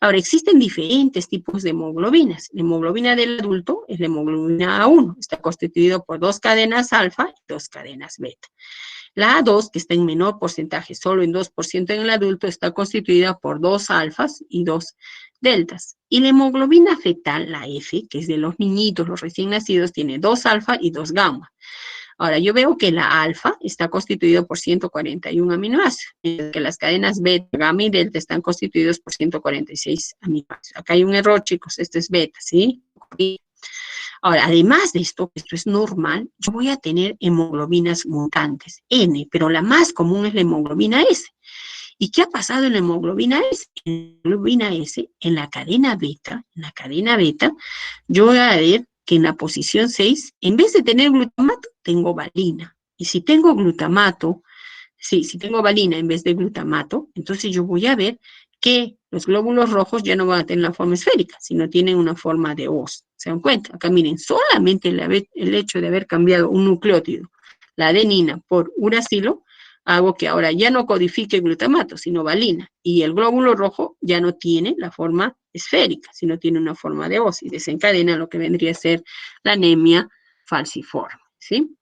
Ahora, existen diferentes tipos de hemoglobinas. La hemoglobina del adulto es la hemoglobina A1. Está constituido por 2 cadenas alfa y 2 cadenas beta. La A2, que está en menor porcentaje, solo en 2% en el adulto, está constituida por 2 alfas y 2 deltas. Y la hemoglobina fetal, la F, que es de los niñitos, los recién nacidos, tiene 2 alfa y 2 gamma. Ahora, yo veo que la alfa está constituida por 141 aminoácidos, mientras que las cadenas beta, gamma y delta están constituidas por 146 aminoácidos. Acá hay un error, chicos, esto es beta, ¿sí? Ahora, además de esto es normal, yo voy a tener hemoglobinas mutantes, N, pero la más común es la hemoglobina S. ¿Y qué ha pasado en la hemoglobina S? En la hemoglobina S, en la cadena beta, yo voy a ver que en la posición 6, en vez de tener glutamato, tengo valina. Y si tengo glutamato, si tengo valina en vez de glutamato, entonces yo voy a ver que los glóbulos rojos ya no van a tener la forma esférica, sino tienen una forma de hoz. ¿Se dan cuenta? Acá miren, solamente el hecho de haber cambiado un nucleótido, la adenina por uracilo, hago que ahora ya no codifique glutamato, sino valina. Y el glóbulo rojo ya no tiene la forma esférica, sino tiene una forma de hoz y desencadena lo que vendría a ser la anemia falciforme, ¿sí?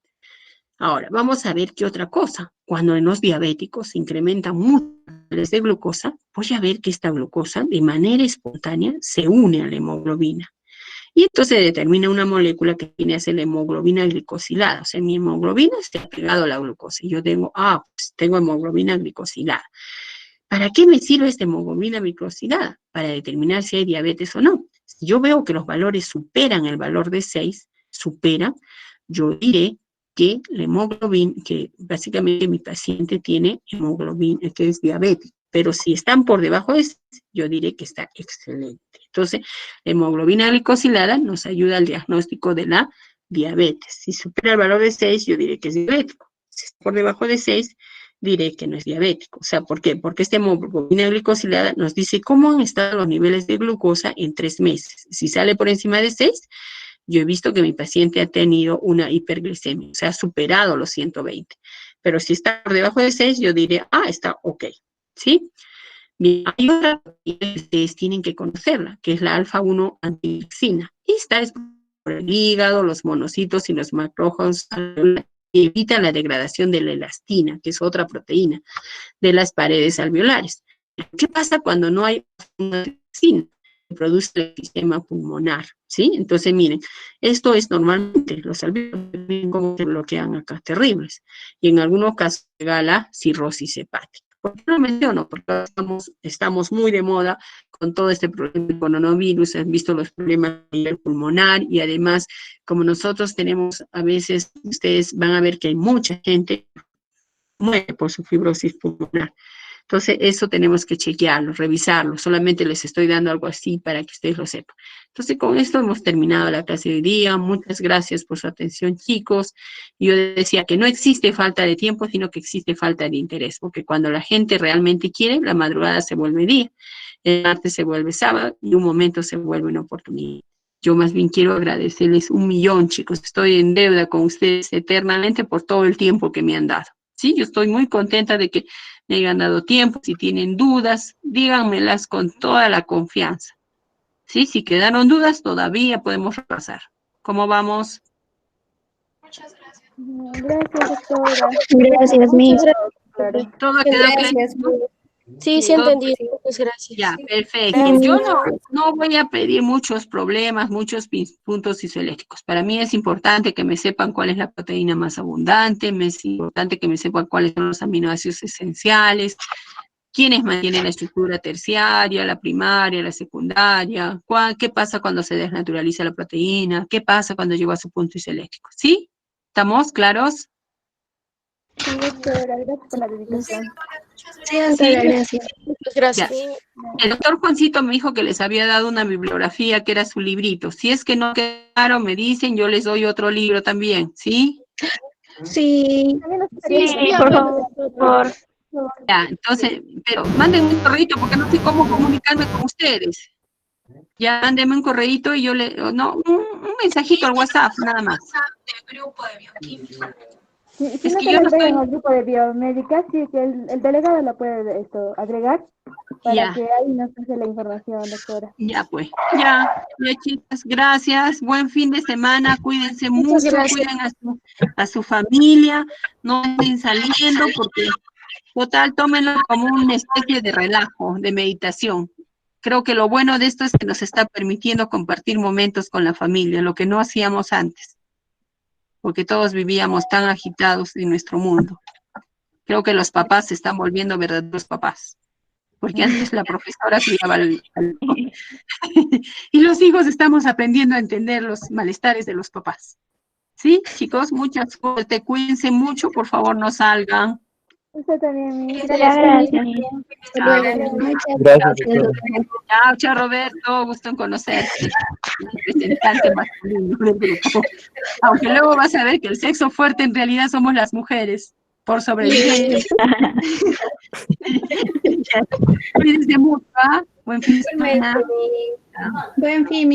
Ahora, vamos a ver qué otra cosa. Cuando en los diabéticos se incrementan mucho los niveles de glucosa, voy a ver que esta glucosa de manera espontánea se une a la hemoglobina. Y entonces determina una molécula que viene a ser la hemoglobina glicosilada. O sea, mi hemoglobina se ha pegado a la glucosa. Y yo tengo, pues tengo hemoglobina glicosilada. ¿Para qué me sirve esta hemoglobina glicosilada? Para determinar si hay diabetes o no. Si yo veo que los valores superan el valor de 6, yo diré que la hemoglobina, que básicamente mi paciente tiene hemoglobina, que es diabético, pero si están por debajo de 6, yo diré que está excelente. Entonces, la hemoglobina glicosilada nos ayuda al diagnóstico de la diabetes. Si supera el valor de 6, yo diré que es diabético. Si está por debajo de 6, diré que no es diabético. O sea, ¿por qué? Porque esta hemoglobina glicosilada nos dice cómo han estado los niveles de glucosa en 3 meses. Si sale por encima de 6, yo he visto que mi paciente ha tenido una hiperglicemia, o sea, ha superado los 120. Pero si está por debajo de 6, yo diré, está ok, ¿sí? Bien, hay otra que ustedes tienen que conocerla, que es la alfa-1 antitoxina. Y está por el hígado, los monocitos y los macrófagos, y evita la degradación de la elastina, que es otra proteína, de las paredes alveolares. ¿Qué pasa cuando no hay una toxina? Produce el sistema pulmonar, ¿sí? Entonces, miren, esto es normalmente, los alveolos como se bloquean acá, terribles, y en algunos casos llega a la cirrosis hepática. ¿Por qué lo menciono? Porque estamos muy de moda con todo este problema del coronavirus, han visto los problemas a nivel pulmonar, y además, como nosotros tenemos, a veces, ustedes van a ver que hay mucha gente que muere por su fibrosis pulmonar. Entonces, eso tenemos que chequearlo, revisarlo. Solamente les estoy dando algo así para que ustedes lo sepan. Entonces, con esto hemos terminado la clase de hoy día. Muchas gracias por su atención, chicos. Yo decía que no existe falta de tiempo, sino que existe falta de interés, porque cuando la gente realmente quiere, la madrugada se vuelve día, el martes se vuelve sábado y un momento se vuelve una oportunidad. Yo más bien quiero agradecerles 1.000.000, chicos. Estoy en deuda con ustedes eternamente por todo el tiempo que me han dado. Sí, yo estoy muy contenta de que me hayan dado tiempo. Si tienen dudas, díganmelas con toda la confianza. ¿Sí? Si quedaron dudas, todavía podemos repasar. ¿Cómo vamos? Gracias, doctora. Gracias, Miss. Claro. ¿Todo quedó claro? Sí, sí Todo- entendí. Muchas gracias. Ya, perfecto. Yo no voy a pedir muchos problemas, muchos puntos isoeléctricos. Para mí es importante que me sepan cuál es la proteína más abundante, es importante que me sepan cuáles son los aminoácidos esenciales, quiénes mantienen la estructura terciaria, la primaria, la secundaria, qué pasa cuando se desnaturaliza la proteína, qué pasa cuando llega a su punto isoeléctrico. ¿Sí? ¿Estamos claros? Sí, doctora, gracias por la dedicación. Sí, doctora, gracias. Muchas gracias. Ya. El doctor Juancito me dijo que les había dado una bibliografía que era su librito. Si es que no quedaron, me dicen, yo les doy otro libro también, ¿sí? Sí. Sí, por favor. Ya, entonces, pero mándenme un correíto porque no sé cómo comunicarme con ustedes. Ya, mándenme un correíto y yo un mensajito al WhatsApp, nada más. Si Es no que te yo lo no estoy... agregan al grupo de biomédica, sí, que el delegado la puede agregar para Ya. que ahí nos pase la información, doctora. Ya pues, ya chicas, gracias, buen fin de semana, cuídense Muchas mucho, gracias. cuiden a su familia, no estén saliendo porque, total, tómenlo como una especie de relajo, de meditación. Creo que lo bueno de esto es que nos está permitiendo compartir momentos con la familia, lo que no hacíamos antes, porque todos vivíamos tan agitados en nuestro mundo. Creo que los papás se están volviendo verdaderos papás, porque antes la profesora criaba y los hijos estamos aprendiendo a entender los malestares de los papás. ¿Sí, chicos? Mucha suerte, cuídense mucho, por favor no salgan. Usted también, mi Gracias. Chao, Muchas Gracias, gracias. doctora. chao, Roberto, gusto en conocerte. Representante masculino del grupo. Aunque luego vas a ver que el sexo fuerte en realidad somos las mujeres, por sobrevivir. Cuídense mucho, ¿ah? Buen fin de semana. Buen fin.